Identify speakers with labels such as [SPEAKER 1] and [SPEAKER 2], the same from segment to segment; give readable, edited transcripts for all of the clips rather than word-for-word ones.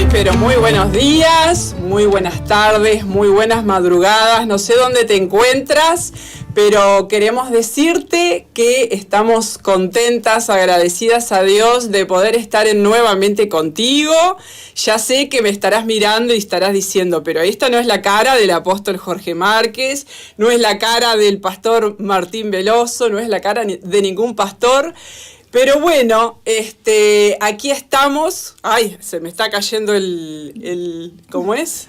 [SPEAKER 1] Pero muy buenos días, muy buenas tardes, muy buenas madrugadas. No sé dónde te encuentras, pero queremos decirte que estamos contentas, agradecidas a Dios de poder estar nuevamente contigo. Ya sé que me estarás mirando y estarás diciendo, pero esta no es la cara del apóstol Jorge Márquez, no es la cara del pastor Martín Veloso, no es la cara de ningún pastor. Pero bueno, aquí estamos. Ay, se me está cayendo ¿cómo es?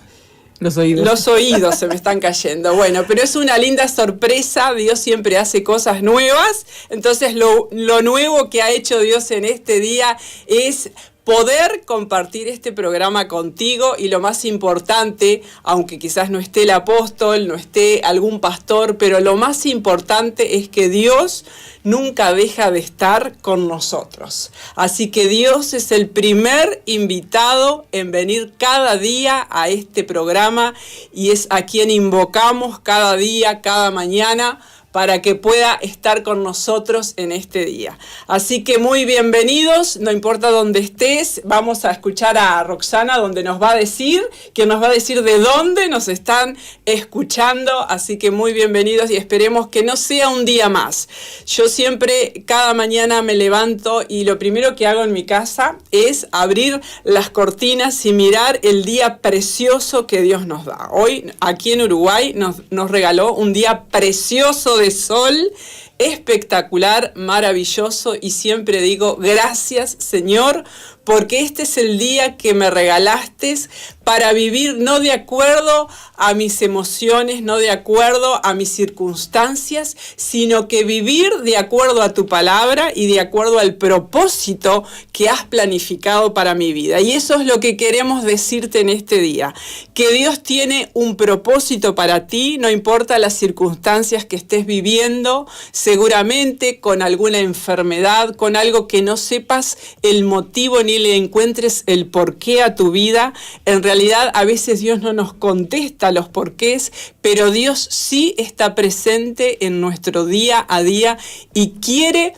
[SPEAKER 2] Los oídos.
[SPEAKER 1] Los oídos se me están cayendo. Bueno, pero es una linda sorpresa. Dios siempre hace cosas nuevas. Entonces, lo nuevo que ha hecho Dios en este día es poder compartir este programa contigo, y lo más importante, aunque quizás no esté el apóstol, no esté algún pastor, pero lo más importante es que Dios nunca deja de estar con nosotros. Así que Dios es el primer invitado en venir cada día a este programa, y es a quien invocamos cada día, cada mañana, para que pueda estar con nosotros en este día. Así que muy bienvenidos, no importa dónde estés. Vamos a escuchar a Roxana, donde nos va a decir de dónde nos están escuchando. Así que muy bienvenidos y esperemos que no sea un día más. Yo siempre, cada mañana me levanto y lo primero que hago en mi casa es abrir las cortinas y mirar el día precioso que Dios nos da. Hoy, aquí en Uruguay, nos regaló un día precioso de sol, espectacular, maravilloso, y siempre digo gracias, Señor, porque este es el día que me regalaste para vivir no de acuerdo a mis emociones, no de acuerdo a mis circunstancias, sino que vivir de acuerdo a tu palabra y de acuerdo al propósito que has planificado para mi vida. Y eso es lo que queremos decirte en este día, que Dios tiene un propósito para ti, no importa las circunstancias que estés viviendo, seguramente con alguna enfermedad, con algo que no sepas el motivo ni le encuentres el porqué a tu vida. En realidad, a veces Dios no nos contesta los porqués, pero Dios sí está presente en nuestro día a día y quiere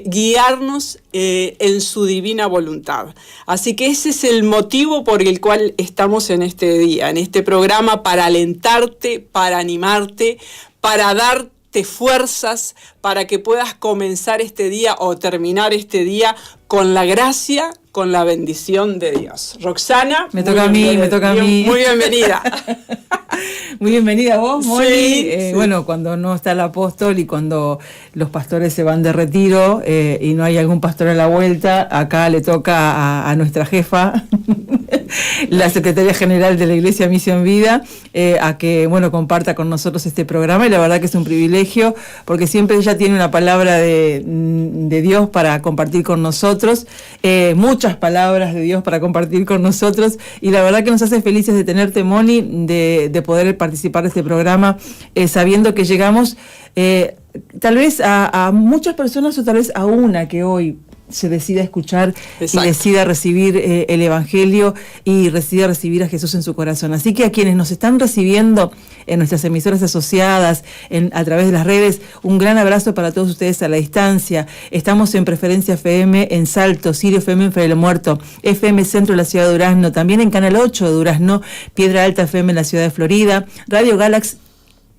[SPEAKER 1] guiarnos en su divina voluntad. Así que ese es el motivo por el cual estamos en este día, en este programa, para alentarte, para animarte, para darte fuerzas para que puedas comenzar este día o terminar este día con la gracia, con la bendición de Dios. Roxana.
[SPEAKER 2] Me toca a mí.
[SPEAKER 1] Muy bienvenida.
[SPEAKER 2] Muy bienvenida vos, Molly.
[SPEAKER 1] Sí.
[SPEAKER 2] Bueno, cuando no está el apóstol y cuando los pastores se van de retiro y no hay algún pastor a la vuelta, acá le toca a nuestra jefa, la secretaria general de la Iglesia Misión Vida, a que, bueno, comparta con nosotros este programa, y la verdad que es un privilegio, porque siempre ella tiene una palabra de Dios para compartir con nosotros, muchas palabras de Dios para compartir con nosotros, y la verdad que nos hace felices de tenerte, Moni, de poder participar de este programa, sabiendo que llegamos tal vez a muchas personas, o tal vez a una que hoy se decida escuchar. Exacto. Y decida recibir el Evangelio y decida recibir a Jesús en su corazón. Así que a quienes nos están recibiendo en nuestras emisoras asociadas, a través de las redes, un gran abrazo para todos ustedes a la distancia. Estamos en Preferencia FM en Salto, Sirio FM en Fraile Muerto, FM Centro de la ciudad de Durazno, también en Canal 8 de Durazno, Piedra Alta FM en la ciudad de Florida, Radio Galaxy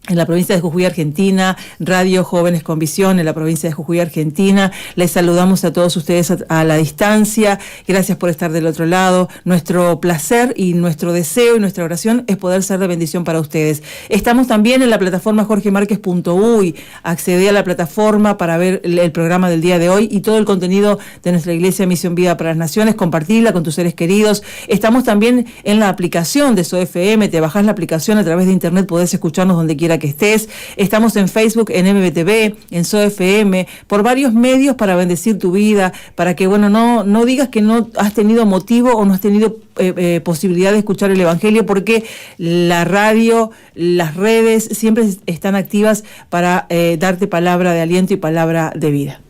[SPEAKER 2] en la provincia de Jujuy, Argentina, Radio Jóvenes con Visión en la provincia de Jujuy, Argentina. Les saludamos a todos ustedes a la distancia. Gracias por estar del otro lado. Nuestro placer y nuestro deseo y nuestra oración es poder ser de bendición para ustedes. Estamos también en la plataforma jorgemarquez.uy. Accedé a la plataforma para ver el programa del día de hoy y todo el contenido de nuestra Iglesia Misión Vida para las Naciones. Compartirla con tus seres queridos. Estamos también en la aplicación de SOFM. Te bajás la aplicación a través de internet, podés escucharnos donde quiera que estés. Estamos en Facebook, en MBTV, en SOFM, por varios medios para bendecir tu vida, para que, bueno, no digas que no has tenido motivo o no has tenido posibilidad de escuchar el Evangelio, porque la radio, las redes siempre están activas para darte palabra de aliento y palabra de vida.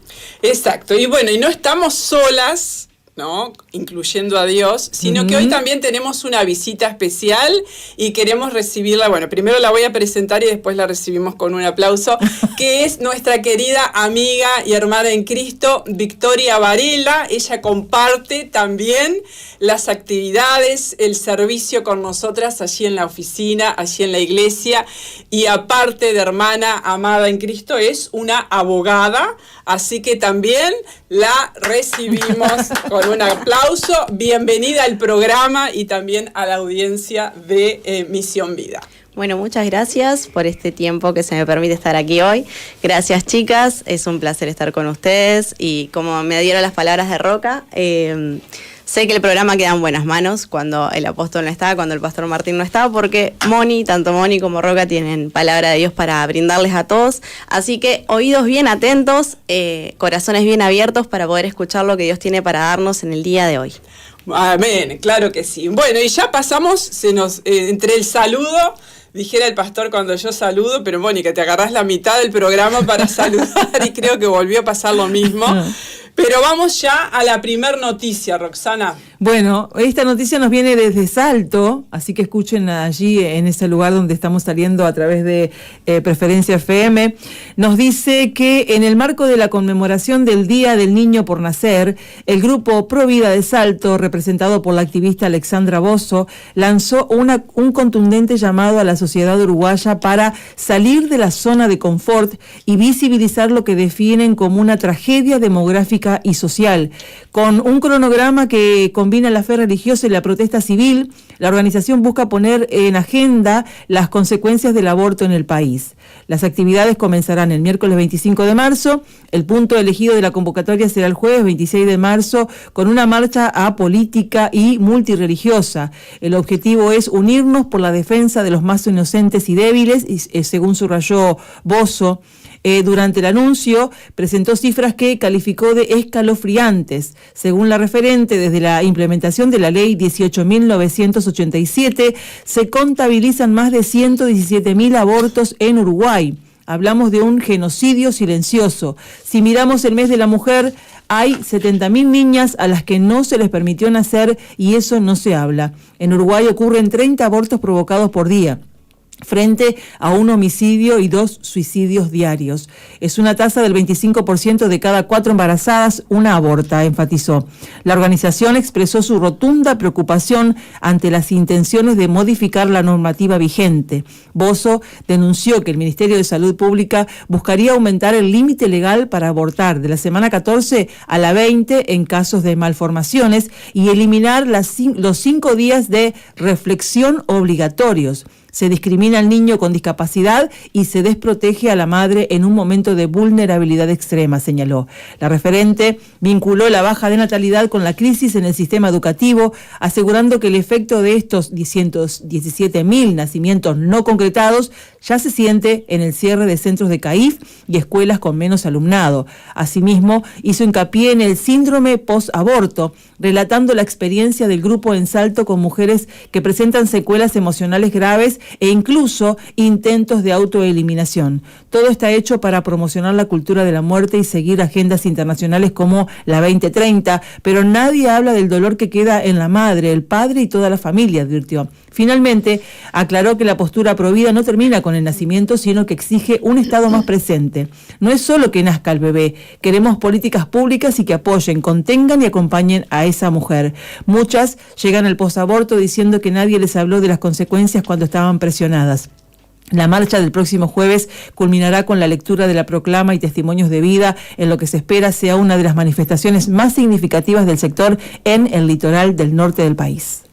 [SPEAKER 1] Exacto, y bueno, y no estamos solas, ¿no? Incluyendo a Dios, sino que hoy también tenemos una visita especial y queremos recibirla. Bueno, primero la voy a presentar y después la recibimos con un aplauso, que es nuestra querida amiga y hermana en Cristo, Victoria Varela. Ella comparte también las actividades, el servicio con nosotras allí en la oficina, allí en la iglesia, y aparte de hermana amada en Cristo, es una abogada, así que también la recibimos con un aplauso. Bienvenida al programa y también a la audiencia de Misión Vida.
[SPEAKER 3] Bueno, muchas gracias por este tiempo que se me permite estar aquí hoy. Gracias, chicas, es un placer estar con ustedes y como me dieron las palabras de Roca, sé que el programa queda en buenas manos cuando el apóstol no está, cuando el pastor Martín no está, porque tanto Moni como Roca tienen palabra de Dios para brindarles a todos. Así que oídos bien atentos, corazones bien abiertos para poder escuchar lo que Dios tiene para darnos en el día de hoy.
[SPEAKER 1] Amén, claro que sí. Bueno, y ya pasamos, entre el saludo, dijera el pastor cuando yo saludo, pero Mónica, te agarrás la mitad del programa para saludar y creo que volvió a pasar lo mismo. Pero vamos ya a la primer noticia, Roxana.
[SPEAKER 2] Bueno, esta noticia nos viene desde Salto, así que escuchen allí en ese lugar donde estamos saliendo a través de Preferencia FM. Nos dice que en el marco de la conmemoración del Día del Niño por Nacer, el grupo Pro Vida de Salto, representado por la activista Alexandra Bozzo, lanzó un contundente llamado a la sociedad uruguaya para salir de la zona de confort y visibilizar lo que definen como una tragedia demográfica y social. Con un cronograma que combina la fe religiosa y la protesta civil, la organización busca poner en agenda las consecuencias del aborto en el país. Las actividades comenzarán el miércoles 25 de marzo. El punto elegido de la convocatoria será el jueves 26 de marzo con una marcha apolítica y multirreligiosa. El objetivo es unirnos por la defensa de los más inocentes y débiles, y, según subrayó Bozzo. Durante el anuncio presentó cifras que calificó de escalofriantes. Según la referente, desde la implementación de la ley 18.987 se contabilizan más de 117.000 abortos en Uruguay. Hablamos de un genocidio silencioso. Si miramos el mes de la mujer, hay 70.000 niñas a las que no se les permitió nacer y eso no se habla. En Uruguay ocurren 30 abortos provocados por día, frente a un homicidio y 2 suicidios diarios. Es una tasa del 25% de cada 4 embarazadas, una aborta, enfatizó. La organización expresó su rotunda preocupación ante las intenciones de modificar la normativa vigente. Bozzo denunció que el Ministerio de Salud Pública buscaría aumentar el límite legal para abortar de la semana 14 a la 20 en casos de malformaciones y eliminar los 5 días de reflexión obligatorios. Se discrimina al niño con discapacidad y se desprotege a la madre en un momento de vulnerabilidad extrema, señaló. La referente vinculó la baja de natalidad con la crisis en el sistema educativo, asegurando que el efecto de estos 117.000 nacimientos no concretados ya se siente en el cierre de centros de CAIF y escuelas con menos alumnado. Asimismo, hizo hincapié en el síndrome post-aborto, relatando la experiencia del grupo en Salto con mujeres que presentan secuelas emocionales graves e incluso intentos de autoeliminación. Todo está hecho para promocionar la cultura de la muerte y seguir agendas internacionales como la 2030, pero nadie habla del dolor que queda en la madre, el padre y toda la familia, advirtió. Finalmente, aclaró que la postura provida no termina con el nacimiento, sino que exige un Estado más presente. No es solo que nazca el bebé, queremos políticas públicas y que apoyen, contengan y acompañen a esa mujer. Muchas llegan al posaborto diciendo que nadie les habló de las consecuencias cuando estaban presionadas. La marcha del próximo jueves culminará con la lectura de la proclama y testimonios de vida en lo que se espera sea una de las manifestaciones más significativas del sector en el litoral del norte del país.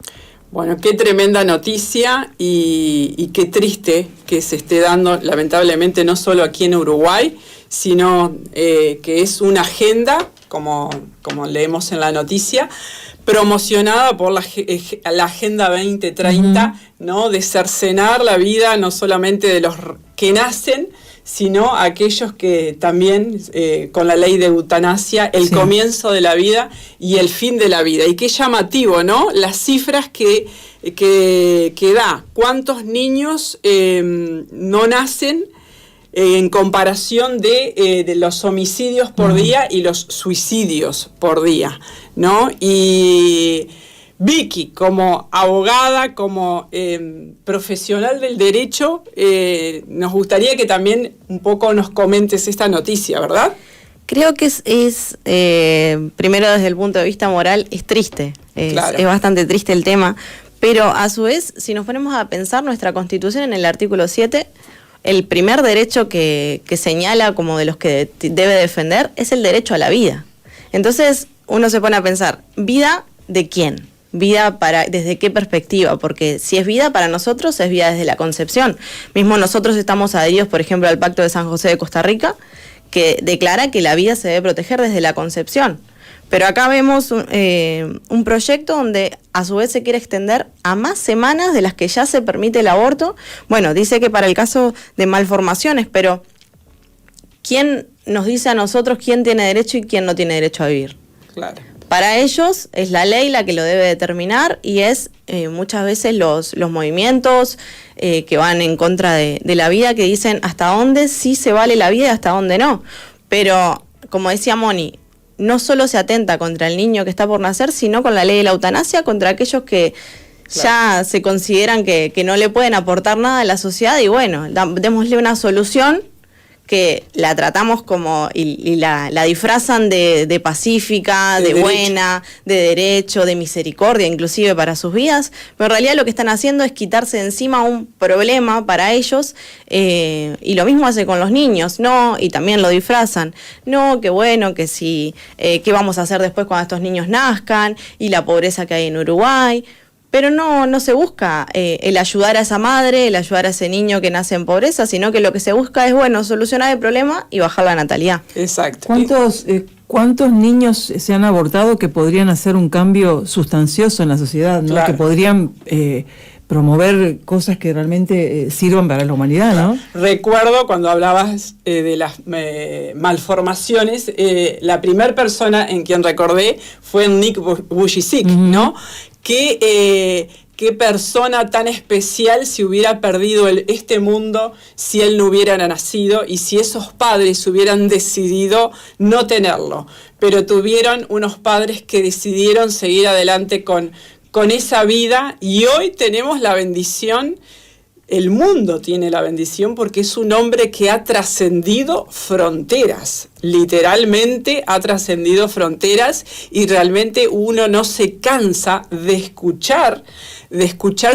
[SPEAKER 1] Bueno, qué tremenda noticia y qué triste que se esté dando, lamentablemente, no solo aquí en Uruguay, sino que es una agenda, como leemos en la noticia, promocionada por la Agenda 2030, ¿no? De cercenar la vida no solamente de los que nacen, sino aquellos que también, con la ley de eutanasia, el comienzo de la vida y el fin de la vida. Y qué llamativo, ¿no? Las cifras que da, cuántos niños no nacen en comparación de los homicidios por día y los suicidios por día, ¿no? Y Vicky, como abogada, como profesional del derecho, nos gustaría que también un poco nos comentes esta noticia, ¿verdad?
[SPEAKER 3] Creo que es primero desde el punto de vista moral, es triste,
[SPEAKER 1] Claro.
[SPEAKER 3] es bastante triste el tema, pero a su vez, si nos ponemos a pensar nuestra Constitución en el artículo 7, el primer derecho que señala como de los que debe defender es el derecho a la vida. Entonces uno se pone a pensar, ¿vida de quién? ¿Vida desde qué perspectiva? Porque si es vida para nosotros, es vida desde la concepción. Mismo nosotros estamos adheridos, por ejemplo, al Pacto de San José de Costa Rica, que declara que la vida se debe proteger desde la concepción. Pero acá vemos un proyecto donde a su vez se quiere extender a más semanas de las que ya se permite el aborto. Bueno, dice que para el caso de malformaciones, pero ¿quién nos dice a nosotros quién tiene derecho y quién no tiene derecho a vivir?
[SPEAKER 1] Claro.
[SPEAKER 3] Para ellos es la ley la que lo debe determinar y es muchas veces los movimientos que van en contra de la vida, que dicen hasta dónde sí se vale la vida y hasta dónde no. Pero, como decía Moni, no solo se atenta contra el niño que está por nacer, sino con la ley de la eutanasia contra aquellos que ya se consideran que no le pueden aportar nada a la sociedad y bueno, démosle una solución que la tratamos como y la disfrazan de pacífica, de buena, de derecho, de misericordia, inclusive para sus vidas, pero en realidad lo que están haciendo es quitarse de encima un problema para ellos, y lo mismo hace con los niños, ¿no? Y también lo disfrazan, no, que bueno, que sí, qué vamos a hacer después cuando estos niños nazcan, y la pobreza que hay en Uruguay. Pero no se busca el ayudar a esa madre, el ayudar a ese niño que nace en pobreza, sino que lo que se busca es, bueno, solucionar el problema y bajar la natalidad.
[SPEAKER 1] Exacto.
[SPEAKER 2] ¿Cuántos niños se han abortado que podrían hacer un cambio sustancioso en la sociedad, ¿no?
[SPEAKER 1] Claro.
[SPEAKER 2] Que podrían promover cosas que realmente sirvan para la humanidad, ¿no?
[SPEAKER 1] Recuerdo cuando hablabas de las malformaciones, la primera persona en quien recordé fue Nick Vujicic, ¿no? Qué persona tan especial si hubiera perdido este mundo si él no hubiera nacido y si esos padres hubieran decidido no tenerlo, pero tuvieron unos padres que decidieron seguir adelante con esa vida y hoy tenemos la bendición. El mundo tiene la bendición porque es un hombre que ha trascendido fronteras, literalmente ha trascendido fronteras y realmente uno no se cansa de escuchar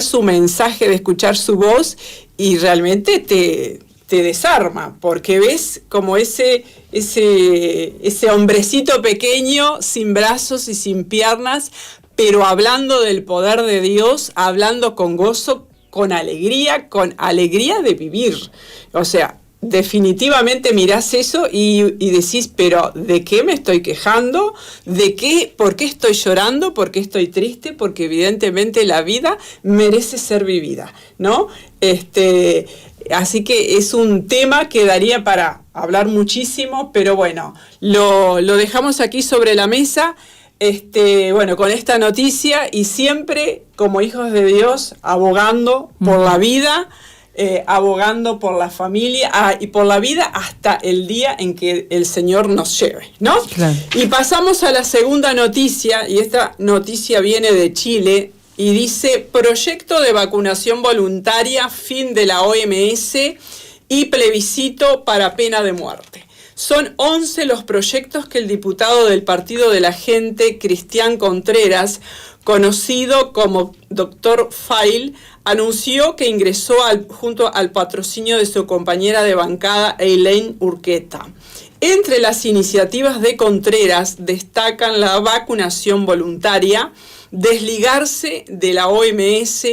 [SPEAKER 1] su mensaje, de escuchar su voz y realmente te desarma porque ves como ese hombrecito pequeño sin brazos y sin piernas, pero hablando del poder de Dios, hablando con gozo, con alegría de vivir. O sea, definitivamente mirás eso y decís, pero ¿de qué me estoy quejando? ¿Por qué estoy llorando? ¿Por qué estoy triste? Porque evidentemente la vida merece ser vivida, ¿no? Así que es un tema que daría para hablar muchísimo, pero bueno, lo dejamos aquí sobre la mesa. Bueno, con esta noticia y siempre como hijos de Dios abogando por la vida, abogando por la familia y por la vida hasta el día en que el Señor nos lleve, ¿no?
[SPEAKER 2] Claro.
[SPEAKER 1] Y pasamos a la segunda noticia y esta noticia viene de Chile y dice proyecto de vacunación voluntaria, fin de la OMS y plebiscito para pena de muerte. Son 11 los proyectos que el diputado del Partido de la Gente, Cristian Contreras, conocido como Dr. File, anunció que ingresó junto al patrocinio de su compañera de bancada, Elaine Urqueta. Entre las iniciativas de Contreras destacan la vacunación voluntaria, desligarse de la OMS,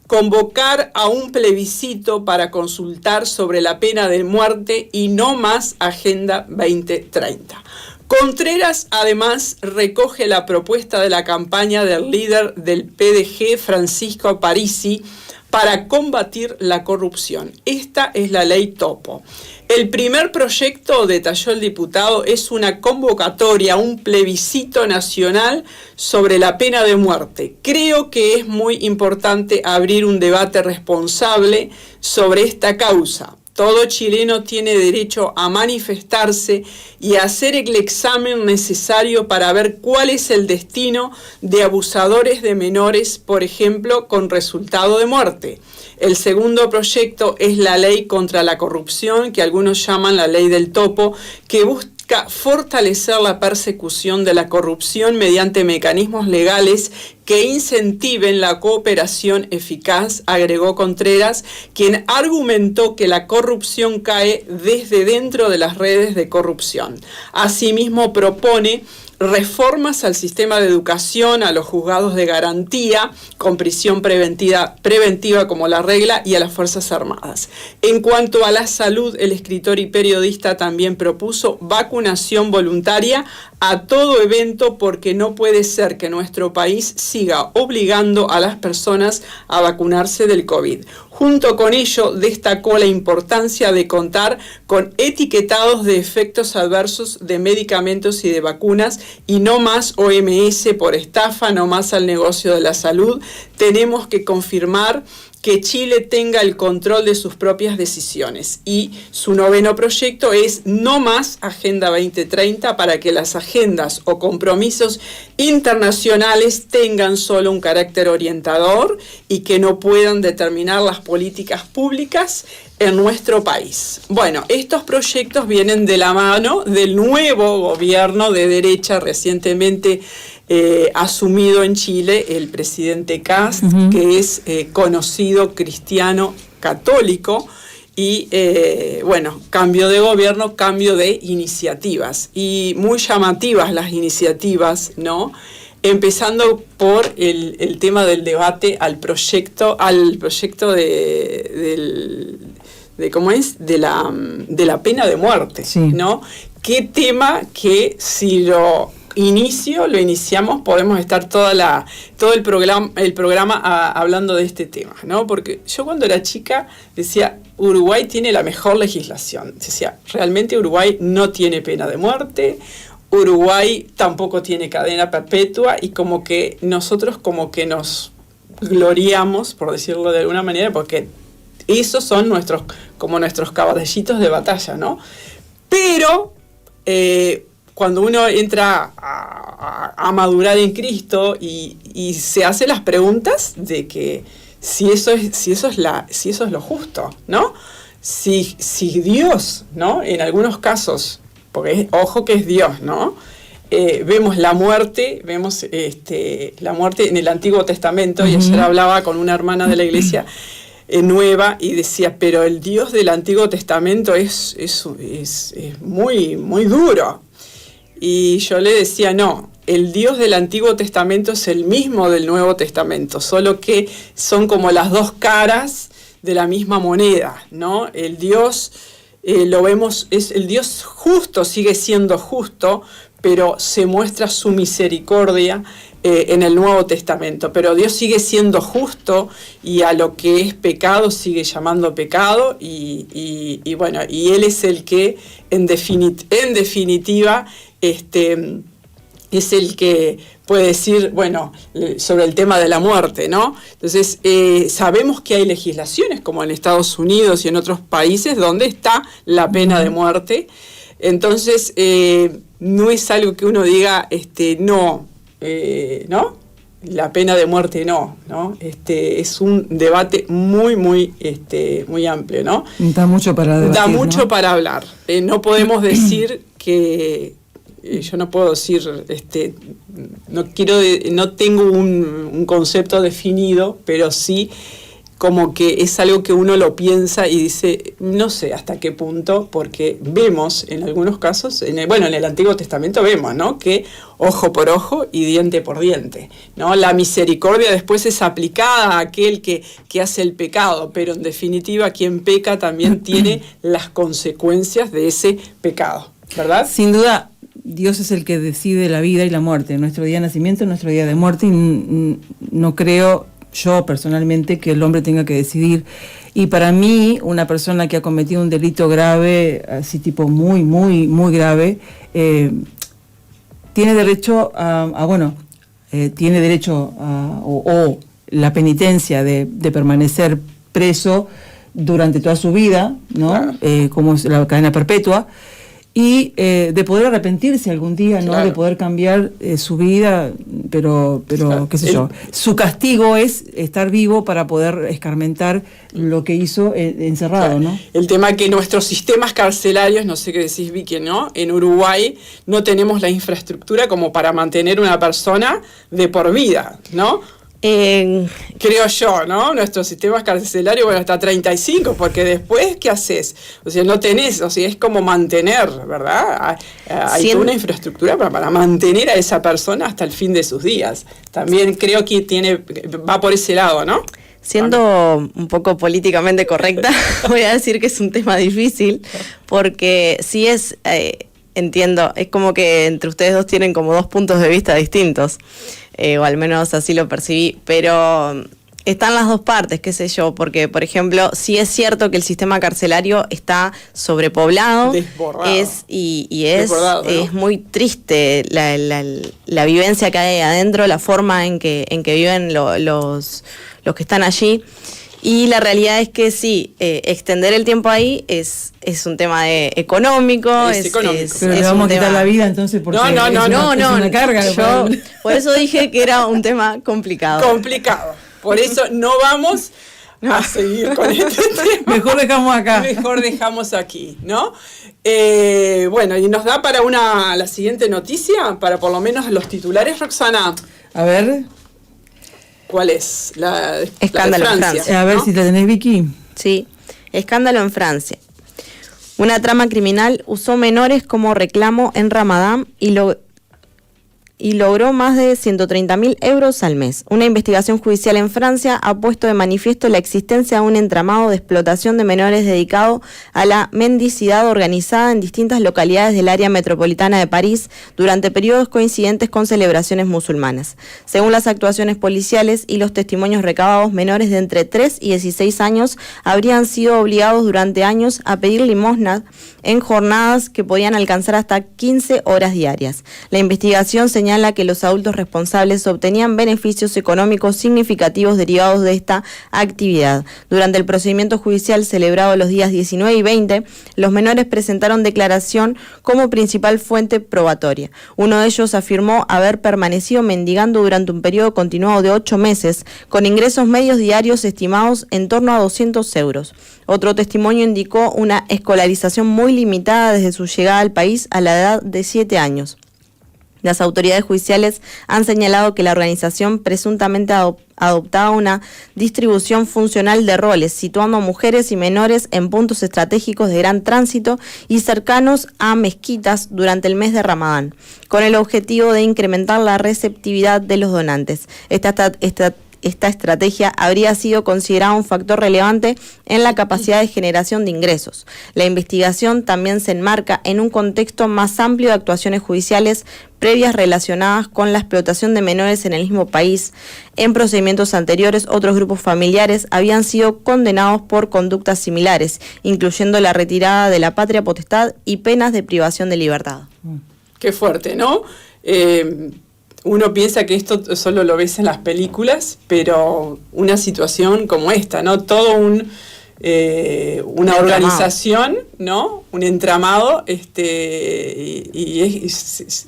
[SPEAKER 1] convocar a un plebiscito para consultar sobre la pena de muerte y no más Agenda 2030. Contreras además recoge la propuesta de la campaña del líder del PDG, Francisco Parisi, para combatir la corrupción. Esta es la ley Topo. El primer proyecto, detalló el diputado, es una convocatoria, un plebiscito nacional sobre la pena de muerte. Creo que es muy importante abrir un debate responsable sobre esta causa. Todo chileno tiene derecho a manifestarse y a hacer el examen necesario para ver cuál es el destino de abusadores de menores, por ejemplo, con resultado de muerte. El segundo proyecto es la ley contra la corrupción, que algunos llaman la ley del topo, que busca fortalecer la persecución de la corrupción mediante mecanismos legales que incentiven la cooperación eficaz, agregó Contreras, quien argumentó que la corrupción cae desde dentro de las redes de corrupción. Asimismo, propone reformas al sistema de educación, a los juzgados de garantía, con prisión preventiva como la regla, y a las Fuerzas Armadas. En cuanto a la salud, el escritor y periodista también propuso vacunación voluntaria a todo evento, porque no puede ser que nuestro país siga obligando a las personas a vacunarse del COVID. Junto con ello, destacó la importancia de contar con etiquetados de efectos adversos de medicamentos y de vacunas, y no más OMS por estafa, no más al negocio de la salud. Tenemos que confirmar que Chile tenga el control de sus propias decisiones. Y su noveno proyecto es no más Agenda 2030, para que las agendas o compromisos internacionales tengan solo un carácter orientador y que no puedan determinar las políticas públicas en nuestro país. Bueno, estos proyectos vienen de la mano del nuevo gobierno de derecha recientemente asumido en Chile, el presidente Kast, que es conocido cristiano católico, y bueno, cambio de gobierno, cambio de iniciativas, y muy llamativas las iniciativas, ¿no? Empezando por el tema del debate al proyecto de ¿cómo es? De la pena de muerte, sí, ¿no? Qué tema que si lo iniciamos, podemos estar todo el programa hablando de este tema, ¿no? Porque yo cuando era chica decía, Uruguay tiene la mejor legislación. Decía, realmente Uruguay no tiene pena de muerte, Uruguay tampoco tiene cadena perpetua, y como que nosotros como que nos gloriamos, por decirlo de alguna manera, porque esos son nuestros caballitos de batalla, ¿no? Pero cuando uno entra a madurar en Cristo y se hace las preguntas de que si eso es lo justo, ¿no? Si Dios, ¿no? En algunos casos, porque ojo que es Dios, ¿no? Vemos la muerte en el Antiguo Testamento, y ayer hablaba con una hermana de la iglesia nueva y decía, pero el Dios del Antiguo Testamento es muy, muy duro. Y yo le decía, no, el Dios del Antiguo Testamento es el mismo del Nuevo Testamento, solo que son como las dos caras de la misma moneda, ¿no? El Dios, lo vemos, es el Dios justo, sigue siendo justo, pero se muestra su misericordia en el Nuevo Testamento. Pero Dios sigue siendo justo, y a lo que es pecado sigue llamando pecado, y bueno, y Él es el que en definitiva es el que puede decir, bueno, sobre el tema de la muerte, ¿no? Entonces, sabemos que hay legislaciones, como en Estados Unidos y en otros países, donde está la pena de muerte. Entonces, no es algo que uno diga, ¿no? La pena de muerte no. Es un debate muy, muy, muy amplio, ¿no?
[SPEAKER 2] Da mucho para debatir,
[SPEAKER 1] Da mucho, ¿no?, para hablar. No podemos decir que... yo no puedo decir, no tengo un concepto definido, pero sí como que es algo que uno lo piensa y dice, no sé hasta qué punto, porque vemos en algunos casos, en el Antiguo Testamento vemos, ¿no?, que ojo por ojo y diente por diente, ¿no? La misericordia después es aplicada a aquel que hace el pecado, pero en definitiva quien peca también tiene las consecuencias de ese pecado, ¿verdad?
[SPEAKER 2] Sin duda, Dios es el que decide la vida y la muerte, nuestro día de nacimiento, nuestro día de muerte, y no creo yo personalmente que el hombre tenga que decidir. Y para mí, una persona que ha cometido un delito grave, así tipo muy, muy, muy grave, tiene derecho tiene derecho o la penitencia de permanecer preso durante toda su vida, ¿no?
[SPEAKER 1] Claro.
[SPEAKER 2] Como es la cadena perpetua, y de poder arrepentirse algún día, ¿no?
[SPEAKER 1] Claro.
[SPEAKER 2] De poder cambiar su vida, pero
[SPEAKER 1] Claro.
[SPEAKER 2] qué sé yo. Su castigo es estar vivo para poder escarmentar lo que hizo encerrado,
[SPEAKER 1] Claro.
[SPEAKER 2] ¿no?
[SPEAKER 1] El tema que nuestros sistemas carcelarios, no sé qué decís, Vicky, ¿no? En Uruguay no tenemos la infraestructura como para mantener una persona de por vida, ¿no? Creo yo, ¿no? Nuestros sistemas carcelarios, bueno, hasta 35, porque después, ¿qué haces? O sea, no tenés, o sea, es como mantener, ¿verdad? Hay toda una infraestructura para mantener a esa persona hasta el fin de sus días. También creo que va por ese lado, ¿no?
[SPEAKER 3] Siendo un poco políticamente correcta, voy a decir que es un tema difícil, porque sí entiendo, es como que entre ustedes dos tienen como dos puntos de vista distintos, o al menos así lo percibí, pero están las dos partes, qué sé yo, porque por ejemplo, sí es cierto que el sistema carcelario está sobrepoblado,
[SPEAKER 1] desbordado.
[SPEAKER 3] Desbordado, ¿no? Es muy triste la vivencia que hay adentro, la forma en que viven los que están allí. Y la realidad es que sí, extender el tiempo ahí es un tema económico.
[SPEAKER 1] Es económico.
[SPEAKER 2] Pero le vamos a quitar la vida entonces porque
[SPEAKER 1] No,
[SPEAKER 2] es una carga.
[SPEAKER 3] Por eso dije que era un tema complicado.
[SPEAKER 1] Complicado. Por eso no vamos a seguir con este tema.
[SPEAKER 2] Mejor dejamos acá.
[SPEAKER 1] Mejor dejamos aquí, ¿no? Bueno, y nos da para la siguiente noticia, para por lo menos los titulares, Roxana.
[SPEAKER 2] A ver.
[SPEAKER 1] ¿Cuál es? La de
[SPEAKER 3] Escándalo en Francia.
[SPEAKER 2] A ver,
[SPEAKER 1] ¿no?
[SPEAKER 2] si la tenés, Vicky.
[SPEAKER 3] Sí, escándalo en Francia. Una trama criminal usó menores como reclamo en Ramadán y logró más de 130.000 euros al mes. Una investigación judicial en Francia ha puesto de manifiesto la existencia de un entramado de explotación de menores dedicado a la mendicidad organizada en distintas localidades del área metropolitana de París durante periodos coincidentes con celebraciones musulmanas. Según las actuaciones policiales y los testimonios recabados, menores de entre 3 y 16 años habrían sido obligados durante años a pedir limosna en jornadas que podían alcanzar hasta 15 horas diarias. La investigación señala que los adultos responsables obtenían beneficios económicos significativos derivados de esta actividad. Durante el procedimiento judicial celebrado los días 19 y 20, los menores presentaron declaración como principal fuente probatoria. Uno de ellos afirmó haber permanecido mendigando durante un periodo continuado de 8 meses, con ingresos medios diarios estimados en torno a 200 euros. Otro testimonio indicó una escolarización muy limitada desde su llegada al país a la edad de 7 años. Las autoridades judiciales han señalado que la organización presuntamente adoptaba una distribución funcional de roles, situando a mujeres y menores en puntos estratégicos de gran tránsito y cercanos a mezquitas durante el mes de Ramadán, con el objetivo de incrementar la receptividad de los donantes. Esta estrategia habría sido considerada un factor relevante en la capacidad de generación de ingresos. La investigación también se enmarca en un contexto más amplio de actuaciones judiciales previas relacionadas con la explotación de menores en el mismo país. En procedimientos anteriores, otros grupos familiares habían sido condenados por conductas similares, incluyendo la retirada de la patria potestad y penas de privación de libertad.
[SPEAKER 1] Qué fuerte, ¿no? Uno piensa que esto solo lo ves en las películas, pero una situación como esta, ¿no? Todo una organización, ¿no? Un entramado,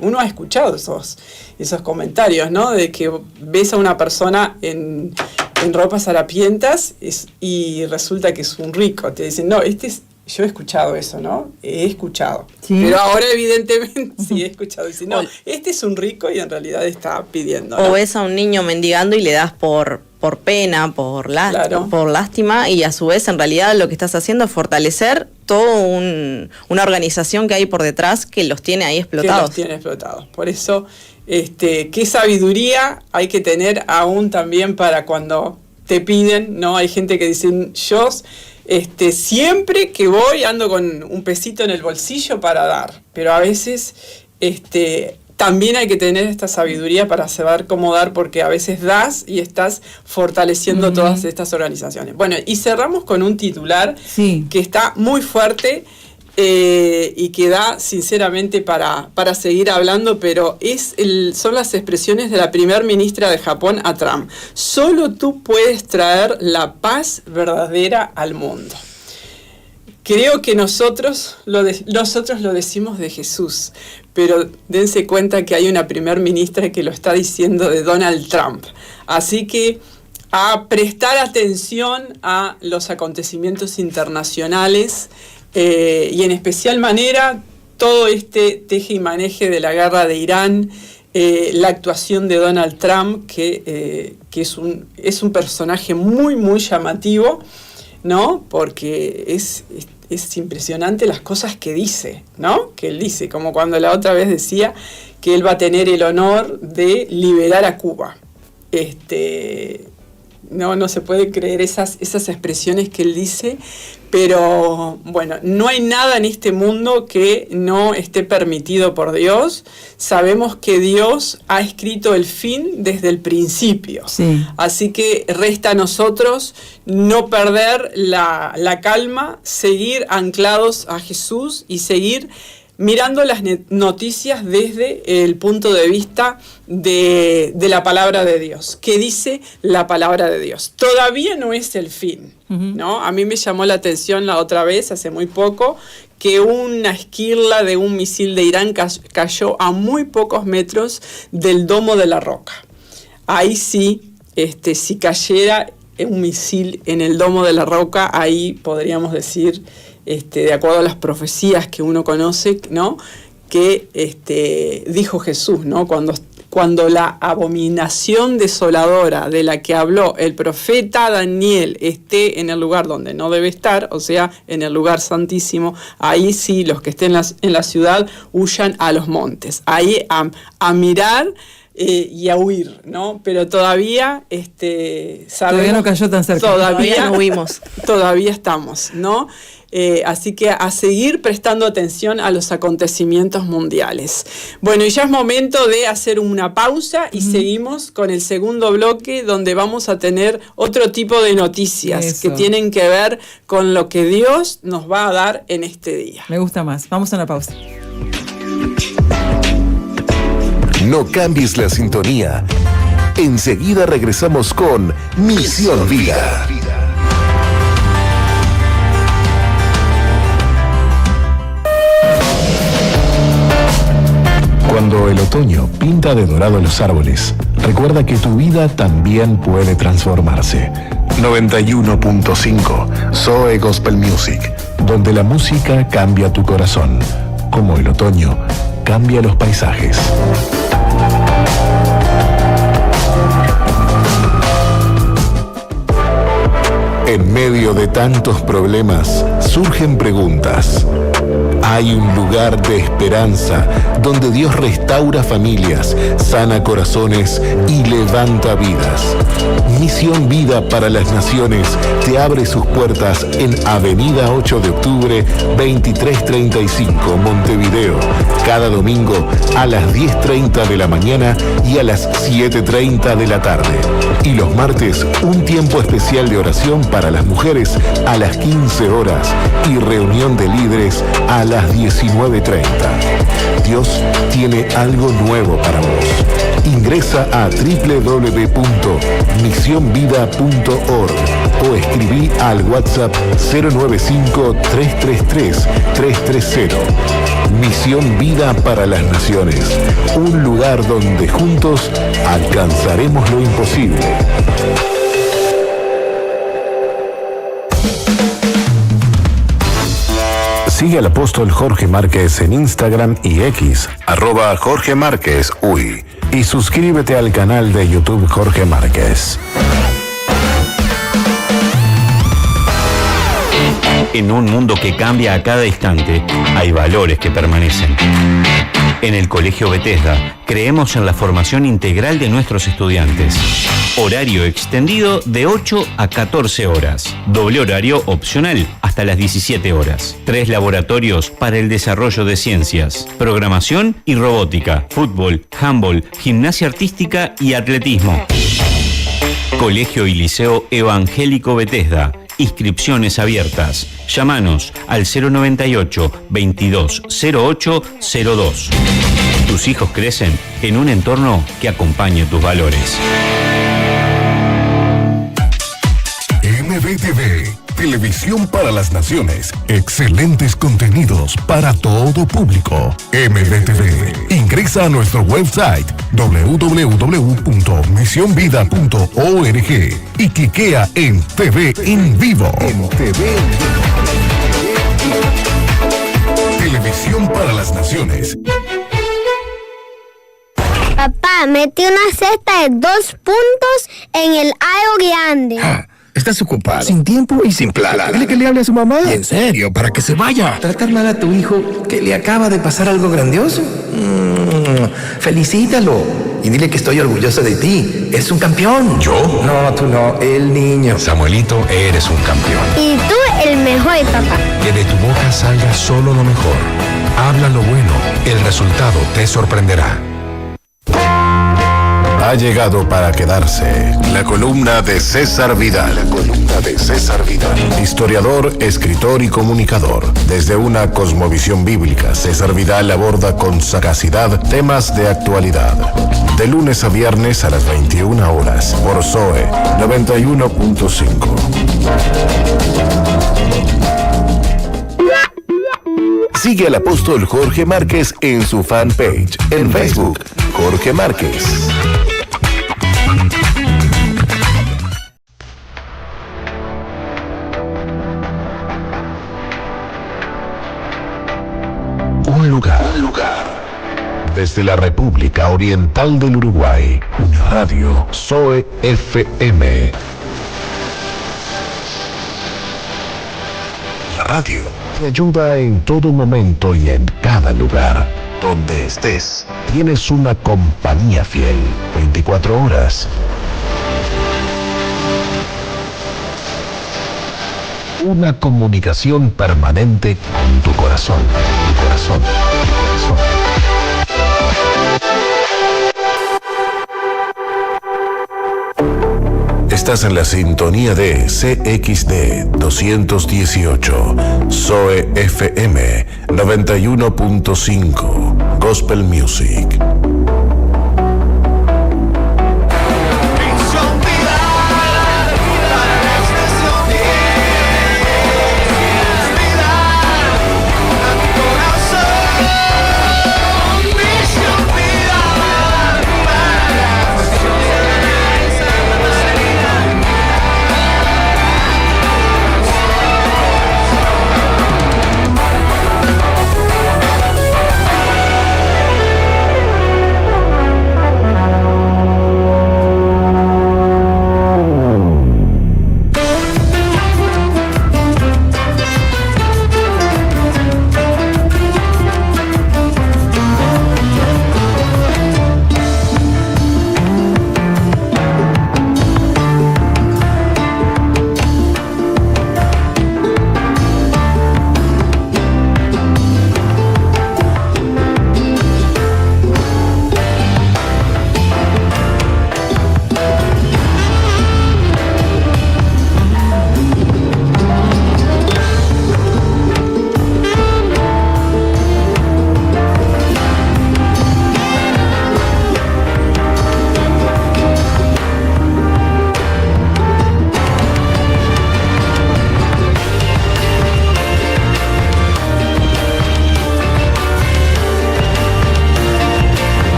[SPEAKER 1] uno ha escuchado esos comentarios, ¿no? De que ves a una persona en ropas harapientas y resulta que es un rico. Te dicen, no, yo he escuchado eso, ¿no? He escuchado.
[SPEAKER 2] ¿Sí?
[SPEAKER 1] Pero ahora evidentemente sí he escuchado. Dicen, no, este es un rico y en realidad está pidiendo, ¿no?
[SPEAKER 3] O ves a un niño mendigando y le das por pena, por lástima, y a su vez en realidad lo que estás haciendo es fortalecer toda una organización que hay por detrás que los tiene ahí explotados.
[SPEAKER 1] Que los tiene explotados. Por eso, qué sabiduría hay que tener aún también para cuando te piden, ¿no? Hay gente que dicen, yo siempre que voy ando con un pesito en el bolsillo para dar, pero a veces también hay que tener esta sabiduría para saber cómo dar, porque a veces das y estás fortaleciendo todas estas organizaciones. Bueno, y cerramos con un titular que está muy fuerte y que da sinceramente para seguir hablando, pero son las expresiones de la primer ministra de Japón a Trump. Solo tú puedes traer la paz verdadera al mundo. Creo que nosotros lo decimos de Jesús, pero dense cuenta que hay una primer ministra que lo está diciendo de Donald Trump. Así que a prestar atención a los acontecimientos internacionales, y en especial manera todo este teje y maneje de la guerra de Irán, la actuación de Donald Trump, que es un personaje muy, muy llamativo, ¿no? Porque es impresionante las cosas que dice, ¿no? Que él dice, como cuando la otra vez decía que él va a tener el honor de liberar a Cuba. No se puede creer esas expresiones que él dice, pero bueno, no hay nada en este mundo que no esté permitido por Dios. Sabemos que Dios ha escrito el fin desde el principio. Sí. Así que resta a nosotros no perder la calma, seguir anclados a Jesús y seguir mirando las noticias desde el punto de vista de la palabra de Dios. ¿Qué dice la palabra de Dios? Todavía no es el fin, ¿no? A mí me llamó la atención la otra vez, hace muy poco, que una esquirla de un misil de Irán cayó a muy pocos metros del Domo de la Roca. Ahí sí, si cayera un misil en el Domo de la Roca, ahí podríamos decir, de acuerdo a las profecías que uno conoce, ¿no? Que dijo Jesús, ¿no? Cuando la abominación desoladora de la que habló el profeta Daniel esté en el lugar donde no debe estar, o sea, en el lugar santísimo, ahí sí los que estén en la ciudad huyan a los montes, ahí a mirar y a huir, ¿no? Pero todavía
[SPEAKER 2] todavía no cayó tan cerca.
[SPEAKER 3] Todavía no huimos.
[SPEAKER 1] Todavía estamos, ¿no? Así que a seguir prestando atención a los acontecimientos mundiales. Bueno, y ya es momento de hacer una pausa y seguimos con el segundo bloque, donde vamos a tener otro tipo de noticias que tienen que ver con lo que Dios nos va a dar en este día.
[SPEAKER 2] Me gusta más. Vamos a una pausa.
[SPEAKER 4] No cambies la sintonía. Enseguida regresamos con Misión Vida. Cuando el otoño pinta de dorado los árboles, recuerda que tu vida también puede transformarse. 91.5 Zoe Gospel Music, donde la música cambia tu corazón, como el otoño cambia los paisajes. En medio de tantos problemas, surgen preguntas. Hay un lugar de esperanza donde Dios restaura familias, sana corazones y levanta vidas. Misión Vida para las Naciones te abre sus puertas en Avenida 8 de Octubre, 2335, Montevideo, cada domingo a las 10:30 de la mañana y a las 7:30 de la tarde. Y los martes, un tiempo especial de oración para las mujeres a las 15 horas y reunión de líderes a las 19:30. Dios tiene algo nuevo para vos. Ingresa a www.misionvida.org o escribí al WhatsApp 095-333-330. Misión Vida para las Naciones. Un lugar donde juntos alcanzaremos lo imposible. Sigue al apóstol Jorge Márquez en Instagram y X, @Jorge Márquez UI, y suscríbete al canal de YouTube Jorge Márquez.
[SPEAKER 5] En un mundo que cambia a cada instante, hay valores que permanecen. En el Colegio Bethesda, creemos en la formación integral de nuestros estudiantes. Horario extendido de 8 a 14 horas. Doble horario opcional hasta las 17 horas. 3 laboratorios para el desarrollo de ciencias, programación y robótica, fútbol, handball, gimnasia artística y atletismo. Colegio y Liceo Evangélico Bethesda. Inscripciones abiertas. Llámanos al 098 2208 02. Tus hijos crecen en un entorno que acompañe tus valores.
[SPEAKER 4] MBTV, Televisión para las Naciones. Excelentes contenidos para todo público. MBTV. Ingresa a nuestro website www.misionvida.org y cliquea en TV en vivo. Televisión para las Naciones.
[SPEAKER 6] Papá, metí una cesta de 2 puntos en el aro grande.
[SPEAKER 7] Estás ocupado, sin tiempo y sin plata. Dile que le hable a su mamá. Y en serio, para que se vaya. ¿Tratar mal a tu hijo que le acaba de pasar algo grandioso? Felicítalo y dile que estoy orgulloso de ti. Es un campeón.
[SPEAKER 8] ¿Yo?
[SPEAKER 7] No, tú no, el niño.
[SPEAKER 8] Samuelito, eres un campeón.
[SPEAKER 6] Y tú el mejor, papá.
[SPEAKER 8] Que de tu boca salga solo lo mejor. Habla lo bueno, el resultado te sorprenderá.
[SPEAKER 4] Ha llegado para quedarse la columna de César Vidal. Historiador, escritor y comunicador. Desde una cosmovisión bíblica, César Vidal aborda con sagacidad temas de actualidad. De lunes a viernes a las 21 horas por Zoe 91.5. Sigue al apóstol Jorge Márquez en su fanpage en Facebook, Jorge Márquez. Un lugar. Desde la República Oriental del Uruguay, Radio Zoe FM. La radio te ayuda en todo momento y en cada lugar. Donde estés, tienes una compañía fiel. 24 horas. Una comunicación permanente con tu corazón. Estás en la sintonía de CXD 218, Zoe FM 91.5, Gospel Music.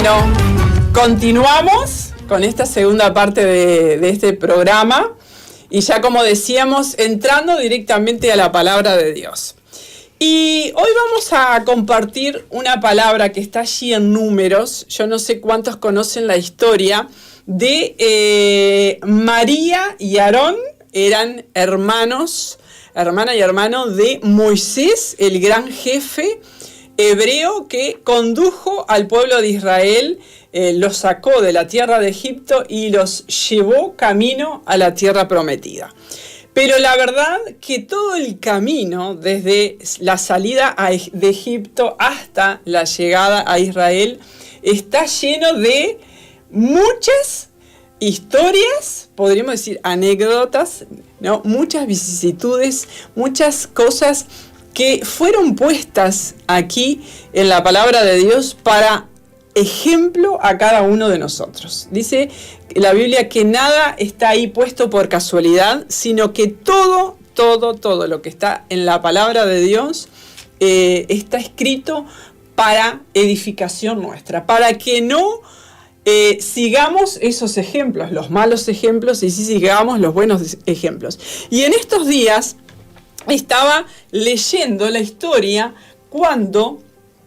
[SPEAKER 1] Bueno, continuamos con esta segunda parte de este programa y ya como decíamos, entrando directamente a la palabra de Dios. Y hoy vamos a compartir una palabra que está allí en Números. Yo no sé cuántos conocen la historia de María y Aarón. Eran hermanos, hermana y hermano de Moisés, el gran jefe hebreo que condujo al pueblo de Israel, los sacó de la tierra de Egipto y los llevó camino a la tierra prometida. Pero la verdad que todo el camino, desde la salida de Egipto hasta la llegada a Israel, está lleno de muchas historias, podríamos decir anécdotas, ¿no? Muchas vicisitudes, muchas cosas que fueron puestas aquí en la palabra de Dios para ejemplo a cada uno de nosotros. Dice la Biblia que nada está ahí puesto por casualidad, sino que todo lo que está en la palabra de Dios está escrito para edificación nuestra, para que no sigamos esos ejemplos, los malos ejemplos, y sí sigamos los buenos ejemplos. Y en estos días estaba leyendo la historia cuando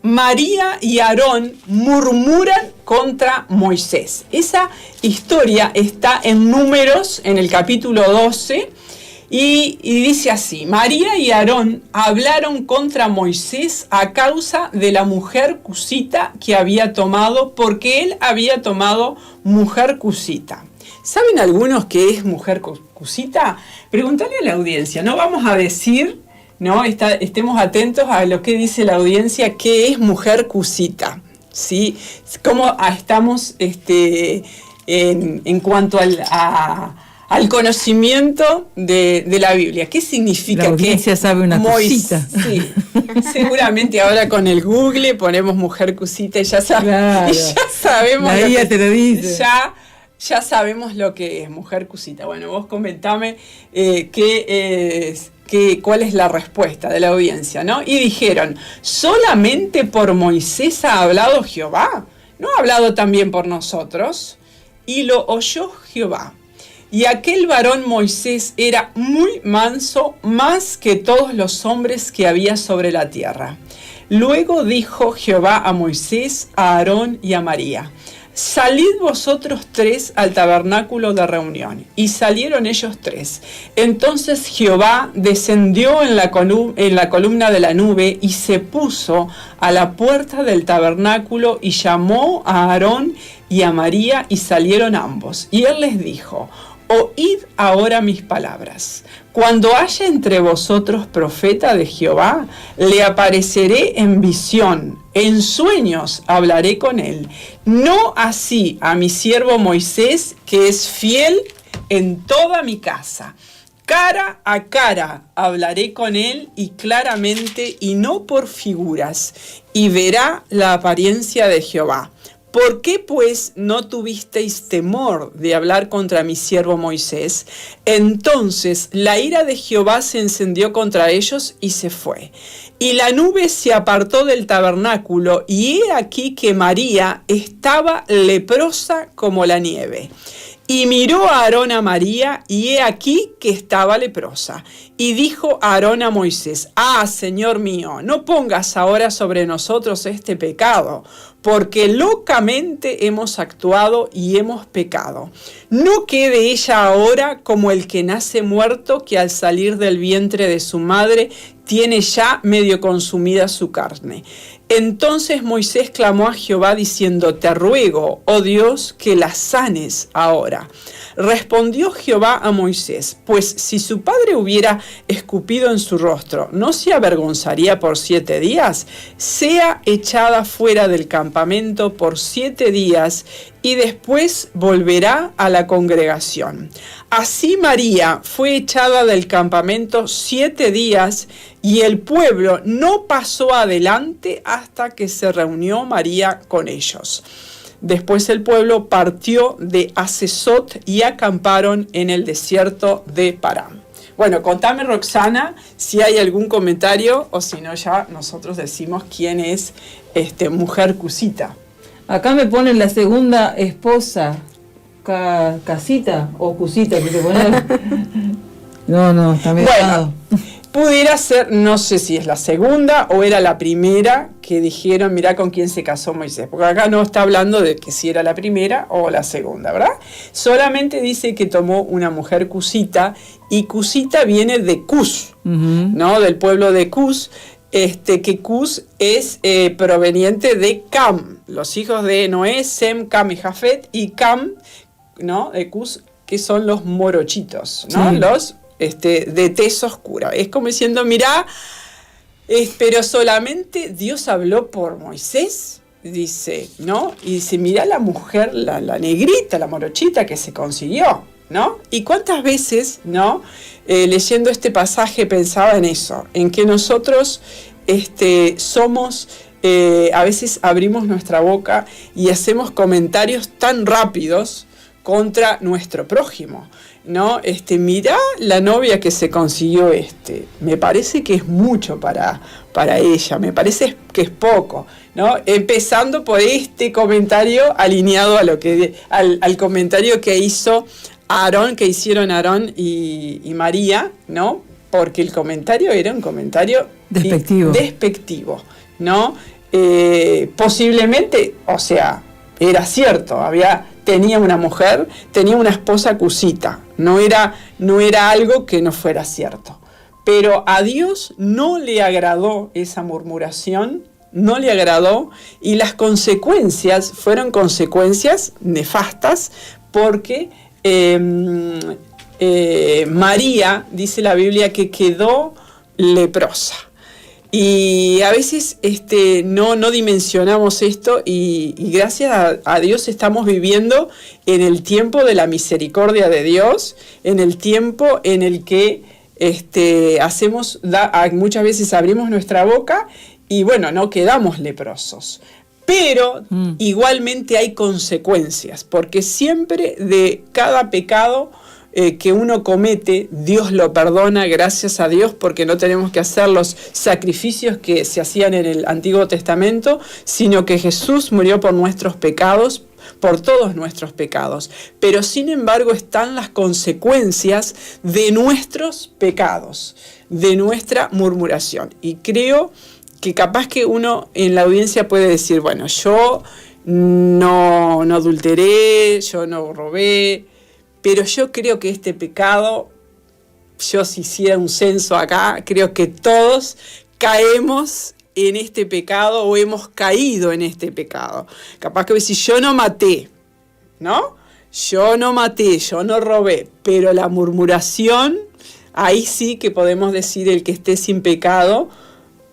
[SPEAKER 1] María y Aarón murmuran contra Moisés. Esa historia está en Números, en el capítulo 12, y dice así: María y Aarón hablaron contra Moisés a causa de la mujer cusita que había tomado, porque él había tomado mujer cusita. ¿Saben algunos qué es mujer cusita? Preguntale a la audiencia, no vamos a decir... ¿no? Estemos atentos a lo que dice la audiencia, qué es mujer cusita, ¿sí? Cómo estamos en cuanto al conocimiento de la Biblia. ¿Qué significa?
[SPEAKER 2] La audiencia sabe una cosita.
[SPEAKER 1] Sí, seguramente ahora con el Google ponemos mujer cusita y ya sabemos.
[SPEAKER 2] La guía te lo dice.
[SPEAKER 1] Ya sabemos lo que es mujer cusita. Bueno, vos comentame qué es. ¿Cuál es la respuesta de la audiencia, ¿no? Y dijeron, ¿solamente por Moisés ha hablado Jehová? ¿No ha hablado también por nosotros? Y lo oyó Jehová. Y aquel varón Moisés era muy manso, más que todos los hombres que había sobre la tierra. Luego dijo Jehová a Moisés, a Aarón y a María: salid vosotros tres al tabernáculo de reunión. Y salieron ellos tres. Entonces Jehová descendió en la columna de la nube y se puso a la puerta del tabernáculo y llamó a Aarón y a María, y salieron ambos. Y él les dijo: oíd ahora mis palabras. Cuando haya entre vosotros profeta de Jehová, le apareceré en visión, en sueños hablaré con él. No así a mi siervo Moisés, que es fiel en toda mi casa. Cara a cara hablaré con él, y claramente, y no por figuras, y verá la apariencia de Jehová. ¿Por qué, pues, no tuvisteis temor de hablar contra mi siervo Moisés? Entonces la ira de Jehová se encendió contra ellos y se fue. Y la nube se apartó del tabernáculo, y he aquí que María estaba leprosa como la nieve. Y miró a Aarón a María, y he aquí que estaba leprosa. Y dijo Aarón a Moisés: ah, Señor mío, no pongas ahora sobre nosotros este pecado, porque locamente hemos actuado y hemos pecado. No quede ella ahora como el que nace muerto, que al salir del vientre de su madre tiene ya medio consumida su carne. Entonces Moisés clamó a Jehová diciendo: te ruego, oh Dios, que la sanes ahora. Respondió Jehová a Moisés: pues si su padre hubiera escupido en su rostro, ¿no se avergonzaría por 7 días? Sea echada fuera del campamento por 7 días, y después volverá a la congregación. Así María fue echada del campamento 7 días, y el pueblo no pasó adelante hasta que se reunió María con ellos. Después el pueblo partió de Asesot y acamparon en el desierto de Parán. Bueno, contame, Roxana, si hay algún comentario, o si no, ya nosotros decimos quién es mujer cusita.
[SPEAKER 2] Acá me ponen la segunda esposa, casita o cusita, que te ponen. No, está
[SPEAKER 1] Bueno, pudiera ser, no sé si es la segunda o era la primera que dijeron, mirá con quién se casó Moisés. Porque acá no está hablando de que si era la primera o la segunda, ¿verdad? Solamente dice que tomó una mujer cusita, y cusita viene de Cus, ¿no? Del pueblo de Cus. Que Cus es proveniente de Cam, los hijos de Noé, Sem, Cam y Jafet, y Cam, ¿no? De Cus, que son los morochitos, ¿no? Sí. Los de tez oscura. Es como diciendo, mirá, pero solamente Dios habló por Moisés, dice, ¿no? Y dice, mirá la mujer, la negrita, la morochita que se consiguió, ¿no? Y cuántas veces, ¿no? Leyendo este pasaje pensaba en eso, en que nosotros somos, a veces abrimos nuestra boca y hacemos comentarios tan rápidos contra nuestro prójimo, ¿no? Mirá la novia que se consiguió me parece que es mucho para ella, me parece que es poco, ¿no? Empezando por este comentario alineado a lo que al comentario que hizo Aarón, que hicieron Aarón y María, ¿no? Porque el comentario era un comentario despectivo, ¿no? Posiblemente, o sea, era cierto, tenía una mujer, tenía una esposa cusita, no era algo que no fuera cierto. Pero a Dios no le agradó esa murmuración, no le agradó, y las consecuencias fueron consecuencias nefastas, porque María, dice la Biblia, que quedó leprosa. Y a veces no dimensionamos esto, y gracias a Dios estamos viviendo en el tiempo de la misericordia de Dios, en el tiempo en el que muchas veces abrimos nuestra boca y bueno, no quedamos leprosos. Pero igualmente hay consecuencias, porque siempre de cada pecado que uno comete, Dios lo perdona, gracias a Dios, porque no tenemos que hacer los sacrificios que se hacían en el Antiguo Testamento, sino que Jesús murió por nuestros pecados, por todos nuestros pecados. Pero sin embargo están las consecuencias de nuestros pecados, de nuestra murmuración. Y creo que capaz que uno en la audiencia puede decir, bueno, yo no adulteré, yo no robé, pero yo creo que este pecado, yo si hiciera un censo acá, creo que todos caemos en este pecado o hemos caído en este pecado. Capaz que decir, yo no maté, ¿no? Yo no maté, yo no robé, pero la murmuración, ahí sí que podemos decir el que esté sin pecado,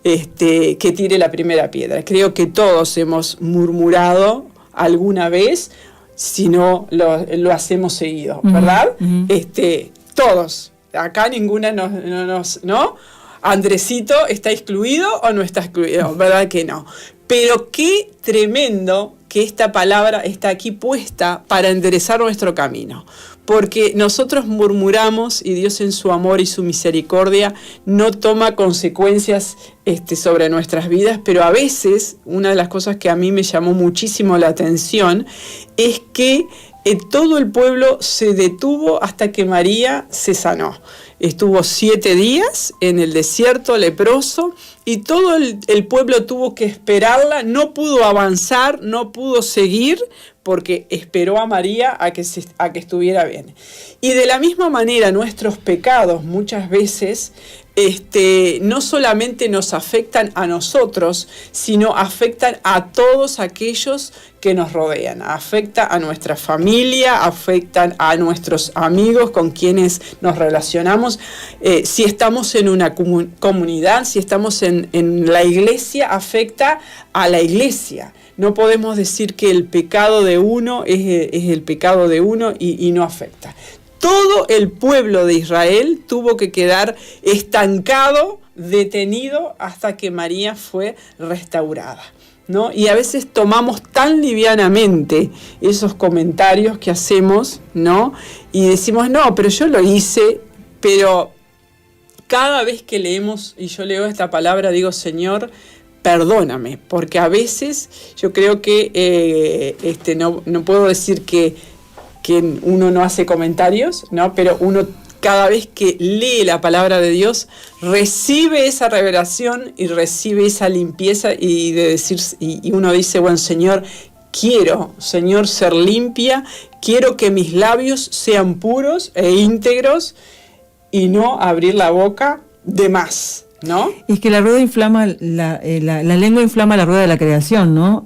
[SPEAKER 1] que tire la primera piedra. Creo que todos hemos murmurado alguna vez, si no lo hacemos seguido, ¿verdad? Todos. Acá ninguna ¿no? Andresito, ¿está excluido o no está excluido? ¿Verdad que no? Pero qué tremendo que esta palabra está aquí puesta para enderezar nuestro camino. Porque nosotros murmuramos y Dios en su amor y su misericordia no toma consecuencias sobre nuestras vidas, pero a veces una de las cosas que a mí me llamó muchísimo la atención es que todo el pueblo se detuvo hasta que María se sanó. Estuvo 7 días en el desierto leproso y todo el pueblo tuvo que esperarla, no pudo avanzar, no pudo seguir, porque esperó a María a que estuviera bien. Y de la misma manera nuestros pecados muchas veces no solamente nos afectan a nosotros, sino afectan a todos aquellos que nos rodean. Afecta a nuestra familia, afectan a nuestros amigos con quienes nos relacionamos. Si estamos en una comunidad, si estamos en la iglesia, afecta a la iglesia. No podemos decir que el pecado de uno es el pecado de uno y no afecta. Todo el pueblo de Israel tuvo que quedar estancado, detenido, hasta que María fue restaurada, ¿no? Y a veces tomamos tan livianamente esos comentarios que hacemos, ¿no? Y decimos, no, pero yo lo hice, pero cada vez que leemos y yo leo esta palabra, digo, Señor, perdóname, porque a veces yo creo que no puedo decir que uno no hace comentarios, ¿no? Pero uno cada vez que lee la palabra de Dios, recibe esa revelación y recibe esa limpieza y uno dice, bueno, Señor, quiero, Señor, ser limpia, quiero que mis labios sean puros e íntegros y no abrir la boca de más, ¿no?
[SPEAKER 2] Es que la rueda inflama, la lengua inflama la rueda de la creación, ¿no?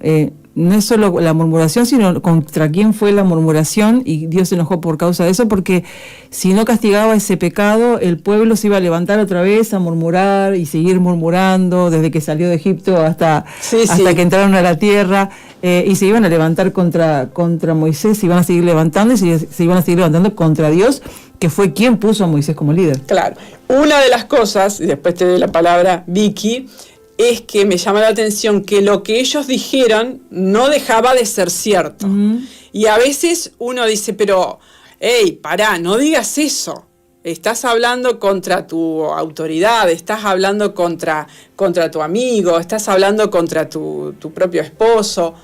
[SPEAKER 2] No es solo la murmuración, sino contra quién fue la murmuración, y Dios se enojó por causa de eso, porque si no castigaba ese pecado, el pueblo se iba a levantar otra vez a murmurar y seguir murmurando desde que salió de Egipto hasta que entraron a la tierra, y se iban a levantar contra Moisés, se iban a seguir levantando y se iban a seguir levantando contra Dios, que fue quien puso a Moisés como líder.
[SPEAKER 1] Claro. Una de las cosas, y después te doy la palabra, Vicky, es que me llama la atención que lo que ellos dijeron no dejaba de ser cierto. Y a veces uno dice, pero, hey, pará, no digas eso. Estás hablando contra tu autoridad, estás hablando contra tu amigo, estás hablando contra tu propio esposo.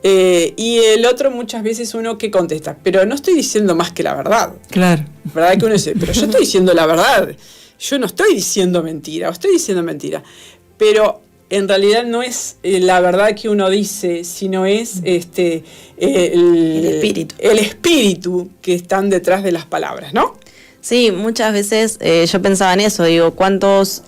[SPEAKER 1] Y el otro muchas veces uno que contesta, pero no estoy diciendo más que la verdad.
[SPEAKER 2] Claro.
[SPEAKER 1] ¿Verdad que uno dice, pero yo estoy diciendo la verdad? Yo no estoy diciendo mentira, o estoy diciendo mentira. Pero en realidad no es la verdad que uno dice, sino es el espíritu que están detrás de las palabras, ¿no?
[SPEAKER 3] Sí, muchas veces yo pensaba en eso, digo, ¿cuántos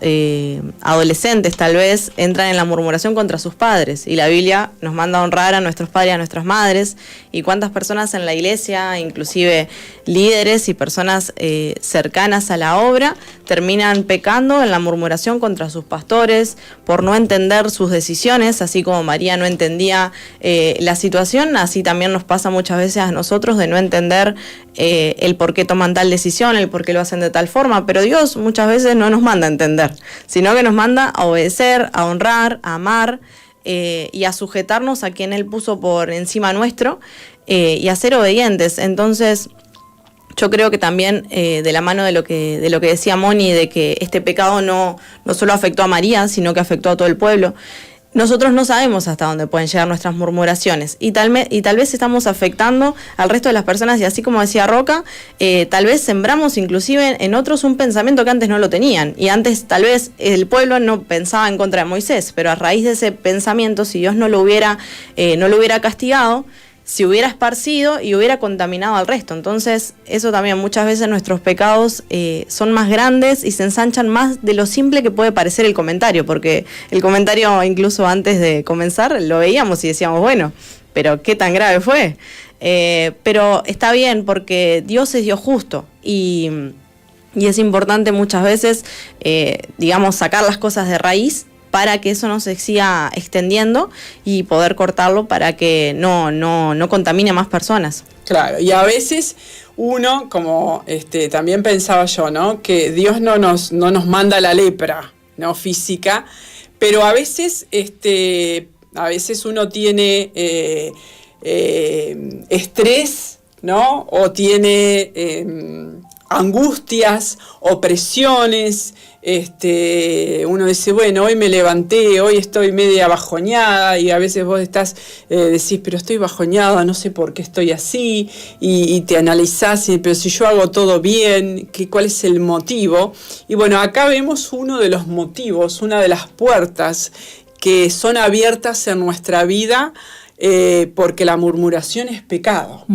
[SPEAKER 3] adolescentes tal vez entran en la murmuración contra sus padres? Y la Biblia nos manda a honrar a nuestros padres y a nuestras madres, y cuántas personas en la iglesia, inclusive líderes y personas cercanas a la obra, terminan pecando en la murmuración contra sus pastores por no entender sus decisiones, así como María no entendía la situación, así también nos pasa muchas veces a nosotros de no entender el por qué toman tal decisión, el por qué lo hacen de tal forma, pero Dios muchas veces no nos manda a entender, sino que nos manda a obedecer, a honrar, a amar y a sujetarnos a quien Él puso por encima nuestro y a ser obedientes. Entonces, yo creo que también de la mano de lo que decía Moni, de que este pecado no solo afectó a María, sino que afectó a todo el pueblo. Nosotros no sabemos hasta dónde pueden llegar nuestras murmuraciones y tal vez estamos afectando al resto de las personas, y así como decía Roca, tal vez sembramos inclusive en otros un pensamiento que antes no lo tenían, y antes tal vez el pueblo no pensaba en contra de Moisés, pero a raíz de ese pensamiento, si Dios no lo hubiera castigado, se hubiera esparcido y hubiera contaminado al resto. Entonces, eso también, muchas veces nuestros pecados son más grandes y se ensanchan más de lo simple que puede parecer el comentario, porque el comentario, incluso antes de comenzar, lo veíamos y decíamos, bueno, pero ¿qué tan grave fue? Pero está bien, porque Dios es Dios justo, y es importante muchas veces, sacar las cosas de raíz, para que eso no se siga extendiendo y poder cortarlo para que no contamine a más personas.
[SPEAKER 1] Claro, y a veces uno, como también pensaba yo, ¿no? Que Dios no nos manda la lepra, ¿no? Física, pero a veces uno tiene estrés, ¿no? O tiene angustias, opresiones. Uno dice, bueno, hoy me levanté, hoy estoy media bajoñada, y a veces vos decís, pero estoy bajoñada, no sé por qué estoy así, y te analizás, pero si yo hago todo bien, ¿cuál es el motivo? Y bueno, acá vemos uno de los motivos, una de las puertas que son abiertas en nuestra vida, porque la murmuración es pecado.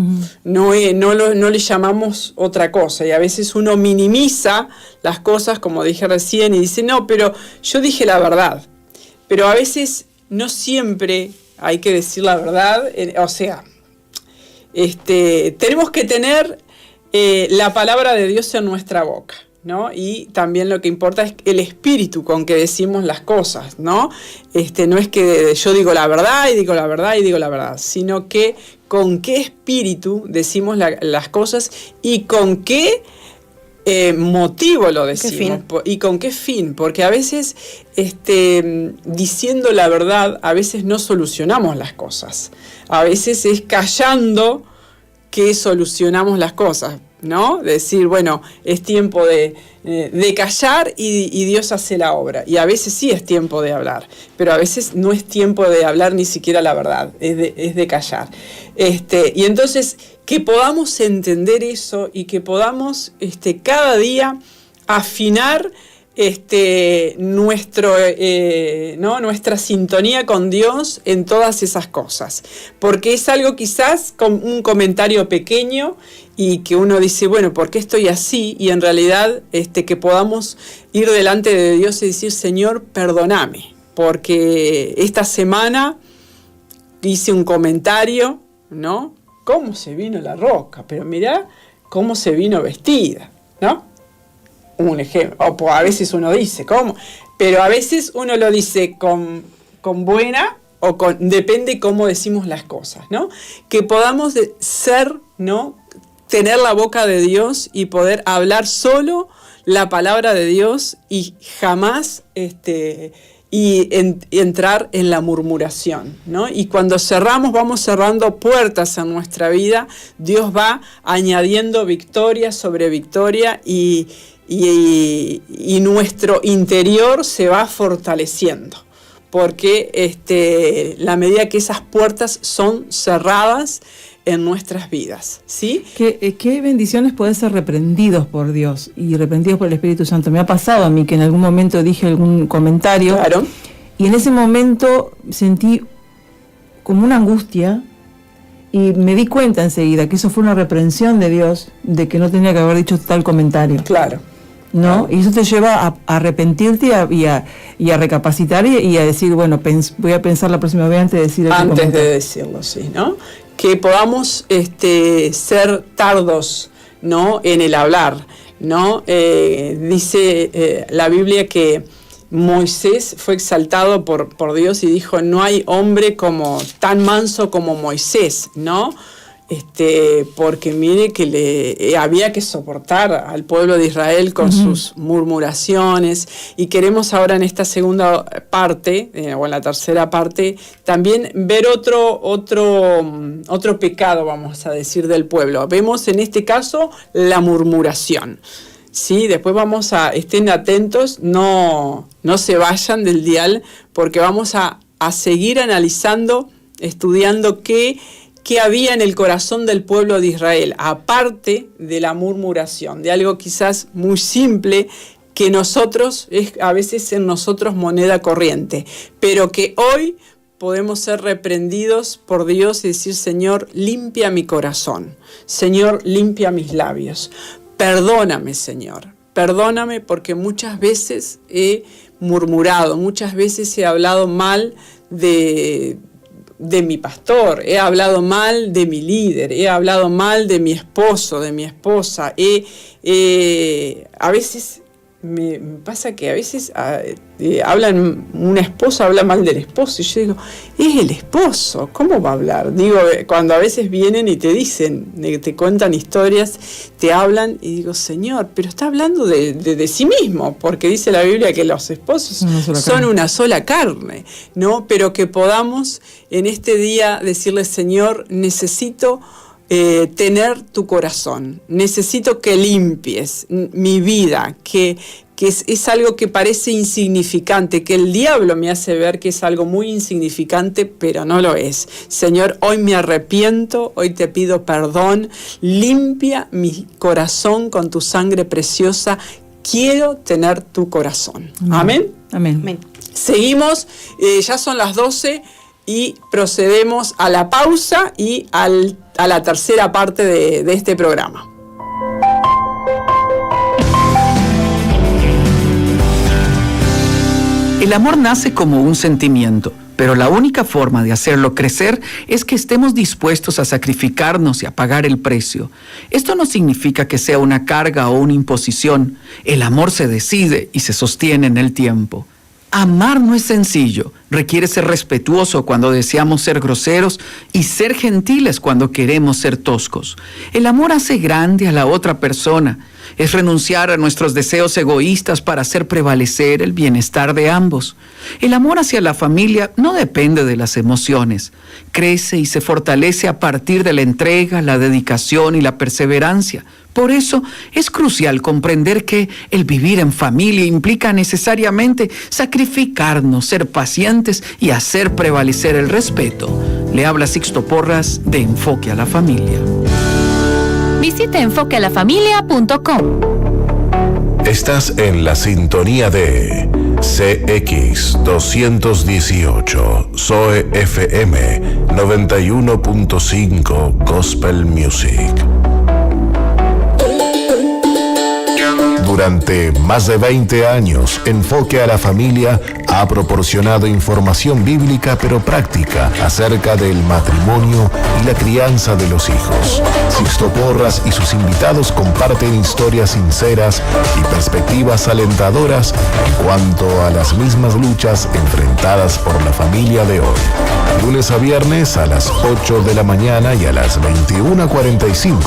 [SPEAKER 1] No le llamamos otra cosa, y a veces uno minimiza las cosas, como dije recién, y dice, no, pero yo dije la verdad. Pero a veces no siempre hay que decir la verdad, tenemos que tener la palabra de Dios en nuestra boca, ¿no? Y también lo que importa es el espíritu con que decimos las cosas, ¿no? No es que yo digo la verdad y digo la verdad y digo la verdad, sino que con qué espíritu decimos las cosas y con qué motivo lo decimos y con qué fin, porque a veces diciendo la verdad a veces no solucionamos las cosas, a veces es callando que solucionamos las cosas. ¿no? Decir, bueno, es tiempo de callar y Dios hace la obra. Y a veces sí es tiempo de hablar, pero a veces no es tiempo de hablar ni siquiera la verdad, es de callar. Y entonces, que podamos entender eso y que podamos cada día afinar nuestra sintonía con Dios en todas esas cosas, porque es algo quizás con un comentario pequeño y que uno dice, bueno, ¿por qué estoy así? Y en realidad que podamos ir delante de Dios y decir, Señor, perdóname, porque esta semana hice un comentario, ¿no? ¿Cómo se vino la Roca? Pero mirá cómo se vino vestida, ¿no? Un ejemplo, o a veces uno dice, ¿cómo? Pero a veces uno lo dice con buena o depende cómo decimos las cosas, ¿no? Que podamos ser, ¿no? Tener la boca de Dios y poder hablar solo la palabra de Dios y jamás entrar en la murmuración, ¿no? Y cuando vamos cerrando puertas en nuestra vida, Dios va añadiendo victoria sobre victoria y nuestro interior se va fortaleciendo, porque la medida que esas puertas son cerradas en nuestras vidas, ¿sí?
[SPEAKER 2] ¿Qué bendiciones pueden ser reprendidos por Dios y reprendidos por el Espíritu Santo? Me ha pasado a mí que en algún momento dije algún comentario,
[SPEAKER 1] claro,
[SPEAKER 2] y en ese momento sentí como una angustia y me di cuenta enseguida que eso fue una reprensión de Dios, de que no tenía que haber dicho tal comentario.
[SPEAKER 1] Claro.
[SPEAKER 2] ¿No? Y eso te lleva a arrepentirte y a recapacitar y a decir, bueno, voy a pensar la próxima vez antes de decir
[SPEAKER 1] algo. Antes de decirlo, sí, ¿no? Que podamos ser tardos, ¿no? En el hablar, ¿no? Dice la Biblia que Moisés fue exaltado por Dios y dijo, no hay hombre tan manso como Moisés, ¿no? Porque mire que había que soportar al pueblo de Israel con sus murmuraciones, y queremos ahora en esta segunda parte, o en la tercera parte, también ver otro pecado, vamos a decir, del pueblo. Vemos en este caso la murmuración. Sí, después estén atentos, no se vayan del dial, porque vamos a seguir analizando, estudiando qué había en el corazón del pueblo de Israel, aparte de la murmuración, de algo quizás muy simple, que es a veces en nosotros moneda corriente, pero que hoy podemos ser reprendidos por Dios y decir, Señor, limpia mi corazón, Señor, limpia mis labios, perdóname, Señor, perdóname, porque muchas veces he murmurado, muchas veces he hablado mal de mi pastor, he hablado mal de mi líder, he hablado mal de mi esposo, de mi esposa, a veces me pasa que a veces una esposa habla mal del esposo, y yo digo, es el esposo, ¿cómo va a hablar? Digo, cuando a veces vienen y te dicen, te cuentan historias, te hablan, y digo, Señor, pero está hablando de sí mismo, porque dice la Biblia que los esposos son una sola carne, ¿no? Pero que podamos en este día decirle, Señor, necesito tener tu corazón, necesito que limpies mi vida, que es algo que parece insignificante, que el diablo me hace ver que es algo muy insignificante, pero no lo es. Señor, hoy me arrepiento, hoy te pido perdón, limpia mi corazón con tu sangre preciosa, quiero tener tu corazón. Amén.
[SPEAKER 2] Amén. Amén.
[SPEAKER 1] Seguimos, ya son las 12 y procedemos a la pausa y a la tercera parte de este programa.
[SPEAKER 9] El amor nace como un sentimiento, pero la única forma de hacerlo crecer es que estemos dispuestos a sacrificarnos y a pagar el precio. Esto no significa que sea una carga o una imposición. El amor se decide y se sostiene en el tiempo. Amar no es sencillo, Requiere ser respetuoso cuando deseamos ser groseros y ser gentiles cuando queremos ser toscos. El amor hace grande a la otra persona. Es renunciar a nuestros deseos egoístas para hacer prevalecer el bienestar de ambos. El amor hacia la familia no depende de las emociones. Crece y se fortalece a partir de la entrega, la dedicación y la perseverancia. Por eso es crucial comprender que el vivir en familia implica necesariamente sacrificarnos, ser pacientes y hacer prevalecer el respeto. Le habla Sixto Porras de Enfoque a la Familia.
[SPEAKER 10] Visite enfoquealafamilia.com.
[SPEAKER 4] Estás en la sintonía de CX 218, Zoe FM 91.5 Gospel Music. Durante más de 20 años, Enfoque a la Familia ha proporcionado información bíblica pero práctica acerca del matrimonio y la crianza de los hijos. Sixto Porras y sus invitados comparten historias sinceras y perspectivas alentadoras en cuanto a las mismas luchas enfrentadas por la familia de hoy. Lunes a viernes a las 8 de la mañana y a las 21:45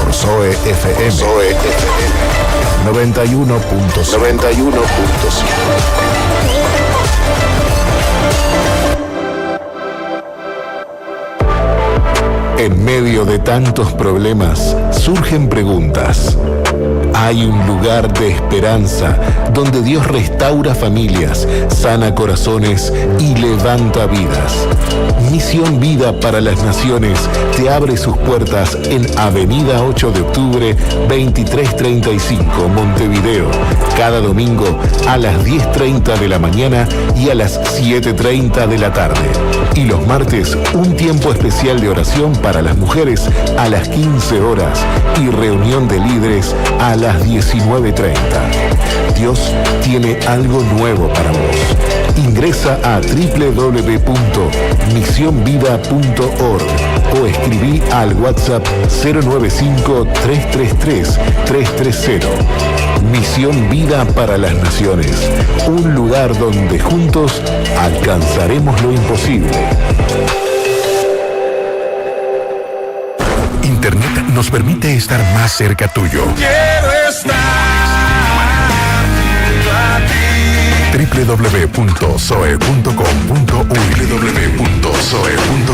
[SPEAKER 4] por Zoe FM. Zoe FM. 91.5. En medio de tantos problemas, surgen preguntas. Hay un lugar de esperanza donde Dios restaura familias, sana corazones y levanta vidas. Misión Vida para las Naciones te abre sus puertas en Avenida 8 de Octubre, 2335, Montevideo, cada domingo a las 10:30 de la mañana y a las 7:30 de la tarde. Y los martes, un tiempo especial de oración para las mujeres a las 15 horas y reunión de líderes a las 19:30. Dios tiene algo nuevo para vos. Ingresa a www.misionvida.org o escribí al WhatsApp 095-333-330. Misión Vida para las Naciones, un lugar donde juntos alcanzaremos lo imposible.
[SPEAKER 8] Internet nos permite estar más cerca tuyo.
[SPEAKER 7] Quiero estar
[SPEAKER 8] www.zoe.com.uy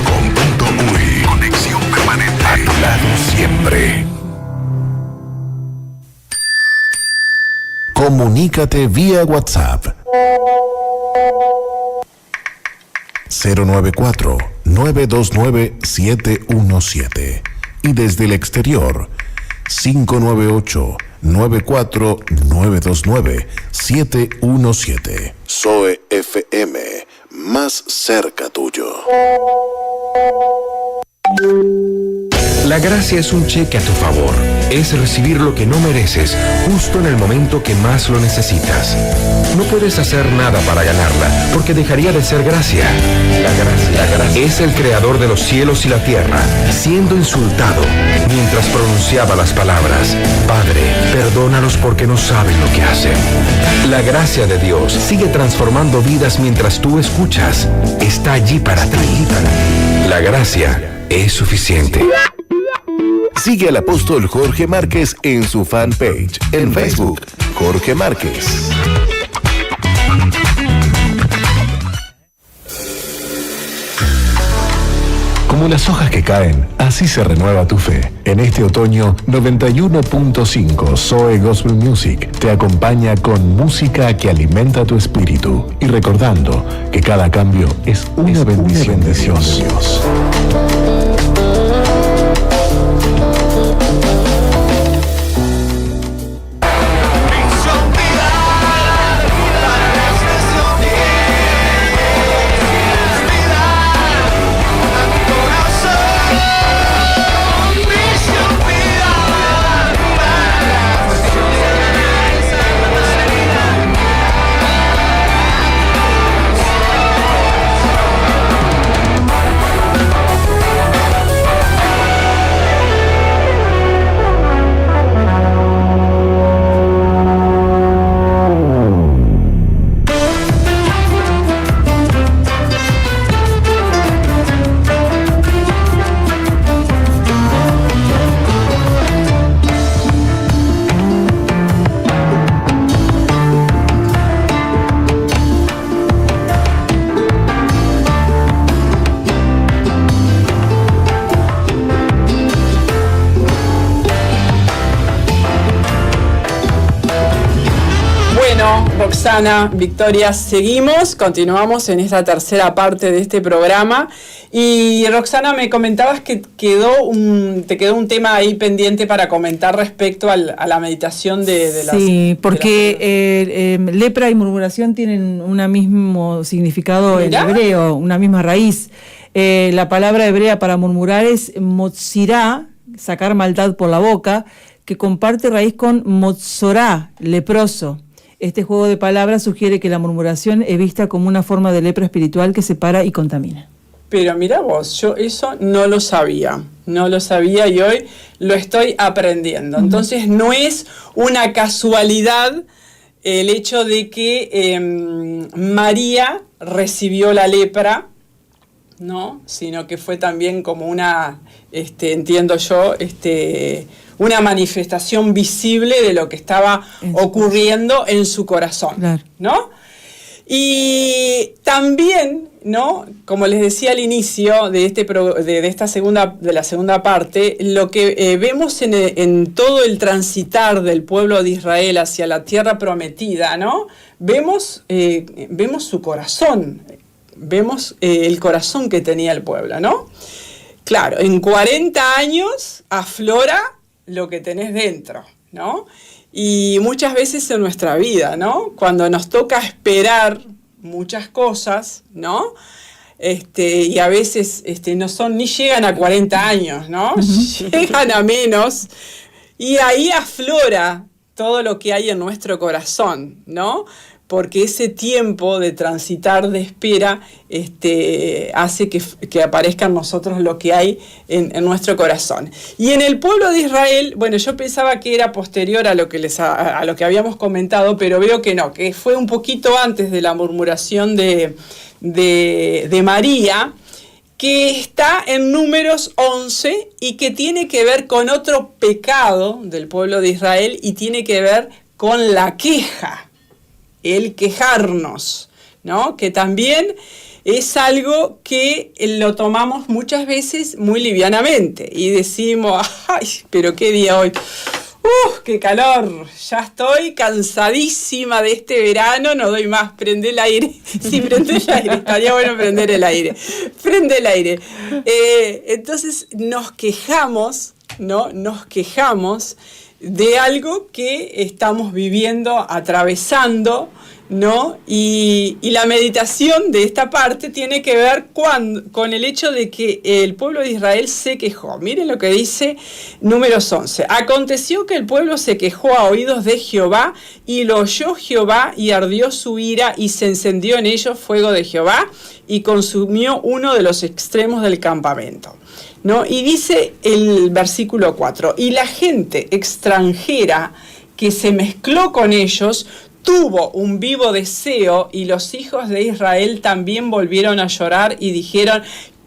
[SPEAKER 8] www.zoe.com.uy Conexión permanente. A tu lado siempre.
[SPEAKER 4] Comunícate vía WhatsApp 094-929-717 y desde el exterior 598-94-929-717. Zoe FM, más cerca tuyo.
[SPEAKER 8] La gracia es un cheque a tu favor. Es recibir lo que no mereces justo en el momento que más lo necesitas. No puedes hacer nada para ganarla, porque dejaría de ser gracia. La gracia es el creador de los cielos y la tierra, siendo insultado mientras pronunciaba las palabras: Padre, perdónalos porque no saben lo que hacen. La gracia de Dios sigue transformando vidas mientras tú escuchas. Está allí para ti. La gracia es suficiente.
[SPEAKER 4] Sigue al apóstol Jorge Márquez en su fanpage en Facebook, Jorge Márquez. Como las hojas que caen, así se renueva tu fe. En este otoño, 91.5 Zoe Gospel Music te acompaña con música que alimenta tu espíritu y recordando que cada cambio es una bendición de Dios.
[SPEAKER 1] Roxana, Victoria, continuamos en esta tercera parte de este programa. Y Roxana, me comentabas que te quedó un tema ahí pendiente para comentar respecto a la meditación de las...
[SPEAKER 2] Sí, porque lepra y murmuración tienen un mismo significado en hebreo, una misma raíz. La palabra hebrea para murmurar es motzirá, sacar maldad por la boca, que comparte raíz con motzorá, leproso. Este juego de palabras sugiere que la murmuración es vista como una forma de lepra espiritual que separa y contamina.
[SPEAKER 1] Pero mira vos, yo eso no lo sabía y hoy lo estoy aprendiendo. Entonces no es una casualidad el hecho de que María recibió la lepra, ¿no? Sino que fue también como una, entiendo yo, una manifestación visible de lo que estaba ocurriendo en su corazón, claro, ¿no? Y también, ¿no? Como les decía al inicio de la segunda parte, lo que vemos en todo el transitar del pueblo de Israel hacia la tierra prometida, ¿no? Vemos su corazón, vemos el corazón que tenía el pueblo, ¿no? Claro, en 40 años aflora lo que tenés dentro, ¿no? Y muchas veces en nuestra vida, ¿no? Cuando nos toca esperar muchas cosas, ¿no? Y a veces ni llegan a 40 años, ¿no? Llegan a menos, y ahí aflora todo lo que hay en nuestro corazón, ¿no? Porque ese tiempo de transitar de espera hace que aparezca en nosotros lo que hay en nuestro corazón. Y en el pueblo de Israel, bueno, yo pensaba que era posterior a lo que habíamos comentado, pero veo que no, que fue un poquito antes de la murmuración de María, que está en Números 11 y que tiene que ver con otro pecado del pueblo de Israel y tiene que ver con la queja. El quejarnos, ¿no? Que también es algo que lo tomamos muchas veces muy livianamente y decimos, ¡ay, pero qué día hoy! ¡Qué calor! Ya estoy cansadísima de este verano, no doy más, prende el aire. Sí, prende el aire, estaría bueno prender el aire. Prende el aire. Entonces nos quejamos, ¿no? Nos quejamos de algo que estamos viviendo, atravesando, ¿no? Y la meditación de esta parte tiene que ver con el hecho de que el pueblo de Israel se quejó. Miren lo que dice Números 11. Aconteció que el pueblo se quejó a oídos de Jehová, y lo oyó Jehová, y ardió su ira, y se encendió en ellos fuego de Jehová, y consumió uno de los extremos del campamento, ¿no? Y dice el versículo 4, y la gente extranjera que se mezcló con ellos tuvo un vivo deseo, y los hijos de Israel también volvieron a llorar y dijeron,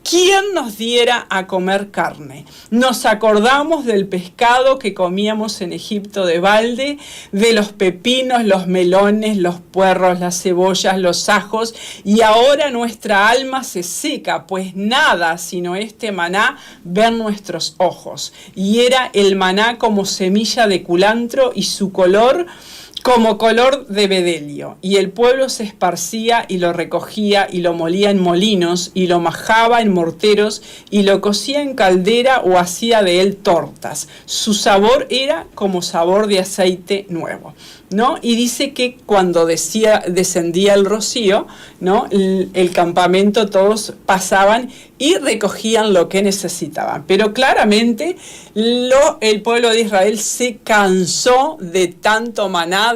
[SPEAKER 1] ¿quién nos diera a comer carne? Nos acordamos del pescado que comíamos en Egipto de balde, de los pepinos, los melones, los puerros, las cebollas, los ajos, y ahora nuestra alma se seca, pues nada sino este maná ven nuestros ojos. Y era el maná como semilla de culantro, y su color como color de bedelio, y el pueblo se esparcía y lo recogía y lo molía en molinos y lo majaba en morteros y lo cocía en caldera o hacía de él tortas. Su sabor era como sabor de aceite nuevo, ¿no? Y dice que cuando descendía el rocío, ¿no? El campamento todos pasaban y recogían lo que necesitaban. Pero claramente el pueblo de Israel se cansó de tanto maná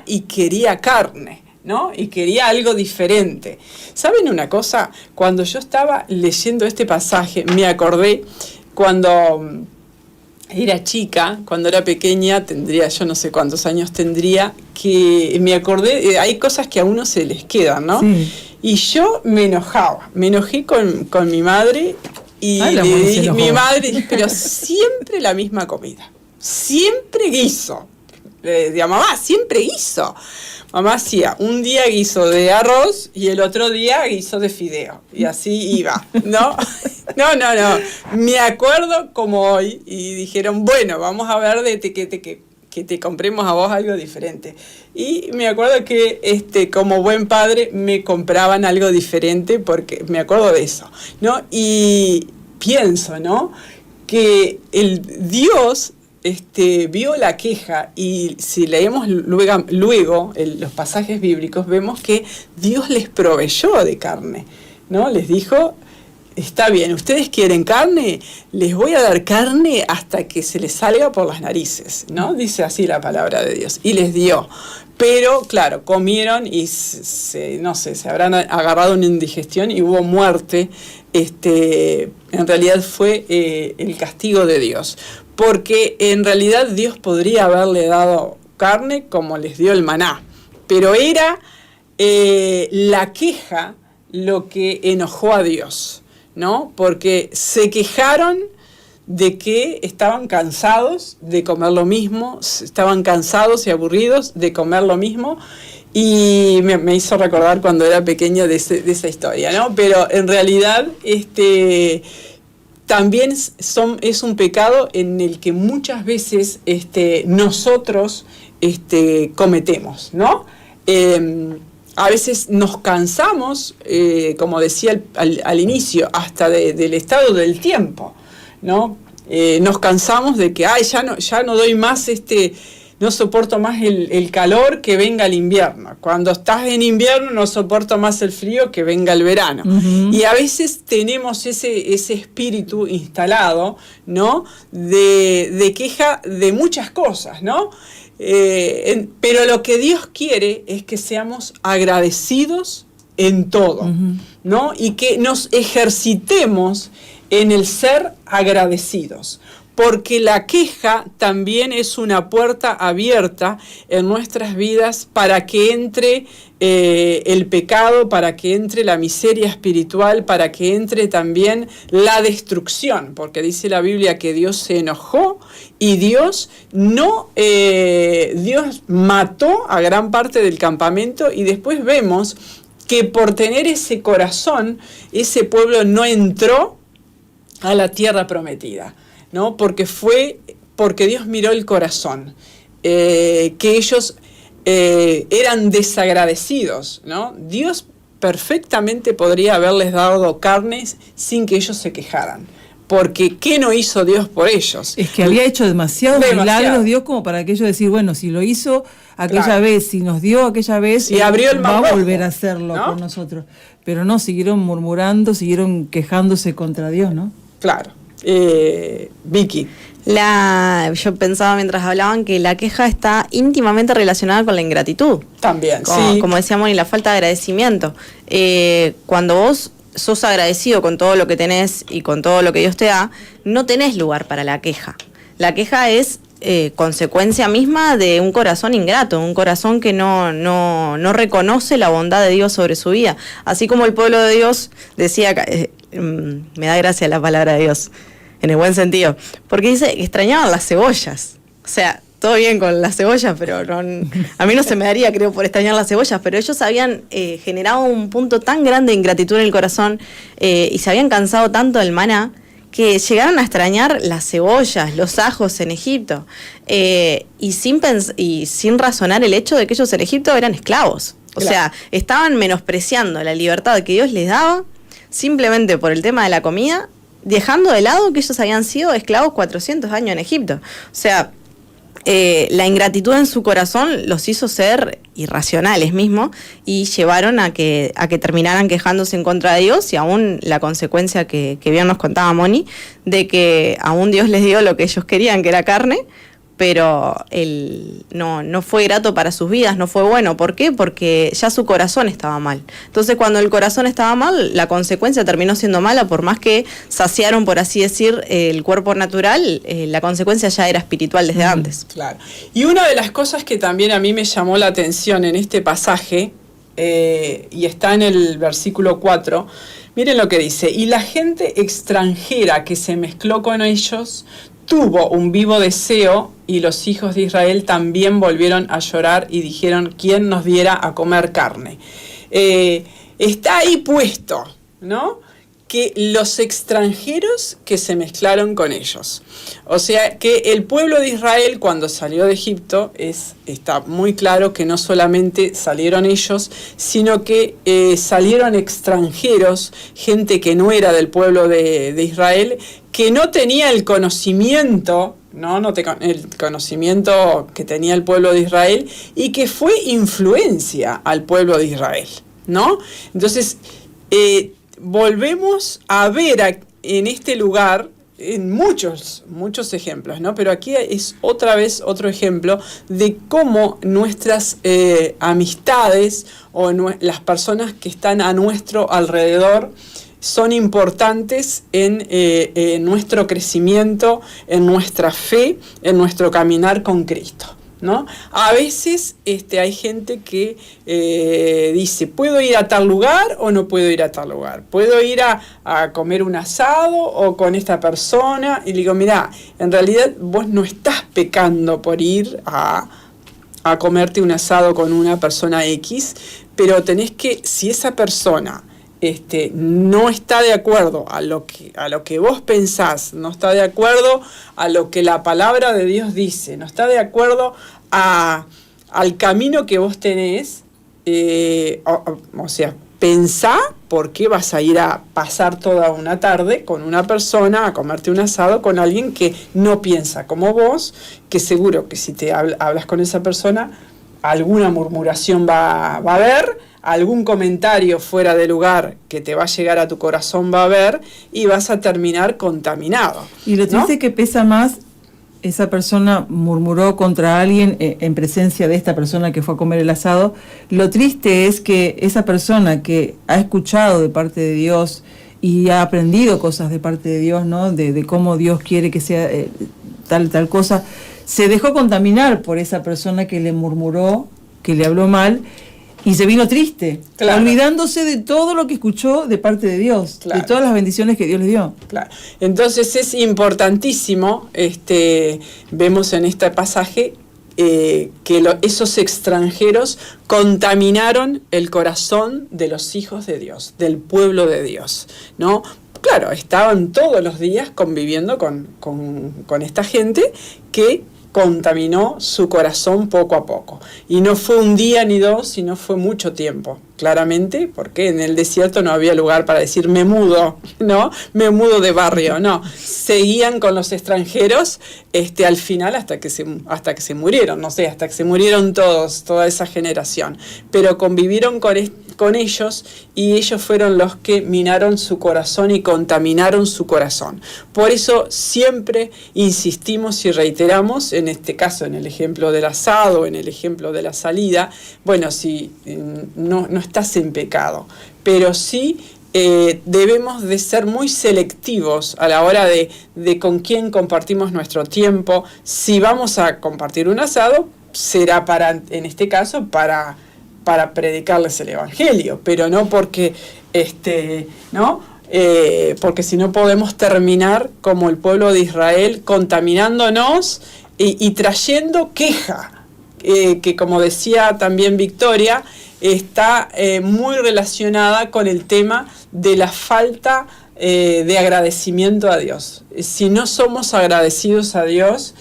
[SPEAKER 1] y quería carne, ¿no? Y quería algo diferente. ¿Saben una cosa? Cuando yo estaba leyendo este pasaje, me acordé cuando era chica, cuando era pequeña, tendría, yo no sé cuántos años tendría, que me acordé, hay cosas que a uno se les quedan, ¿no? Sí. Y yo me enojé con mi madre, y mi madre, pero siempre la misma comida, siempre guiso. Le decía, mamá, siempre guiso. Mamá hacía un día guiso de arroz y el otro día guiso de fideo. Y así iba, ¿no? No. Me acuerdo como hoy, y dijeron, bueno, vamos a ver de que te compremos a vos algo diferente. Y me acuerdo que como buen padre me compraban algo diferente, porque me acuerdo de eso, ¿no? Y pienso, ¿no?, que el Dios vio la queja, y si leemos luego los pasajes bíblicos, vemos que Dios les proveyó de carne, ¿no? Les dijo: está bien, ustedes quieren carne, les voy a dar carne hasta que se les salga por las narices, ¿no? Dice así la palabra de Dios. Y les dio. Pero, claro, comieron y se habrán agarrado una indigestión y hubo muerte. En realidad fue el castigo de Dios. Porque en realidad Dios podría haberle dado carne como les dio el maná. Pero era la queja lo que enojó a Dios, ¿no? Porque se quejaron de que estaban cansados de comer lo mismo, estaban cansados y aburridos de comer lo mismo, y me hizo recordar cuando era pequeño de esa historia, ¿no? Pero en realidad también es un pecado en el que muchas veces nosotros cometemos, ¿no? A veces nos cansamos, como decía al inicio, hasta del estado del tiempo, ¿no? Nos cansamos de que ya no doy más, no soporto más el calor, que venga el invierno. Cuando estás en invierno no soporto más el frío, que venga el verano. Uh-huh. Y a veces tenemos ese espíritu instalado, ¿no?, de queja de muchas cosas, ¿no? Pero lo que Dios quiere es que seamos agradecidos en todo, uh-huh, ¿no? Y que nos ejercitemos en el ser agradecidos, porque la queja también es una puerta abierta en nuestras vidas para que entre el pecado, para que entre la miseria espiritual, para que entre también la destrucción, porque dice la Biblia que Dios se enojó y Dios mató a gran parte del campamento, y después vemos que por tener ese corazón, ese pueblo no entró a la tierra prometida, ¿no? Porque Dios miró el corazón, que ellos eran desagradecidos, ¿no? Dios perfectamente podría haberles dado carnes sin que ellos se quejaran, porque ¿qué no hizo Dios por ellos?
[SPEAKER 2] Es que había hecho demasiados milagros Dios como para que ellos decir, bueno, si lo hizo aquella vez, si nos dio aquella vez,
[SPEAKER 1] y abrió el
[SPEAKER 2] va
[SPEAKER 1] mar
[SPEAKER 2] a volver a hacerlo, ¿no?, por nosotros. Pero no, siguieron murmurando, siguieron quejándose contra Dios, ¿no?
[SPEAKER 1] Claro. Vicky.
[SPEAKER 3] Yo pensaba mientras hablaban que la queja está íntimamente relacionada con la ingratitud.
[SPEAKER 1] También,
[SPEAKER 3] como decíamos, y la falta de agradecimiento. Cuando vos sos agradecido con todo lo que tenés y con todo lo que Dios te da, no tenés lugar para la queja. La queja es consecuencia misma de un corazón ingrato, un corazón que no reconoce la bondad de Dios sobre su vida. Así como el pueblo de Dios decía, me da gracia la palabra de Dios, en el buen sentido, porque dice que extrañaban las cebollas. O sea, todo bien con las cebollas, pero a mí no se me daría, creo, por extrañar las cebollas, pero ellos habían generado un punto tan grande de ingratitud en el corazón, y se habían cansado tanto del maná, que llegaron a extrañar las cebollas, los ajos en Egipto, y sin razonar el hecho de que ellos en Egipto eran esclavos. O sea, estaban menospreciando la libertad que Dios les daba simplemente por el tema de la comida, dejando de lado que ellos habían sido esclavos 400 años en Egipto. O sea, la ingratitud en su corazón los hizo ser irracionales mismo, y llevaron a que terminaran quejándose en contra de Dios, y aún la consecuencia que bien nos contaba Moni, de que aún Dios les dio lo que ellos querían, que era carne, pero no fue grato para sus vidas, no fue bueno. ¿Por qué? Porque ya su corazón estaba mal. Entonces, cuando el corazón estaba mal, la consecuencia terminó siendo mala, por más que saciaron, por así decir, el cuerpo natural, la consecuencia ya era espiritual desde antes.
[SPEAKER 1] Claro. Y una de las cosas que también a mí me llamó la atención en este pasaje, y está en el versículo 4, miren lo que dice: y la gente extranjera que se mezcló con ellos tuvo un vivo deseo, y los hijos de Israel también volvieron a llorar y dijeron: ¿quién nos diera a comer carne? Está ahí puesto, ¿no?, que los extranjeros que se mezclaron con ellos. O sea que el pueblo de Israel cuando salió de Egipto está muy claro que no solamente salieron ellos, sino que salieron extranjeros, gente que no era del pueblo de Israel, que no tenía el conocimiento, el conocimiento que tenía el pueblo de Israel y que fue influencia al pueblo de Israel, ¿no? Entonces, volvemos a ver en este lugar en muchos ejemplos, ¿no? Pero aquí es otra vez otro ejemplo de cómo nuestras amistades o las personas que están a nuestro alrededor son importantes en nuestro crecimiento, en nuestra fe, en nuestro caminar con Cristo, ¿no? A veces hay gente que dice, ¿puedo ir a tal lugar o no puedo ir a tal lugar? ¿Puedo ir a comer un asado o con esta persona? Y le digo, mirá, en realidad vos no estás pecando por ir a comerte un asado con una persona X, pero tenés que, si esa persona no está de acuerdo a lo que vos pensás, no está de acuerdo a lo que la palabra de Dios dice, no está de acuerdo al camino que vos tenés, o sea, pensá por qué vas a ir a pasar toda una tarde con una persona, a comerte un asado con alguien que no piensa como vos, que seguro que si te hablas con esa persona, alguna murmuración va a haber, algún comentario fuera de lugar que te va a llegar a tu corazón va a haber y vas a terminar contaminado.
[SPEAKER 2] Y lo triste es que pesa más, esa persona murmuró contra alguien en presencia de esta persona que fue a comer el asado. Lo triste es que esa persona que ha escuchado de parte de Dios y ha aprendido cosas de parte de Dios, ¿no? De cómo Dios quiere que sea tal cosa, se dejó contaminar por esa persona que le murmuró, que le habló mal, y se vino triste, claro, olvidándose de todo lo que escuchó de parte de Dios, claro, de todas las bendiciones que Dios le dio.
[SPEAKER 1] Claro. Entonces es importantísimo, vemos en este pasaje, que esos extranjeros contaminaron el corazón de los hijos de Dios, del pueblo de Dios, ¿no? Claro, estaban todos los días conviviendo con esta gente que contaminó su corazón poco a poco. Y no fue un día ni dos, sino fue mucho tiempo, claramente, porque en el desierto no había lugar para decir me mudo, ¿no? Me mudo de barrio, no. Seguían con los extranjeros al final hasta que se murieron, no sé, hasta que se murieron todos, toda esa generación. Pero convivieron con ellos y ellos fueron los que minaron su corazón y contaminaron su corazón. Por eso siempre insistimos y reiteramos, en este caso en el ejemplo del asado, en el ejemplo de la salida, bueno, si no estás en pecado, pero sí debemos de ser muy selectivos a la hora de con quién compartimos nuestro tiempo. Si vamos a compartir un asado, será en este caso para predicarles el evangelio, pero no porque porque si no podemos terminar como el pueblo de Israel contaminándonos y trayendo queja, que como decía también Victoria, está muy relacionada con el tema de la falta de agradecimiento a Dios. Si no somos agradecidos a Dios,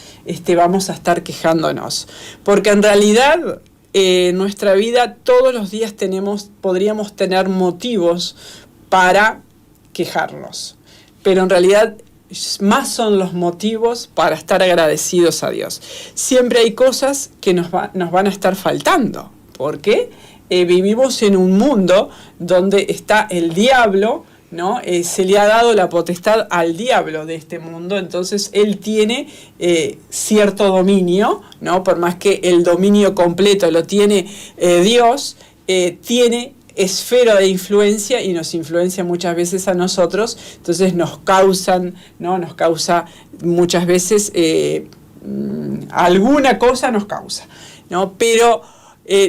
[SPEAKER 1] vamos a estar quejándonos, porque en realidad en nuestra vida todos los días podríamos tener motivos para quejarnos, pero en realidad más son los motivos para estar agradecidos a Dios. Siempre hay cosas que nos van a estar faltando, porque vivimos en un mundo donde está el diablo, ¿no? Se le ha dado la potestad al diablo de este mundo, entonces él tiene cierto dominio, ¿no? Por más que el dominio completo lo tiene Dios, tiene esfera de influencia y nos influencia muchas veces a nosotros, entonces nos causa muchas veces alguna cosa nos causa, ¿no? Pero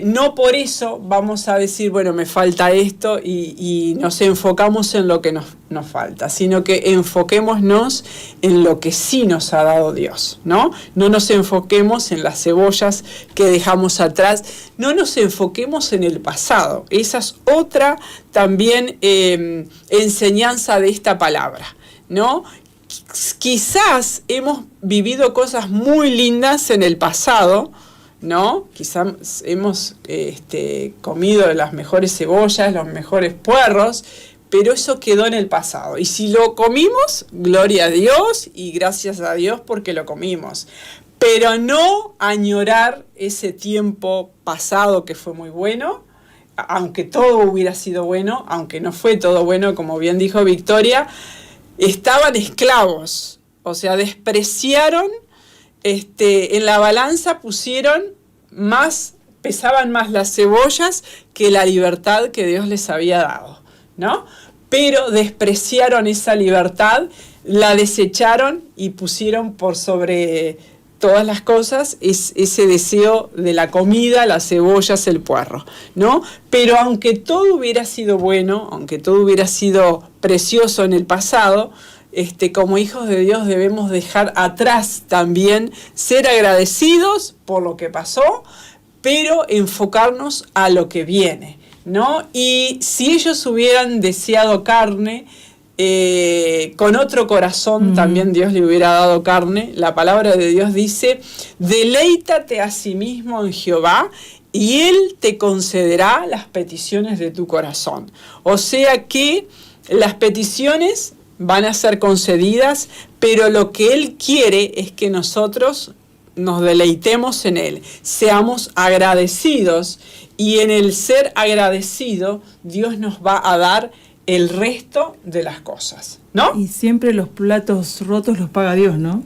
[SPEAKER 1] no por eso vamos a decir, bueno, me falta esto y nos enfocamos en lo que nos falta, sino que enfoquémonos en lo que sí nos ha dado Dios, ¿no? No nos enfoquemos en las cebollas que dejamos atrás, no nos enfoquemos en el pasado. Esa es otra también enseñanza de esta palabra, ¿no? Quizás hemos vivido cosas muy lindas en el pasado, ¿no? Quizás hemos comido las mejores cebollas, los mejores puerros, pero eso quedó en el pasado. Y si lo comimos, gloria a Dios y gracias a Dios porque lo comimos. Pero no añorar ese tiempo pasado que fue muy bueno, aunque todo hubiera sido bueno, aunque no fue todo bueno, como bien dijo Victoria, estaban esclavos, o sea, despreciaron, en la balanza pusieron pesaban más las cebollas que la libertad que Dios les había dado, ¿no? Pero despreciaron esa libertad, la desecharon y pusieron por sobre todas las cosas ese deseo de la comida, las cebollas, el puerro, ¿no? Pero aunque todo hubiera sido bueno, aunque todo hubiera sido precioso en el pasado, como hijos de Dios debemos dejar atrás también, ser agradecidos por lo que pasó, pero enfocarnos a lo que viene, ¿no? Y si ellos hubieran deseado carne, con otro corazón también Dios le hubiera dado carne. La palabra de Dios dice, deleítate a sí mismo en Jehová y Él te concederá las peticiones de tu corazón. O sea que las peticiones van a ser concedidas, pero lo que Él quiere es que nosotros nos deleitemos en Él, seamos agradecidos, y en el ser agradecido Dios nos va a dar el resto de las cosas, ¿no?
[SPEAKER 2] Y siempre los platos rotos los paga Dios, ¿no?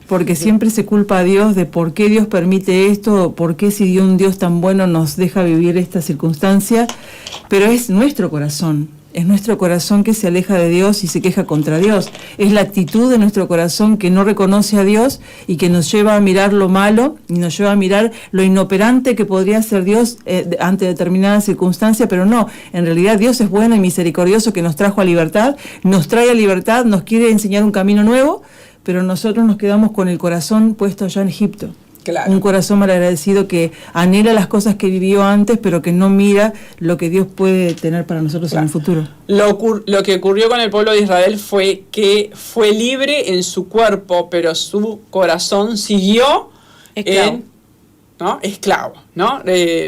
[SPEAKER 2] Porque siempre se culpa a Dios de por qué Dios permite esto, por qué si un Dios tan bueno nos deja vivir esta circunstancia, pero es nuestro corazón que se aleja de Dios y se queja contra Dios. Es la actitud de nuestro corazón que no reconoce a Dios y que nos lleva a mirar lo malo y nos lleva a mirar lo inoperante que podría ser Dios ante determinada circunstancia, pero no, en realidad Dios es bueno y misericordioso, que nos trajo a libertad, nos trae a libertad, nos quiere enseñar un camino nuevo, pero nosotros nos quedamos con el corazón puesto allá en Egipto. Claro. Un corazón malagradecido que anhela las cosas que vivió antes, pero que no mira lo que Dios puede tener para nosotros en el futuro.
[SPEAKER 1] Lo que ocurrió con el pueblo de Israel fue que fue libre en su cuerpo, pero su corazón siguió esclavo, ¿no?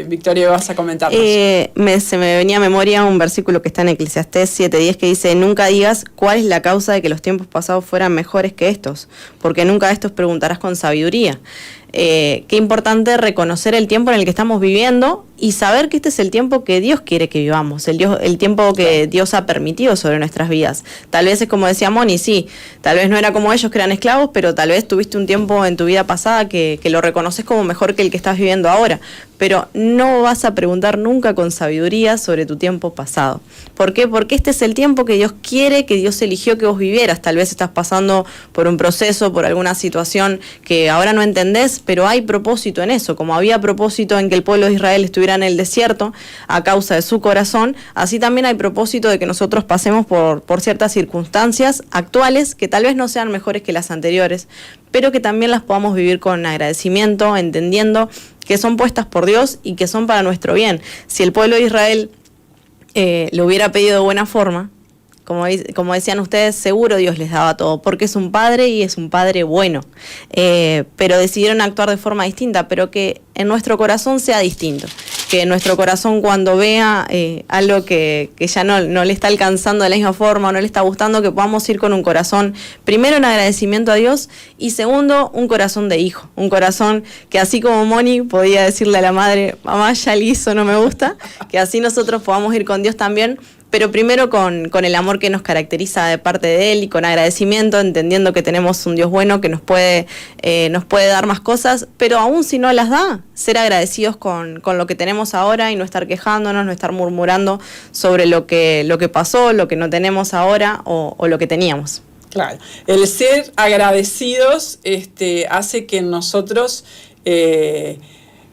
[SPEAKER 1] Victoria, vas a comentarnos.
[SPEAKER 3] Se me venía a memoria un versículo que está en Eclesiastés 7:10 que dice, nunca digas cuál es la causa de que los tiempos pasados fueran mejores que estos, porque nunca de estos preguntarás con sabiduría. Qué importante reconocer el tiempo en el que estamos viviendo y saber que este es el tiempo que Dios quiere que vivamos, el tiempo que Dios ha permitido sobre nuestras vidas. Tal vez es como decía Moni, sí, tal vez no era como ellos que eran esclavos, pero tal vez tuviste un tiempo en tu vida pasada que lo reconoces como mejor que el que estás viviendo ahora. Pero no vas a preguntar nunca con sabiduría sobre tu tiempo pasado. ¿Por qué? Porque este es el tiempo que Dios quiere, que Dios eligió que vos vivieras. Tal vez estás pasando por un proceso, por alguna situación que ahora no entendés, pero hay propósito en eso. Como había propósito en que el pueblo de Israel estuviera en el desierto a causa de su corazón, así también hay propósito de que nosotros pasemos por ciertas circunstancias actuales que tal vez no sean mejores que las anteriores, pero que también las podamos vivir con agradecimiento, entendiendo que son puestas por Dios y que son para nuestro bien. Si el pueblo de Israel lo hubiera pedido de buena forma, como decían ustedes, seguro Dios les daba todo, porque es un padre y es un padre bueno. Pero decidieron actuar de forma distinta, pero que en nuestro corazón sea distinto. Que en nuestro corazón, cuando vea algo que ya no le está alcanzando de la misma forma, o no le está gustando, que podamos ir con un corazón, primero en agradecimiento a Dios, y segundo, un corazón de hijo. Un corazón que, así como Moni podía decirle a la madre, mamá, ya le hizo, no me gusta, que así nosotros podamos ir con Dios también, pero primero con el amor que nos caracteriza de parte de Él y con agradecimiento, entendiendo que tenemos un Dios bueno que nos puede dar más cosas, pero aún si no las da, ser agradecidos con lo que tenemos ahora y no estar quejándonos, no estar murmurando sobre lo que pasó, lo que no tenemos ahora o lo que teníamos.
[SPEAKER 1] Claro, el ser agradecidos hace que nosotros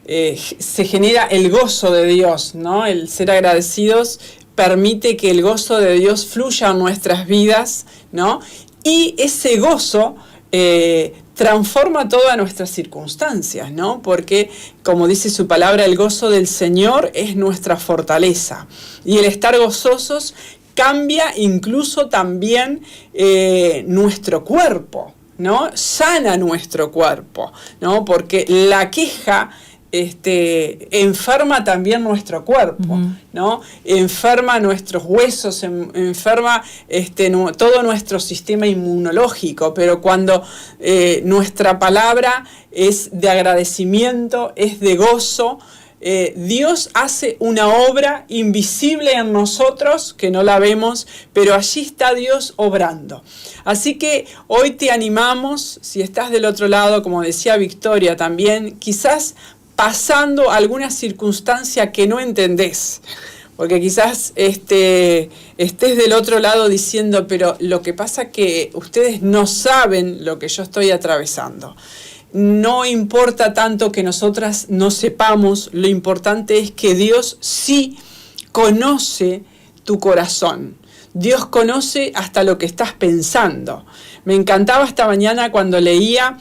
[SPEAKER 1] se genera el gozo de Dios, ¿no? El ser agradecidos permite que el gozo de Dios fluya en nuestras vidas, ¿no? Y ese gozo transforma todas nuestras circunstancias, ¿no? Porque, como dice su palabra, el gozo del Señor es nuestra fortaleza. Y el estar gozosos cambia incluso también nuestro cuerpo, ¿no? Sana nuestro cuerpo, ¿no? Porque la queja enferma también nuestro cuerpo, ¿no? Enferma nuestros huesos, enferma todo nuestro sistema inmunológico, pero cuando nuestra palabra es de agradecimiento, es de gozo, Dios hace una obra invisible en nosotros, que no la vemos, pero allí está Dios obrando. Así que hoy te animamos, si estás del otro lado, como decía Victoria también, quizás pasando alguna circunstancia que no entendés, porque quizás estés del otro lado diciendo, pero lo que pasa que ustedes no saben lo que yo estoy atravesando. No importa tanto que nosotras no sepamos, lo importante es que Dios sí conoce tu corazón. Dios conoce hasta lo que estás pensando. Me encantaba esta mañana cuando leía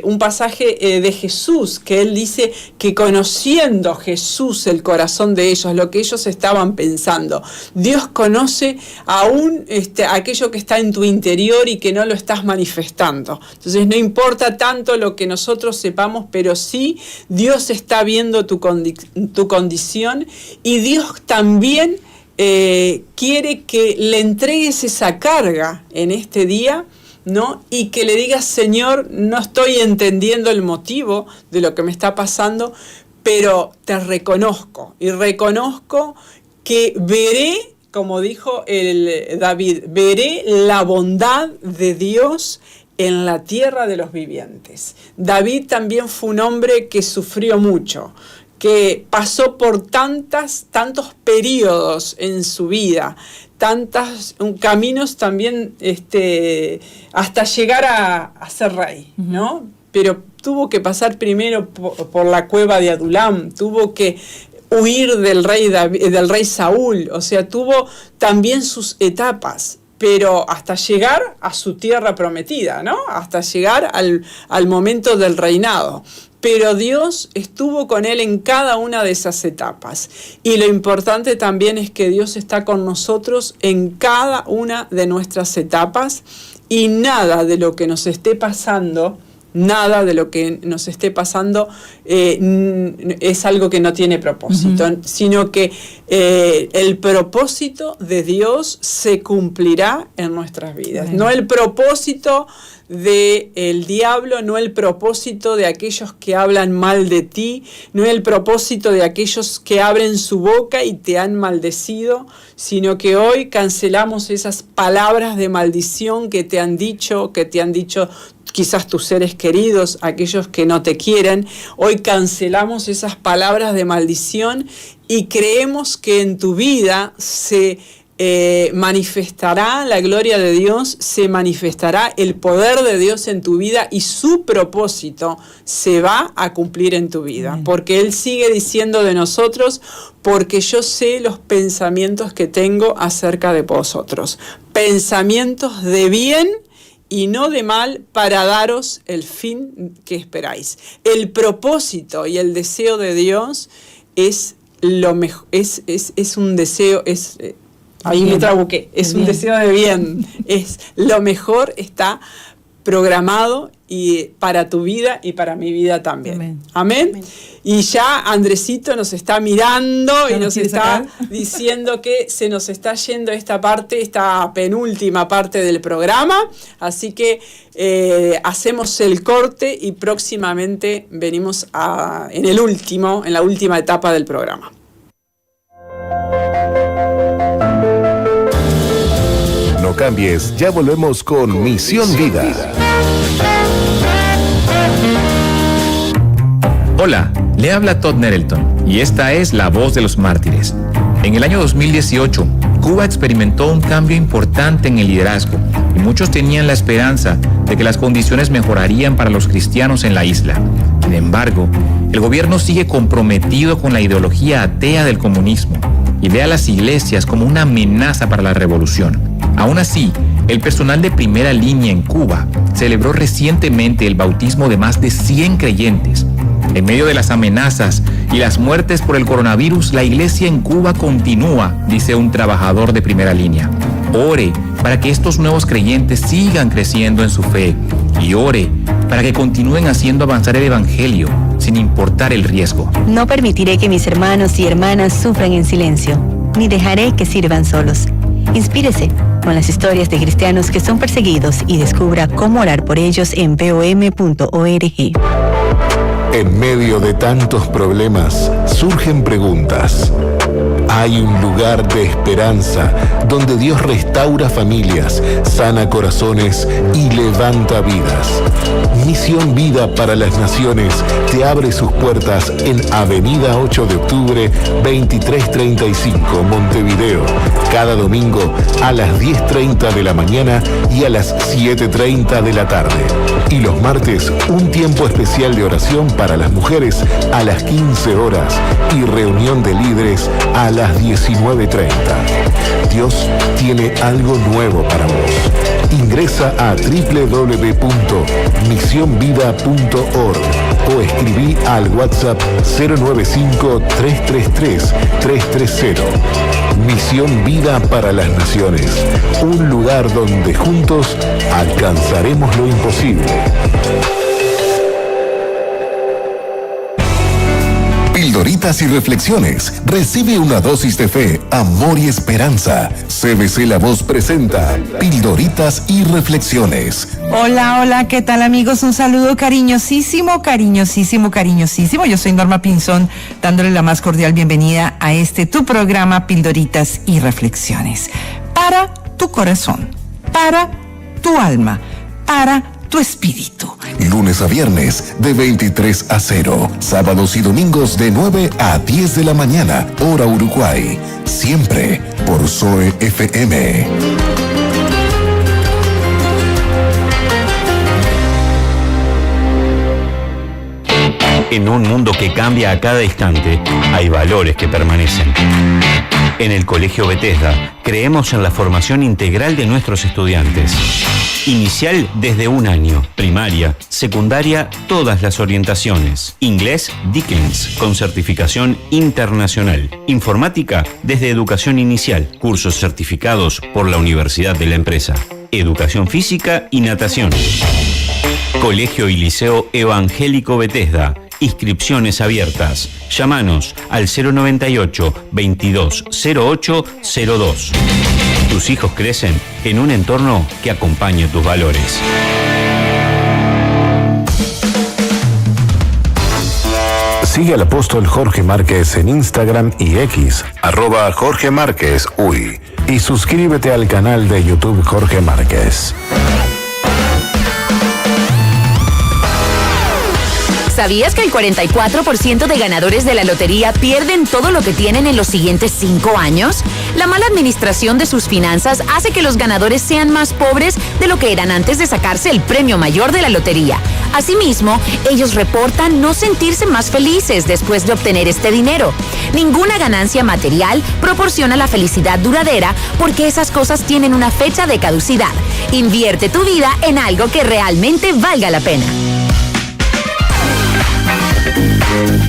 [SPEAKER 1] un pasaje de Jesús, que él dice que conociendo Jesús el corazón de ellos, lo que ellos estaban pensando, Dios conoce aún aquello que está en tu interior y que no lo estás manifestando. Entonces no importa tanto lo que nosotros sepamos, pero sí Dios está viendo tu condición, y Dios también quiere que le entregues esa carga en este día, ¿no? Y que le digas, Señor, no estoy entendiendo el motivo de lo que me está pasando, pero te reconozco, y reconozco que veré, como dijo David, veré la bondad de Dios en la tierra de los vivientes. David también fue un hombre que sufrió mucho, que pasó por tantos periodos en su vida, tantos caminos también hasta llegar a ser rey, ¿no? Pero tuvo que pasar primero por la cueva de Adulam, tuvo que huir del rey Saúl, o sea, tuvo también sus etapas, pero hasta llegar a su tierra prometida, ¿no? Hasta llegar al momento del reinado. Pero Dios estuvo con él en cada una de esas etapas. Y lo importante también es que Dios está con nosotros en cada una de nuestras etapas, y nada de lo que nos esté pasando, es algo que no tiene propósito, sino que el propósito de Dios se cumplirá en nuestras vidas. No el propósito del diablo, no el propósito de aquellos que hablan mal de ti, no el propósito de aquellos que abren su boca y te han maldecido, sino que hoy cancelamos esas palabras de maldición que te han dicho quizás tus seres queridos, aquellos que no te quieren. Hoy cancelamos esas palabras de maldición y creemos que en tu vida se manifestará la gloria de Dios, se manifestará el poder de Dios en tu vida, y su propósito se va a cumplir en tu vida. Porque Él sigue diciendo de nosotros, porque yo sé los pensamientos que tengo acerca de vosotros, pensamientos de bien y no de mal, para daros el fin que esperáis. El propósito y el deseo de Dios es lo mejor, es un deseo, ahí me trabuqué, es un deseo de bien, es lo mejor, está programado y para tu vida y para mi vida también. Amén. Y ya Andresito nos está mirando y nos está diciendo que se nos está yendo esta penúltima parte del programa, así que hacemos el corte y próximamente venimos en la última etapa del programa.
[SPEAKER 4] No cambies, ya volvemos con Misión Vida.
[SPEAKER 11] Hola, le habla Todd Nettleton y esta es La Voz de los Mártires. En el año 2018, Cuba experimentó un cambio importante en el liderazgo y muchos tenían la esperanza de que las condiciones mejorarían para los cristianos en la isla. Sin embargo, el gobierno sigue comprometido con la ideología atea del comunismo y ve a las iglesias como una amenaza para la revolución. Aún así, el personal de primera línea en Cuba celebró recientemente el bautismo de más de 100 creyentes. En medio de las amenazas y las muertes por el coronavirus, la iglesia en Cuba continúa, dice un trabajador de primera línea. Ore para que estos nuevos creyentes sigan creciendo en su fe y ore para que continúen haciendo avanzar el evangelio sin importar el riesgo.
[SPEAKER 12] No permitiré que mis hermanos y hermanas sufran en silencio, ni dejaré que sirvan solos. Inspírese con las historias de cristianos que son perseguidos y descubra cómo orar por ellos en pom.org.
[SPEAKER 4] En medio de tantos problemas, surgen preguntas. Hay un lugar de esperanza donde Dios restaura familias, sana corazones y levanta vidas. Misión Vida para las Naciones te abre sus puertas en Avenida 8 de Octubre, 2335, Montevideo, cada domingo a las 10:30 de la mañana y a las 7:30 de la tarde. Y los martes, un tiempo especial de oración para las mujeres a las 15 horas y reunión de líderes a las 19:30. Dios tiene algo nuevo para vos. Ingresa a www.misionvida.org o escribí al WhatsApp 095-333-330. Misión Vida para las Naciones. Un lugar donde juntos alcanzaremos lo imposible. Pildoritas y reflexiones. Recibe una dosis de fe, amor y esperanza. CBC La Voz presenta Pildoritas y reflexiones.
[SPEAKER 13] Hola, hola, ¿qué tal amigos? Un saludo cariñosísimo, cariñosísimo, cariñosísimo. Yo soy Norma Pinzón, dándole la más cordial bienvenida a tu programa Pildoritas y reflexiones. Para tu corazón, para tu alma, para tu espíritu.
[SPEAKER 4] Lunes a viernes de 23 a 0. Sábados y domingos de 9 a 10 de la mañana, hora Uruguay. Siempre por Zoe FM.
[SPEAKER 5] En un mundo que cambia a cada instante, hay valores que permanecen. En el Colegio Bethesda, creemos en la formación integral de nuestros estudiantes. Inicial desde 1 año, primaria, secundaria, todas las orientaciones. Inglés Dickens, con certificación internacional. Informática desde educación inicial, cursos certificados por la Universidad de la Empresa. Educación física y natación. Colegio y Liceo Evangélico Bethesda. Inscripciones abiertas. Llámanos al 098-220802. Tus hijos crecen en un entorno que acompañe tus valores.
[SPEAKER 4] Sigue al apóstol Jorge Márquez en Instagram y X, @Jorge Márquez Uy. Y suscríbete al canal de YouTube Jorge Márquez.
[SPEAKER 10] ¿Sabías que el 44% de ganadores de la lotería pierden todo lo que tienen en los siguientes 5 años? La mala administración de sus finanzas hace que los ganadores sean más pobres de lo que eran antes de sacarse el premio mayor de la lotería. Asimismo, ellos reportan no sentirse más felices después de obtener este dinero. Ninguna ganancia material proporciona la felicidad duradera porque esas cosas tienen una fecha de caducidad. Invierte tu vida en algo que realmente valga la pena.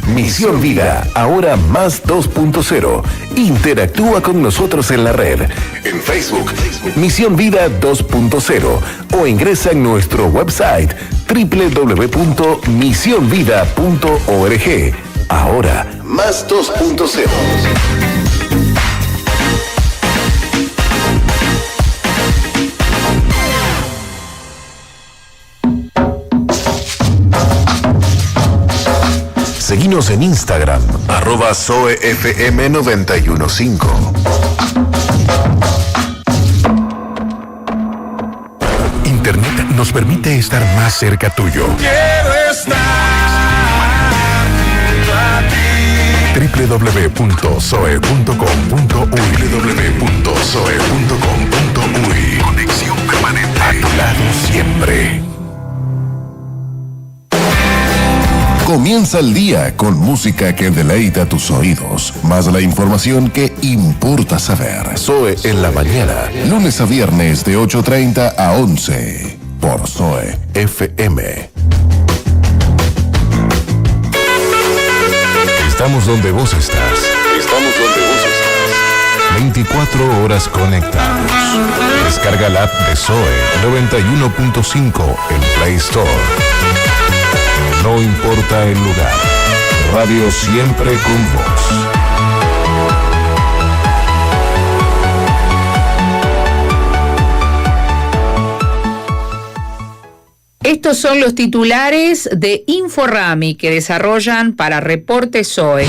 [SPEAKER 4] Misión Vida, ahora más 2.0. Interactúa con nosotros en la red. En Facebook, Misión Vida 2.0 o ingresa en nuestro website www.misionvida.org. Ahora, más 2.0. Seguinos en Instagram, @ZoeFM915. Internet nos permite estar más cerca tuyo.
[SPEAKER 14] Quiero estar junto a ti.
[SPEAKER 4] www.soe.com.uy. Conexión permanente. A tu lado siempre. Comienza el día con música que deleita tus oídos, más la información que importa saber. Zoe en la mañana, lunes a viernes de 8:30 a 11 por Zoe FM. Estamos donde vos estás. 24 horas conectados. Descarga la app de Zoe 91.5 en Play Store. No importa el lugar. Radio siempre con vos.
[SPEAKER 14] Estos son los titulares de Inforrami que desarrollan para Reporte Zoe.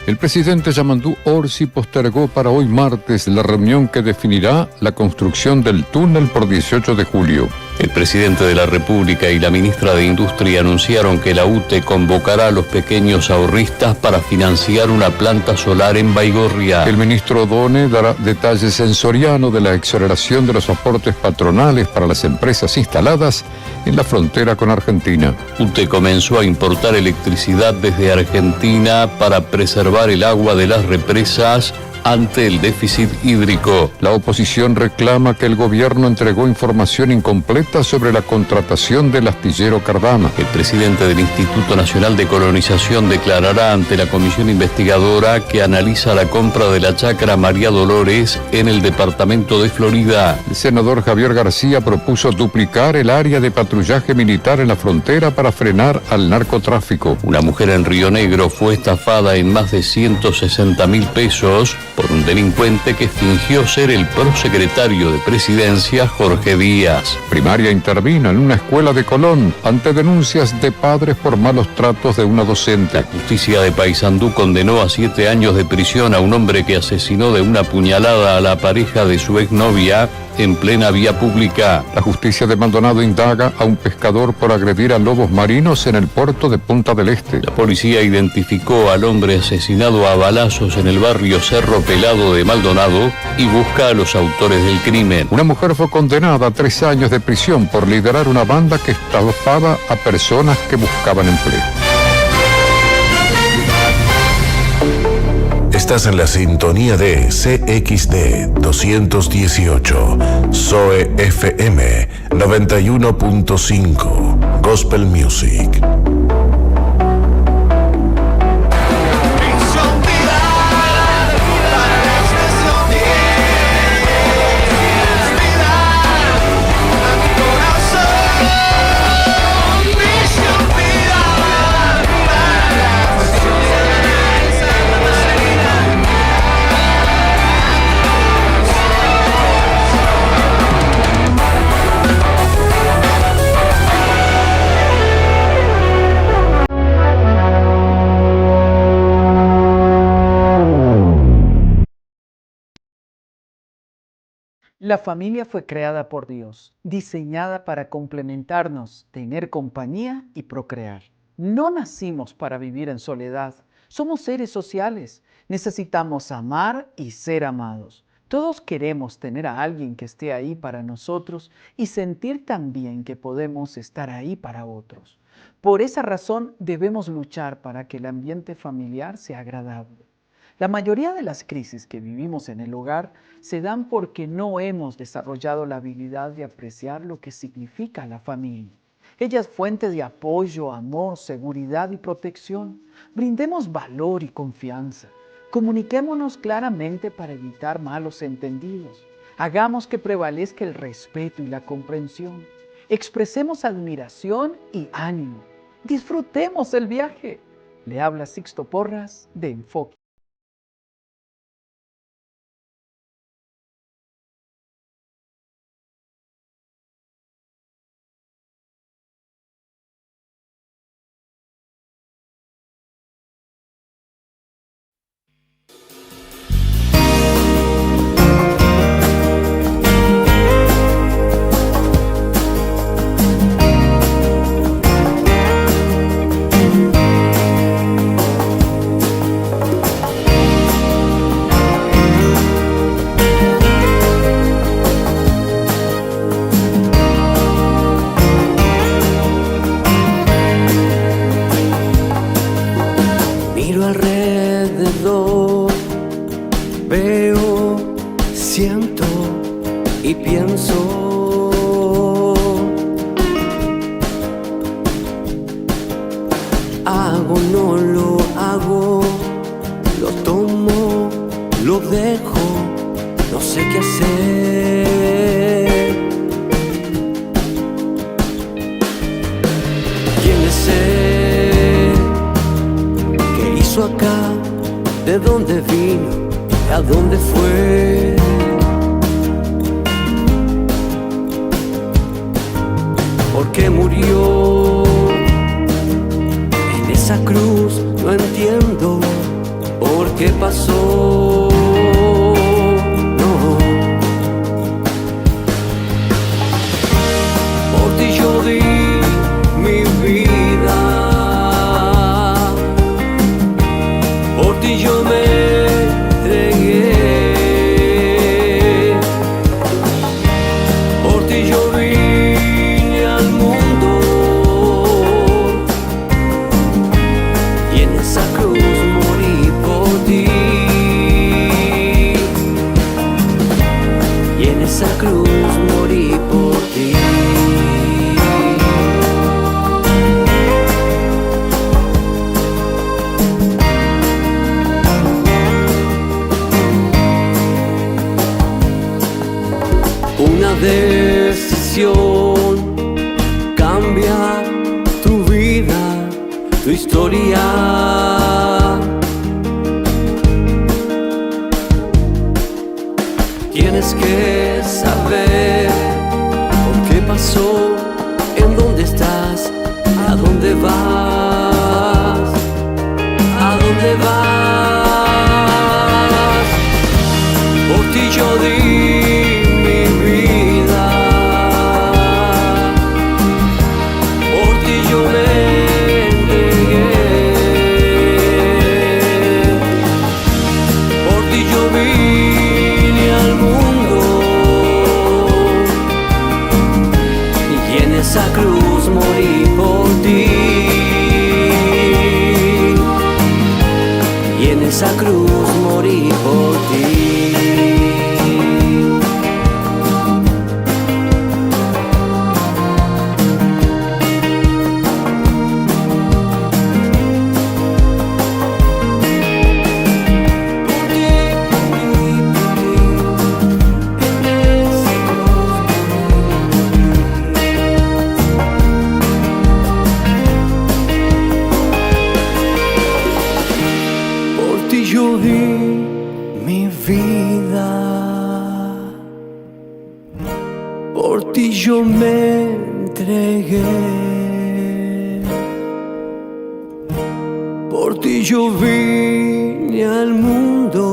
[SPEAKER 15] El presidente Yamandu Orsi postergó para hoy martes la reunión que definirá la construcción del túnel por 18 de julio.
[SPEAKER 5] El presidente de la República y la ministra de Industria anunciaron que la UTE convocará a los pequeños ahorristas para financiar una planta solar en Baigorria.
[SPEAKER 15] El ministro Done dará detalles en Soriano de la exoneración de los aportes patronales para las empresas instaladas en la frontera con Argentina.
[SPEAKER 5] UTE comenzó a importar electricidad desde Argentina para preservar el agua de las represas ante el déficit hídrico.
[SPEAKER 15] La oposición reclama que el gobierno entregó información incompleta sobre la contratación del astillero Cardama.
[SPEAKER 5] El presidente del Instituto Nacional de Colonización declarará ante la comisión investigadora que analiza la compra de la chacra María Dolores en el departamento de Florida.
[SPEAKER 15] El senador Javier García propuso duplicar el área de patrullaje militar en la frontera para frenar al narcotráfico.
[SPEAKER 5] Una mujer en Río Negro fue estafada en más de 160.000 pesos por un delincuente que fingió ser el prosecretario de Presidencia, Jorge Díaz.
[SPEAKER 15] Primaria intervino en una escuela de Colón ante denuncias de padres por malos tratos de una docente.
[SPEAKER 5] La justicia de Paysandú condenó a 7 años de prisión a un hombre que asesinó de una puñalada a la pareja de su exnovia en plena vía pública.
[SPEAKER 15] La justicia de Maldonado indaga a un pescador por agredir a lobos marinos en el puerto de Punta del Este.
[SPEAKER 5] La policía identificó al hombre asesinado a balazos en el barrio Cerro Pelado de Maldonado y busca a los autores del crimen.
[SPEAKER 15] Una mujer fue condenada a 3 años de prisión por liderar una banda que estafaba a personas que buscaban empleo.
[SPEAKER 4] Estás en la sintonía de CXD 218, Zoe FM 91.5, Gospel Music.
[SPEAKER 16] La familia fue creada por Dios, diseñada para complementarnos, tener compañía y procrear. No nacimos para vivir en soledad. Somos seres sociales. Necesitamos amar y ser amados. Todos queremos tener a alguien que esté ahí para nosotros y sentir también que podemos estar ahí para otros. Por esa razón debemos luchar para que el ambiente familiar sea agradable. La mayoría de las crisis que vivimos en el hogar se dan porque no hemos desarrollado la habilidad de apreciar lo que significa la familia. Ella es fuente de apoyo, amor, seguridad y protección. Brindemos valor y confianza. Comuniquémonos claramente para evitar malos entendidos. Hagamos que prevalezca el respeto y la comprensión. Expresemos admiración y ánimo. Disfrutemos el viaje. Le habla Sixto Porras de Enfoque.
[SPEAKER 17] hago, no lo hago, lo tomo, lo dejo, no sé qué hacer. ¿Quién es él? ¿Qué hizo acá? ¿De dónde vino? ¿A dónde fue? ¿Por qué murió en esa cruz? No entiendo por qué pasó. No, por ti yo di mi vida, por ti yo me entregué, por ti yo vine al mundo, y en esa cruz morí por ti, y en esa cruz morí por ti. Una decisión cambia tu vida, tu historia. Tienes que saber por qué pasó, en dónde estás, a dónde vas, a dónde vas. Por ti yo di mi vida, por ti yo me entregué, por ti yo vine al mundo, y en esa cruz morí por ti, y en esa cruz morí por ti. Por ti yo di mi vida, por ti yo me entregué, por ti yo vine al mundo,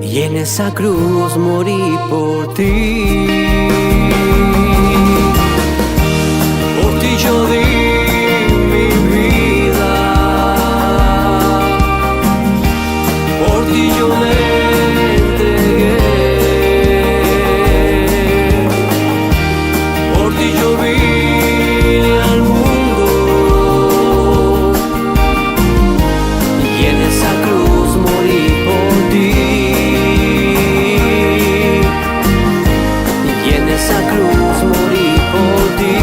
[SPEAKER 17] y en esa cruz morí por ti. Por ti yo di mi vida, por ti yo me entregué, por ti yo vine al mundo, y en esa cruz morí por ti, y en esa cruz morí por ti,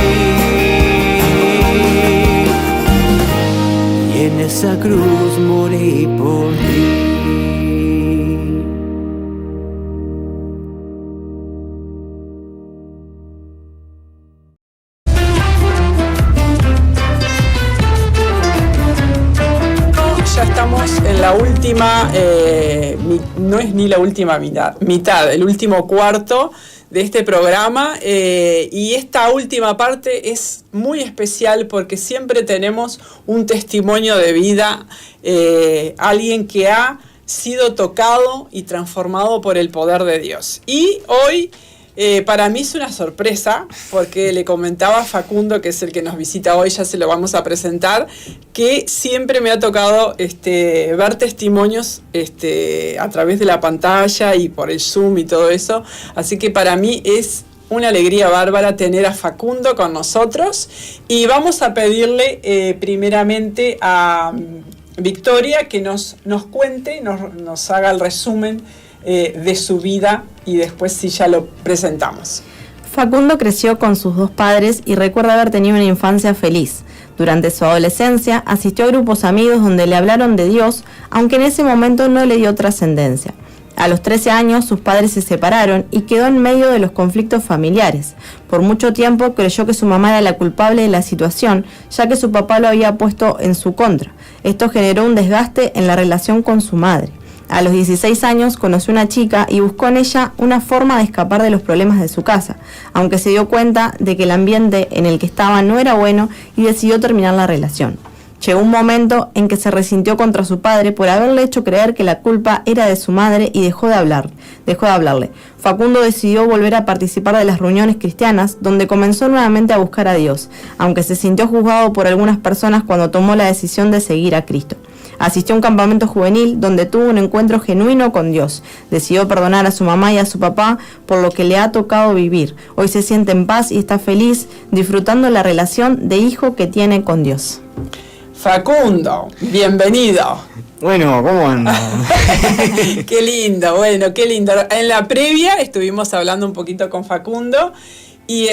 [SPEAKER 17] y en esa cruz morí por ti.
[SPEAKER 1] Ya estamos en la última, no es ni la última mitad, el último cuarto de este programa, y esta última parte es muy especial porque siempre tenemos un testimonio de vida, alguien que ha sido tocado y transformado por el poder de Dios. Y hoy para mí es una sorpresa, porque le comentaba a Facundo, que es el que nos visita hoy, ya se lo vamos a presentar, que siempre me ha tocado ver testimonios a través de la pantalla y por el Zoom y todo eso. Así que para mí es una alegría bárbara tener a Facundo con nosotros, y vamos a pedirle primeramente a Victoria que nos cuente, nos haga el resumen de su vida, y después sí ya lo presentamos.
[SPEAKER 3] Facundo creció con sus dos padres y recuerda haber tenido una infancia feliz. Durante su adolescencia asistió a grupos amigos donde le hablaron de Dios, aunque en ese momento no le dio trascendencia. A los 13 años sus padres se separaron y quedó en medio de los conflictos familiares. Por mucho tiempo creyó que su mamá era la culpable de la situación, ya que su papá lo había puesto en su contra. Esto generó un desgaste en la relación con su madre. A los 16 años conoció una chica y buscó en ella una forma de escapar de los problemas de su casa, aunque se dio cuenta de que el ambiente en el que estaba no era bueno y decidió terminar la relación. Llegó un momento en que se resintió contra su padre por haberle hecho creer que la culpa era de su madre y dejó de hablarle. Facundo decidió volver a participar de las reuniones cristianas, donde comenzó nuevamente a buscar a Dios, aunque se sintió juzgado por algunas personas cuando tomó la decisión de seguir a Cristo. Asistió a un campamento juvenil donde tuvo un encuentro genuino con Dios. Decidió perdonar a su mamá y a su papá por lo que le ha tocado vivir. Hoy se siente en paz y está feliz disfrutando la relación de hijo que tiene con Dios.
[SPEAKER 1] Facundo, bienvenido.
[SPEAKER 18] Bueno, ¿cómo andan?
[SPEAKER 1] Qué lindo, bueno, qué lindo. En la previa estuvimos hablando un poquito con Facundo y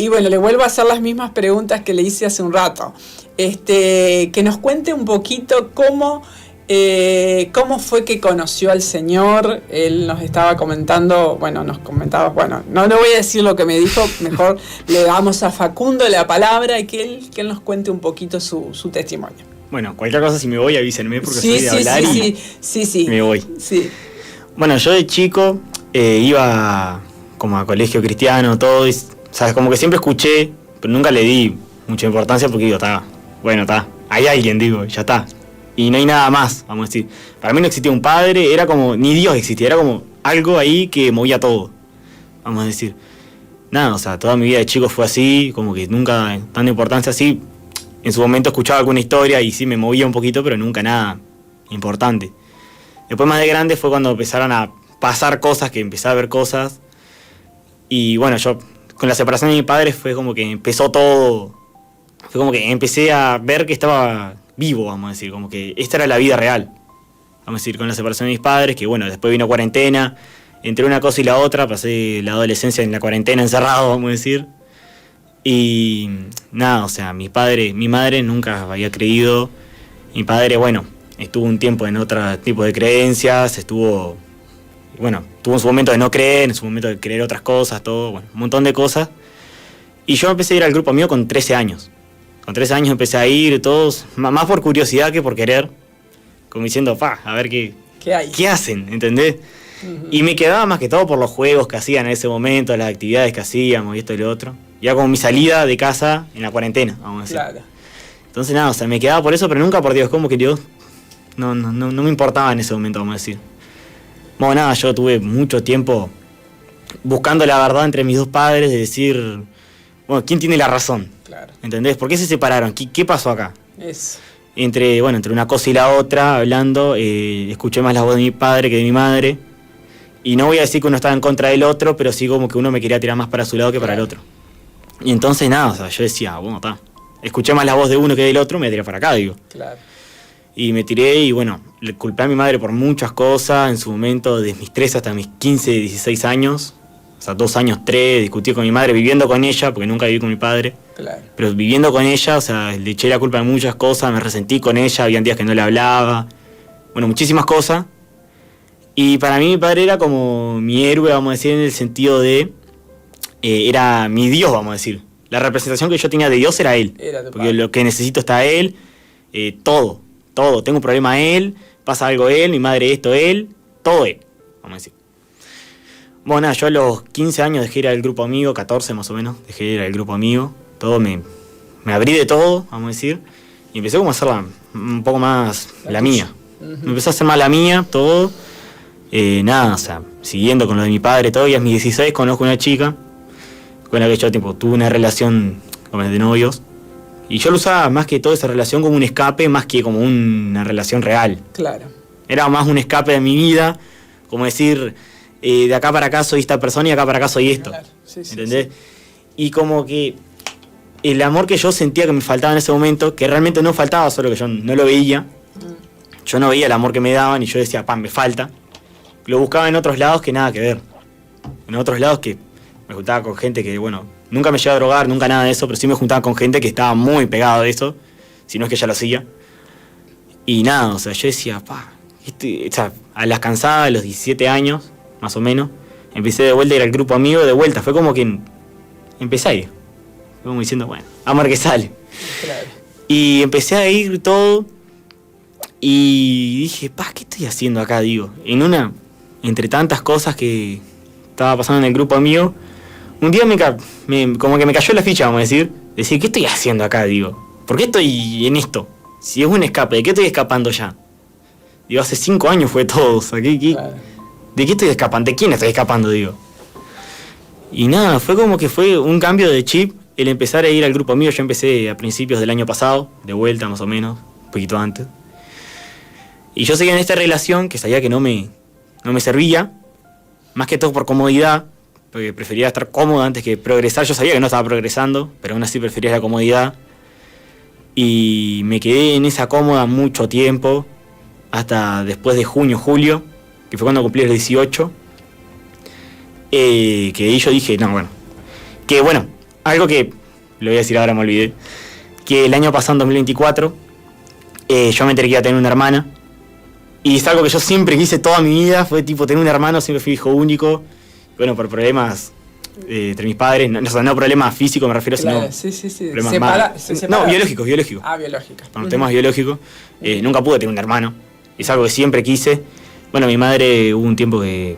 [SPEAKER 1] bueno, le vuelvo a hacer las mismas preguntas que le hice hace un rato. Que nos cuente un poquito cómo fue que conoció al Señor. Él nos estaba comentando, nos comentaba, no voy a decir lo que me dijo, mejor le damos a Facundo la palabra y que él nos cuente un poquito su testimonio.
[SPEAKER 18] Bueno, cualquier cosa si me voy avísenme porque
[SPEAKER 1] Sí,
[SPEAKER 18] soy de hablar
[SPEAKER 1] sí.
[SPEAKER 18] Me voy.
[SPEAKER 1] Sí.
[SPEAKER 18] Bueno, yo de chico iba como a colegio cristiano, todo, ¿sabes? Como que siempre escuché, pero nunca le di mucha importancia porque digo, está, hay alguien, ya está. Y no hay nada más, vamos a decir. Para mí no existía un padre, era como, ni Dios existía, era como algo ahí que movía todo, vamos a decir. Nada, o sea, toda mi vida de chico fue así, como que nunca dando importancia así. En su momento escuchaba alguna historia y sí me movía un poquito, pero nunca nada importante. Después más de grande fue cuando empezaron a pasar cosas, que empecé a ver cosas. Y bueno, yo con la separación de mi padre fue como que empezó todo. Fue como que empecé a ver que estaba vivo, vamos a decir, como que esta era la vida real. Vamos a decir, con la separación de mis padres, que bueno, después vino cuarentena, entre una cosa y la otra, pasé la adolescencia en la cuarentena encerrado, vamos a decir. Y nada, o sea, mi madre nunca había creído. Mi padre, estuvo un tiempo en otro tipo de creencias, tuvo en su momento de no creer, en su momento de creer otras cosas, todo, un montón de cosas. Y yo empecé a ir al grupo mío con 13 años. Con 13 años empecé a ir, todos, más por curiosidad que por querer, como diciendo, a ver qué hacen, ¿entendés? Uh-huh. Y me quedaba más que todo por los juegos que hacían en ese momento, las actividades que hacíamos y esto y lo otro. Ya como mi salida de casa en la cuarentena, vamos a decir. Claro. Entonces nada, o sea, me quedaba por eso, pero nunca por Dios, como que Dios no me importaba en ese momento, vamos a decir. Bueno, nada, yo tuve mucho tiempo buscando la verdad entre mis dos padres, de decir, ¿quién tiene la razón? Claro. ¿Entendés? ¿Por qué se separaron? ¿Qué pasó acá?
[SPEAKER 1] Eso.
[SPEAKER 18] Entre una cosa y la otra, hablando, escuché más la voz de mi padre que de mi madre. Y no voy a decir que uno estaba en contra del otro, pero sí como que uno me quería tirar más para su lado que para el otro. Y entonces nada, o sea, yo decía, escuché más la voz de uno que del otro, me tiré para acá, digo.
[SPEAKER 1] Claro.
[SPEAKER 18] Y me tiré y le culpé a mi madre por muchas cosas, en su momento, desde mis 13 hasta mis 15, 16 años. O sea, 2 años, 3, discutí con mi madre, viviendo con ella, porque nunca viví con mi padre.
[SPEAKER 1] Claro.
[SPEAKER 18] Pero viviendo con ella, o sea, le eché la culpa de muchas cosas, me resentí con ella, habían días que no le hablaba. Muchísimas cosas. Y para mí mi padre era como mi héroe, vamos a decir, en el sentido de... era mi Dios, vamos a decir. La representación que yo tenía de Dios era él. Porque lo que necesito está él, todo. Tengo un problema él, pasa algo él, mi madre esto él, todo él, vamos a decir. Bueno, yo a los 15 años dejé ir al grupo amigo, 14 más o menos, dejé ir al grupo amigo, todo me abrí de todo, vamos a decir, y empecé como a hacerla un poco más la mía. Uh-huh. Me empecé a hacer más la mía, todo, nada, o sea, siguiendo con lo de mi padre, todo, y a mis 16 conozco una chica con la que yo tuve una relación como de novios, y yo lo usaba más que toda esa relación como un escape, más que como una relación real.
[SPEAKER 1] Claro.
[SPEAKER 18] Era más un escape de mi vida, como decir... de acá para acá soy esta persona y acá para acá soy esto. Claro. Sí, ¿entendés? Sí. Y como que el amor que yo sentía que me faltaba en ese momento, que realmente no faltaba, solo que yo no lo veía. Yo no veía el amor que me daban y yo decía, me falta. Lo buscaba en otros lados que nada que ver. En otros lados que Me juntaba con gente que, bueno, nunca me llevaba a drogar, nunca nada de eso, pero sí me juntaba con gente que estaba muy pegado de eso, si no es que ya lo hacía. Y nada, o sea, yo decía, o sea, a las cansadas, a los 17 años, más o menos, empecé de vuelta a ir al grupo amigo, de vuelta, fue como que empecé a ir. Fue como diciendo, bueno, vamos a ver qué sale. Claro. Y empecé a ir todo, y dije, ¿qué estoy haciendo acá, digo? Entre tantas cosas que estaba pasando en el grupo amigo, un día como que me cayó la ficha, vamos a decir, ¿qué estoy haciendo acá, digo? ¿Por qué estoy en esto? Si es un escape, ¿de qué estoy escapando ya? Digo, hace 5 años fue todo, o sea, claro. ¿De qué estoy escapando? ¿De quién estoy escapando, digo? Y nada, fue como que fue un cambio de chip el empezar a ir al grupo amigo. Yo empecé a principios del año pasado, de vuelta más o menos, un poquito antes. Y yo seguía en esta relación que sabía que no me servía, más que todo por comodidad, porque prefería estar cómodo antes que progresar. Yo sabía que no estaba progresando, pero aún así prefería la comodidad. Y me quedé en esa cómoda mucho tiempo, hasta después de junio, julio, que fue cuando cumplí los 18. Que ahí yo dije, algo que, lo voy a decir ahora, me olvidé, que el año pasado, en 2024, yo me enteré que iba a tener una hermana. Y es algo que yo siempre quise toda mi vida, fue tipo tener un hermano, siempre fui hijo único. Bueno, por problemas entre mis padres, no problemas físicos me refiero,
[SPEAKER 1] claro,
[SPEAKER 18] sino
[SPEAKER 1] sí.
[SPEAKER 18] problemas no, biológicos.
[SPEAKER 1] Biológicos.
[SPEAKER 18] Por temas biológicos. Nunca pude tener un hermano. Es algo que siempre quise. Bueno, mi madre hubo un tiempo que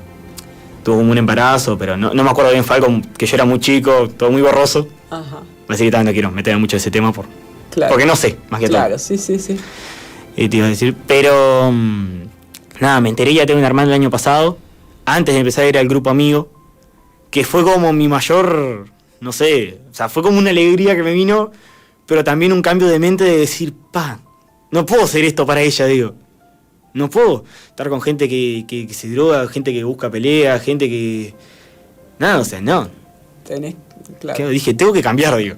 [SPEAKER 18] tuvo como un embarazo, pero no me acuerdo bien, fue algo que yo era muy chico, todo muy borroso.
[SPEAKER 1] Ajá.
[SPEAKER 18] Así que también no quiero meterme mucho en ese tema porque no sé, más que todo.
[SPEAKER 1] Claro, sí.
[SPEAKER 18] Te iba a decir, pero nada, me enteré ya de tener un hermano el año pasado, antes de empezar a ir al grupo amigo, que fue como mi mayor, no sé, o sea, fue como una alegría que me vino, pero también un cambio de mente de decir, no puedo hacer esto para ella, digo. No puedo estar con gente que se droga, gente que busca pelea, gente que... Nada, o sea, no.
[SPEAKER 1] Claro.
[SPEAKER 18] Dije, tengo que cambiar, digo.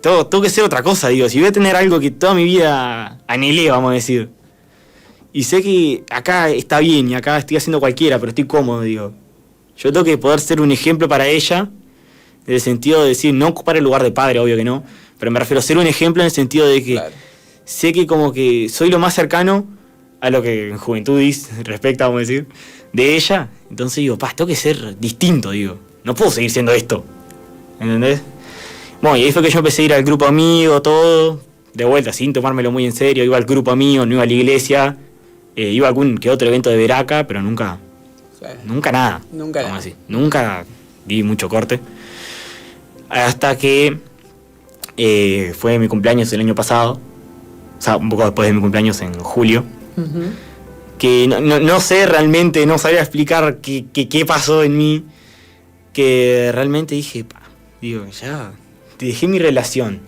[SPEAKER 18] Tengo que ser otra cosa, digo. Si voy a tener algo que toda mi vida anhelé, vamos a decir. Y sé que acá está bien y acá estoy haciendo cualquiera, pero estoy cómodo, digo. Yo tengo que poder ser un ejemplo para ella, en el sentido de decir, no ocupar el lugar de padre, obvio que no, pero me refiero a ser un ejemplo en el sentido de que sé que como que soy lo más cercano a lo que en juventud respecta, vamos a decir, de ella. Entonces digo, tengo que ser distinto, digo. No puedo seguir siendo esto. ¿Entendés? Bueno, y ahí fue que yo empecé a ir al grupo amigo, todo, de vuelta, sin tomármelo muy en serio. Iba al grupo amigo, no iba a la iglesia, iba a algún que otro evento de Veraca, pero nunca nada. Nunca di mucho corte. Hasta que fue mi cumpleaños el año pasado, o sea, un poco después de mi cumpleaños en julio. Uh-huh. Que no sé realmente, no sabía explicar qué pasó en mí, que realmente dije, ya dejé mi relación,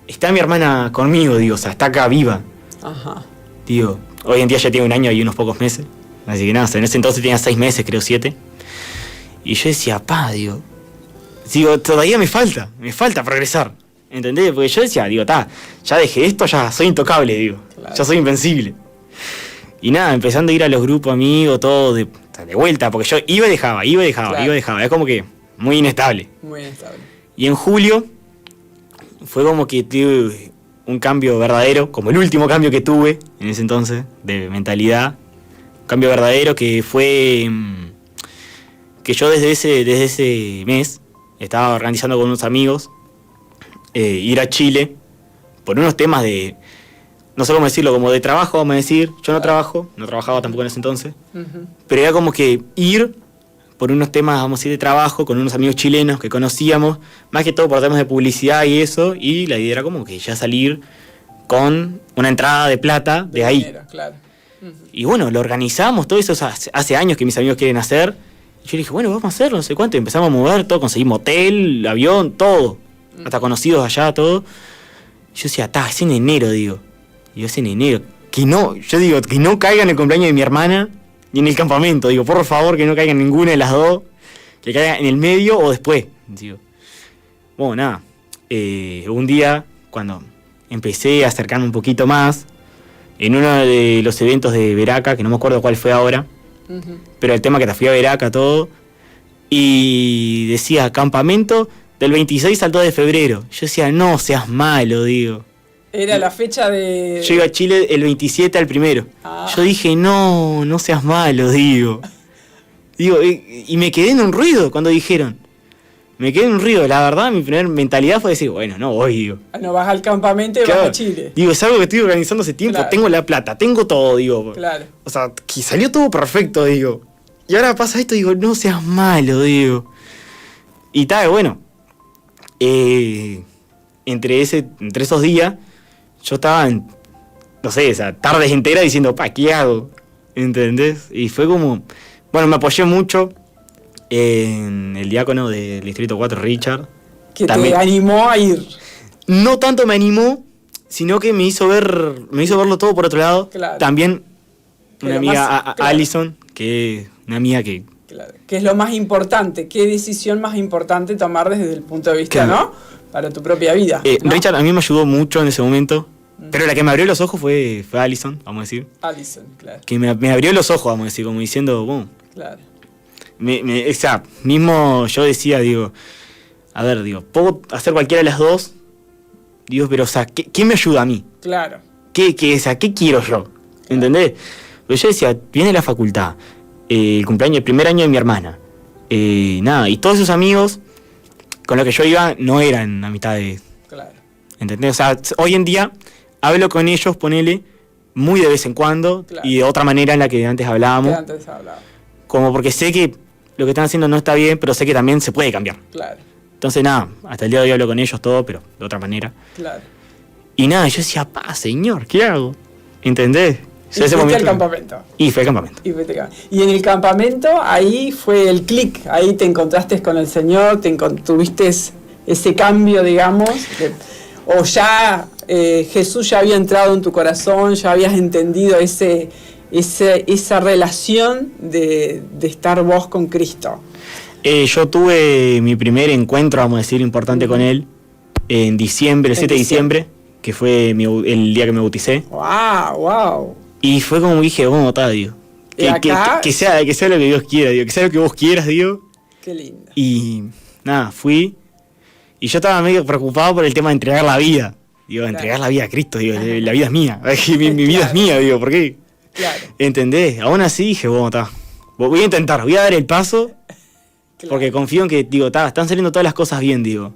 [SPEAKER 18] está mi hermana conmigo, digo, o sea, está acá viva.
[SPEAKER 1] Ajá.
[SPEAKER 18] Digo, hoy en día ya tiene 1 año y unos pocos meses, así que nada, o sea, en ese entonces tenía 6 meses, creo 7, y yo decía, digo, todavía me falta progresar, ¿entendés? Porque yo decía, ya dejé esto, ya soy intocable, digo, claro. Ya soy invencible. Y nada, empezando a ir a los grupos amigos, todo de vuelta, porque yo iba y dejaba, claro. Es como que muy inestable. Y en julio fue como que tuve un cambio verdadero, como el último cambio que tuve en ese entonces, de mentalidad. Un cambio verdadero que fue que yo desde ese mes estaba organizando con unos amigos ir a Chile por unos temas de... No sé cómo decirlo, como de trabajo, vamos a decir. Yo no trabajaba tampoco en ese entonces. Uh-huh. Pero era como que ir por unos temas, vamos a decir, de trabajo, con unos amigos chilenos que conocíamos, más que todo por temas de publicidad y eso, y la idea era como que ya salir con una entrada de plata de ahí.
[SPEAKER 1] Dinero, claro. Uh-huh.
[SPEAKER 18] Y bueno, lo organizamos, todo eso hace años que mis amigos quieren hacer. Y yo dije, bueno, vamos a hacerlo, no sé cuánto. Y empezamos a mover todo, conseguimos hotel, avión, todo. Uh-huh. Hasta conocidos allá, todo. Y yo decía, es en enero, digo. Y yo es en enero, que no caiga en el cumpleaños de mi hermana ni en el campamento, digo, por favor, que no caiga en ninguna de las dos, que caiga en el medio o después, digo. Bueno, nada, un día, cuando empecé a acercarme un poquito más, en uno de los eventos de Veraca, que no me acuerdo cuál fue ahora, uh-huh. Pero el tema que te fui a Veraca, todo, y decía campamento del 26 al 2 de febrero. Yo decía, no seas malo, digo.
[SPEAKER 1] Era la fecha de...
[SPEAKER 18] Yo iba a Chile el 27 al 1. Yo dije, no seas malo, digo. Y me quedé en un ruido cuando dijeron. Me quedé en un ruido. La verdad, mi primera mentalidad fue decir, bueno, no voy, digo.
[SPEAKER 1] No vas al campamento y
[SPEAKER 18] Claro.
[SPEAKER 1] vas a Chile.
[SPEAKER 18] Digo, es algo que estoy organizando hace tiempo.
[SPEAKER 1] Claro.
[SPEAKER 18] Tengo la plata, tengo todo, digo.
[SPEAKER 1] Claro.
[SPEAKER 18] O sea, que salió todo perfecto, digo. Y ahora pasa esto, digo, no seas malo, digo. Y tal, bueno. Entre esos días, yo estaba no sé, o sea, tardes enteras diciendo, ¿qué hago? ¿Entendés? Y fue como, bueno, me apoyé mucho en el diácono del Distrito 4, Richard.
[SPEAKER 1] Que te animó a ir.
[SPEAKER 18] No tanto me animó, sino que me hizo verlo todo por otro lado.
[SPEAKER 1] Claro.
[SPEAKER 18] También una
[SPEAKER 1] Pero
[SPEAKER 18] amiga,
[SPEAKER 1] más, claro.
[SPEAKER 18] Alison, que es una amiga que...
[SPEAKER 1] Claro. Que es lo más importante. ¿Qué decisión más importante tomar desde el punto de vista,
[SPEAKER 18] Claro.
[SPEAKER 1] ¿no? Para tu propia vida. ¿no?
[SPEAKER 18] Richard a mí me ayudó mucho en ese momento, pero la que me abrió los ojos fue Alison, vamos a decir.
[SPEAKER 1] Alison, claro.
[SPEAKER 18] Que me abrió los ojos, vamos a decir, como diciendo, bueno,
[SPEAKER 1] Claro.
[SPEAKER 18] o sea, mismo yo decía, digo, a ver, digo, puedo hacer cualquiera de las dos, digo, pero, o sea, ¿qué me ayuda a mí?
[SPEAKER 1] Claro.
[SPEAKER 18] ¿Qué quiero yo? ¿Entendés? Pero yo decía, viene la facultad, el cumpleaños, el primer año de mi hermana, nada, y todos esos amigos con los que yo iba no eran amistades.
[SPEAKER 1] Claro.
[SPEAKER 18] ¿Entendés? O sea, hoy en día hablo con ellos, ponele, muy de vez en cuando,
[SPEAKER 1] Claro.
[SPEAKER 18] y de otra manera en la que antes hablábamos.
[SPEAKER 1] Que antes hablaba.
[SPEAKER 18] Como porque sé que lo que están haciendo no está bien, pero sé que también se puede cambiar.
[SPEAKER 1] Claro.
[SPEAKER 18] Entonces, nada, hasta el día de hoy hablo con ellos todo, pero de otra manera.
[SPEAKER 1] Claro.
[SPEAKER 18] Y nada, yo decía, señor, ¿qué hago? ¿Entendés?
[SPEAKER 1] Y fuiste al campamento.
[SPEAKER 18] Y fue al campamento.
[SPEAKER 1] Y en el campamento, ahí fue el clic, ahí te encontraste con el Señor, tuviste ese cambio, digamos, o ya Jesús ya había entrado en tu corazón, ya habías entendido esa relación de estar vos con Cristo.
[SPEAKER 18] Yo tuve mi primer encuentro, vamos a decir, importante con él, en diciembre, el 7 de diciembre, que fue el día que me bauticé.
[SPEAKER 1] ¡Wow!
[SPEAKER 18] Y fue como dije, bueno, está, digo. Que sea lo que Dios quiera, digo. Que sea lo que vos quieras, digo.
[SPEAKER 1] Qué lindo.
[SPEAKER 18] Y nada, fui. Y yo estaba medio preocupado por el tema de entregar la vida. Digo, entregar la vida a Cristo, digo, la vida es mía. mi vida es mía, digo, ¿por qué?
[SPEAKER 1] Claro.
[SPEAKER 18] ¿Entendés? Aún así dije, bueno, está. Voy a intentar, voy a dar el paso. Porque confío en que, digo, están saliendo todas las cosas bien, digo.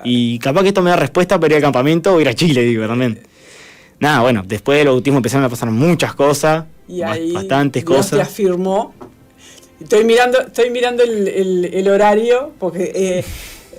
[SPEAKER 18] Y capaz que esto me da respuesta para ir al campamento o ir a Chile, digo, también. Nada, bueno, después del bautismo empezaron a pasar muchas cosas,
[SPEAKER 1] Y ahí
[SPEAKER 18] bastantes
[SPEAKER 1] Dios
[SPEAKER 18] cosas.
[SPEAKER 1] te afirmó. Estoy mirando el horario porque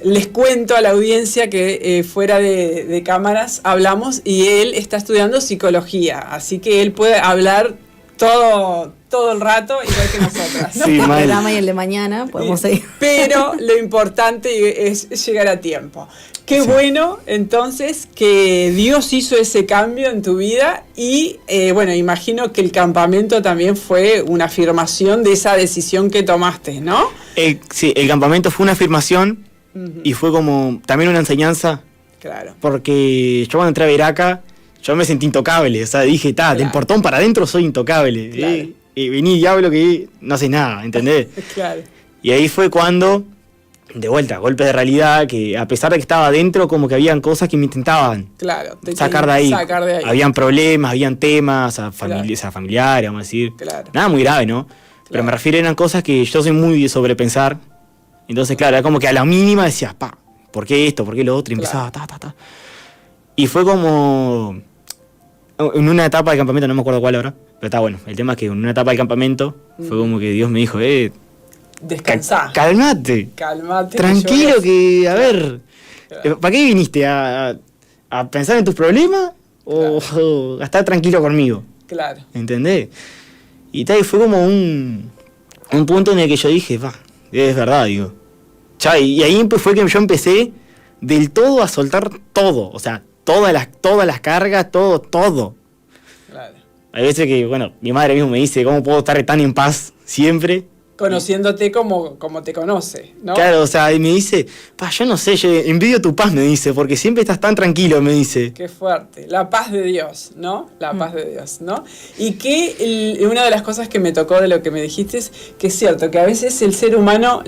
[SPEAKER 1] les cuento a la audiencia que fuera de cámaras hablamos y él está estudiando psicología, así que él puede hablar todo el rato, igual que nosotras, ¿no?
[SPEAKER 3] Sí, el programa y el de mañana podemos seguir.
[SPEAKER 1] Pero lo importante es llegar a tiempo. Qué bueno, entonces, que Dios hizo ese cambio en tu vida y, bueno, imagino que el campamento también fue una afirmación de esa decisión que tomaste, ¿no?
[SPEAKER 18] Sí, el campamento fue una afirmación y fue como también una enseñanza.
[SPEAKER 1] Claro.
[SPEAKER 18] Porque yo cuando entré a Veraca, yo me sentí intocable. O sea, dije, del portón para adentro soy intocable.
[SPEAKER 1] Claro.
[SPEAKER 18] Vení, diablo, que no haces nada, ¿entendés?
[SPEAKER 1] Claro.
[SPEAKER 18] Y ahí fue cuando, de vuelta, golpe de realidad, que a pesar de que estaba adentro, como que habían cosas que me intentaban
[SPEAKER 1] Claro,
[SPEAKER 18] sacar de ahí.
[SPEAKER 1] Sacar de ahí.
[SPEAKER 18] Habían problemas, habían temas familiares, vamos a decir.
[SPEAKER 1] Claro.
[SPEAKER 18] Nada muy grave, ¿no? Pero me refiero, eran cosas que yo soy muy de sobrepensar. Entonces, claro, era como que a la mínima decías, ¿por qué esto? ¿Por qué lo otro? Y empezaba, Y fue como, en una etapa del campamento, no me acuerdo cuál ahora, pero está bueno. El tema es que en una etapa del campamento fue como que Dios me dijo,
[SPEAKER 1] descansá.
[SPEAKER 18] Calmate. Tranquilo que, a ver, ¿para qué viniste? ¿A pensar en tus problemas o a estar tranquilo conmigo?
[SPEAKER 1] Claro.
[SPEAKER 18] ¿Entendés? Y tal, fue como un punto en el que yo dije, es verdad, digo. Y ahí fue que yo empecé del todo a soltar todo, o sea, todas las cargas, todo.
[SPEAKER 1] Claro.
[SPEAKER 18] Hay veces que, bueno, mi madre mismo me dice, ¿cómo puedo estar tan en paz siempre?
[SPEAKER 1] conociéndote como te conoce, ¿no?
[SPEAKER 18] Claro, o sea, y me dice, yo no sé, yo envidio tu paz, me dice, porque siempre estás tan tranquilo, me dice.
[SPEAKER 1] Qué fuerte, la paz de Dios, ¿no? La paz de Dios, ¿no? Y que una de las cosas que me tocó de lo que me dijiste es que es cierto, que a veces el ser humano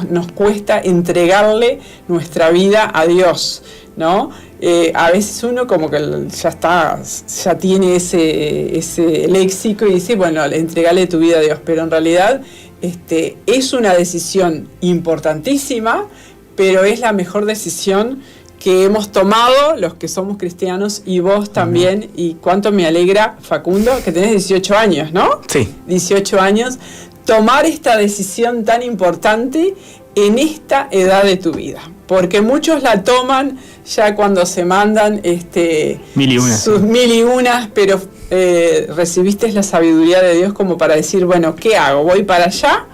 [SPEAKER 1] nos cuesta entregarle nuestra vida a Dios, ¿no? A veces uno como que ya tiene ese léxico y dice, bueno, entregale tu vida a Dios, pero en realidad es una decisión importantísima, pero es la mejor decisión que hemos tomado los que somos cristianos y vos también. Y cuánto me alegra, Facundo, que tenés 18 años, ¿no?
[SPEAKER 18] Sí.
[SPEAKER 1] 18 años, tomar esta decisión tan importante en esta edad de tu vida, porque muchos la toman ya cuando se mandan sus mil y unas, pero recibiste la sabiduría de Dios como para decir, bueno, ¿qué hago? ¿Voy para allá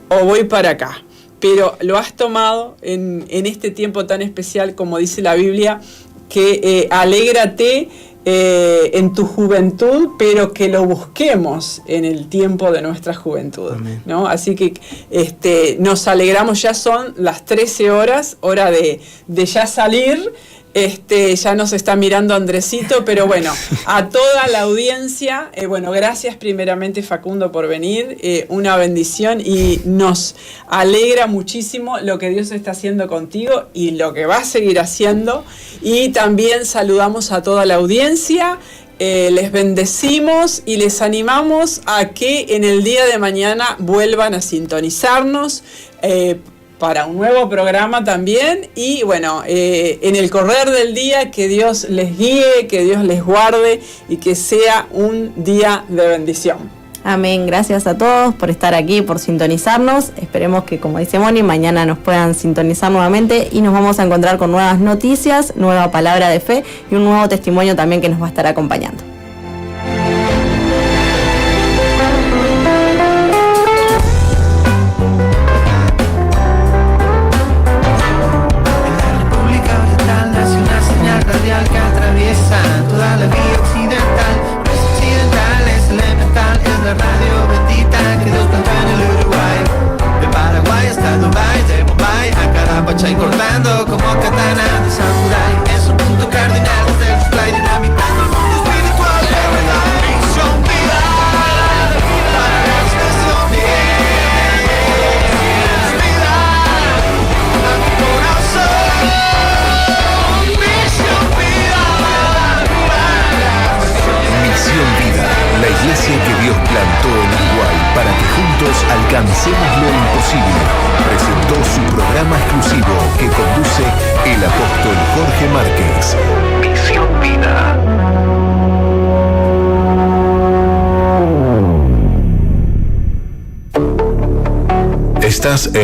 [SPEAKER 1] o voy para acá? Pero lo has tomado en este tiempo tan especial, como dice la Biblia, que alégrate en tu juventud, pero que lo busquemos en el tiempo de nuestra juventud, ¿no? Así que nos alegramos, ya son las 13 horas, hora de ya salir. Ya nos está mirando Andresito, pero bueno, a toda la audiencia, gracias primeramente, Facundo, por venir, una bendición, y nos alegra muchísimo lo que Dios está haciendo contigo y lo que va a seguir haciendo, y también saludamos a toda la audiencia. Les bendecimos y les animamos a que en el día de mañana vuelvan a sintonizarnos para un nuevo programa también, y bueno, en el correr del día, que Dios les guíe, que Dios les guarde y que sea un día de bendición.
[SPEAKER 3] Amén, gracias a todos por estar aquí, por sintonizarnos. Esperemos que, como dice Moni, mañana nos puedan sintonizar nuevamente y nos vamos a encontrar con nuevas noticias, nueva palabra de fe y un nuevo testimonio también que nos va a estar acompañando.
[SPEAKER 19] Que atraviesa toda la vía occidental. No es occidental, es elemental, es la radio bendita que Dios plantó en el Uruguay. De Paraguay hasta Dubái, de Bombay a Carapacha y cortando como katana de samurái. Es un punto cardinal desde el fly dinamitando el mundo espiritual de verdad. Misión vida para la expresión bien. Vida a mi corazón.
[SPEAKER 4] Misión Vida, la iglesia que Dios plantó en Uruguay para que juntos alcancemos lo imposible, presentó su programa exclusivo que conduce el apóstol Jorge Márquez. Misión Vida. Estás en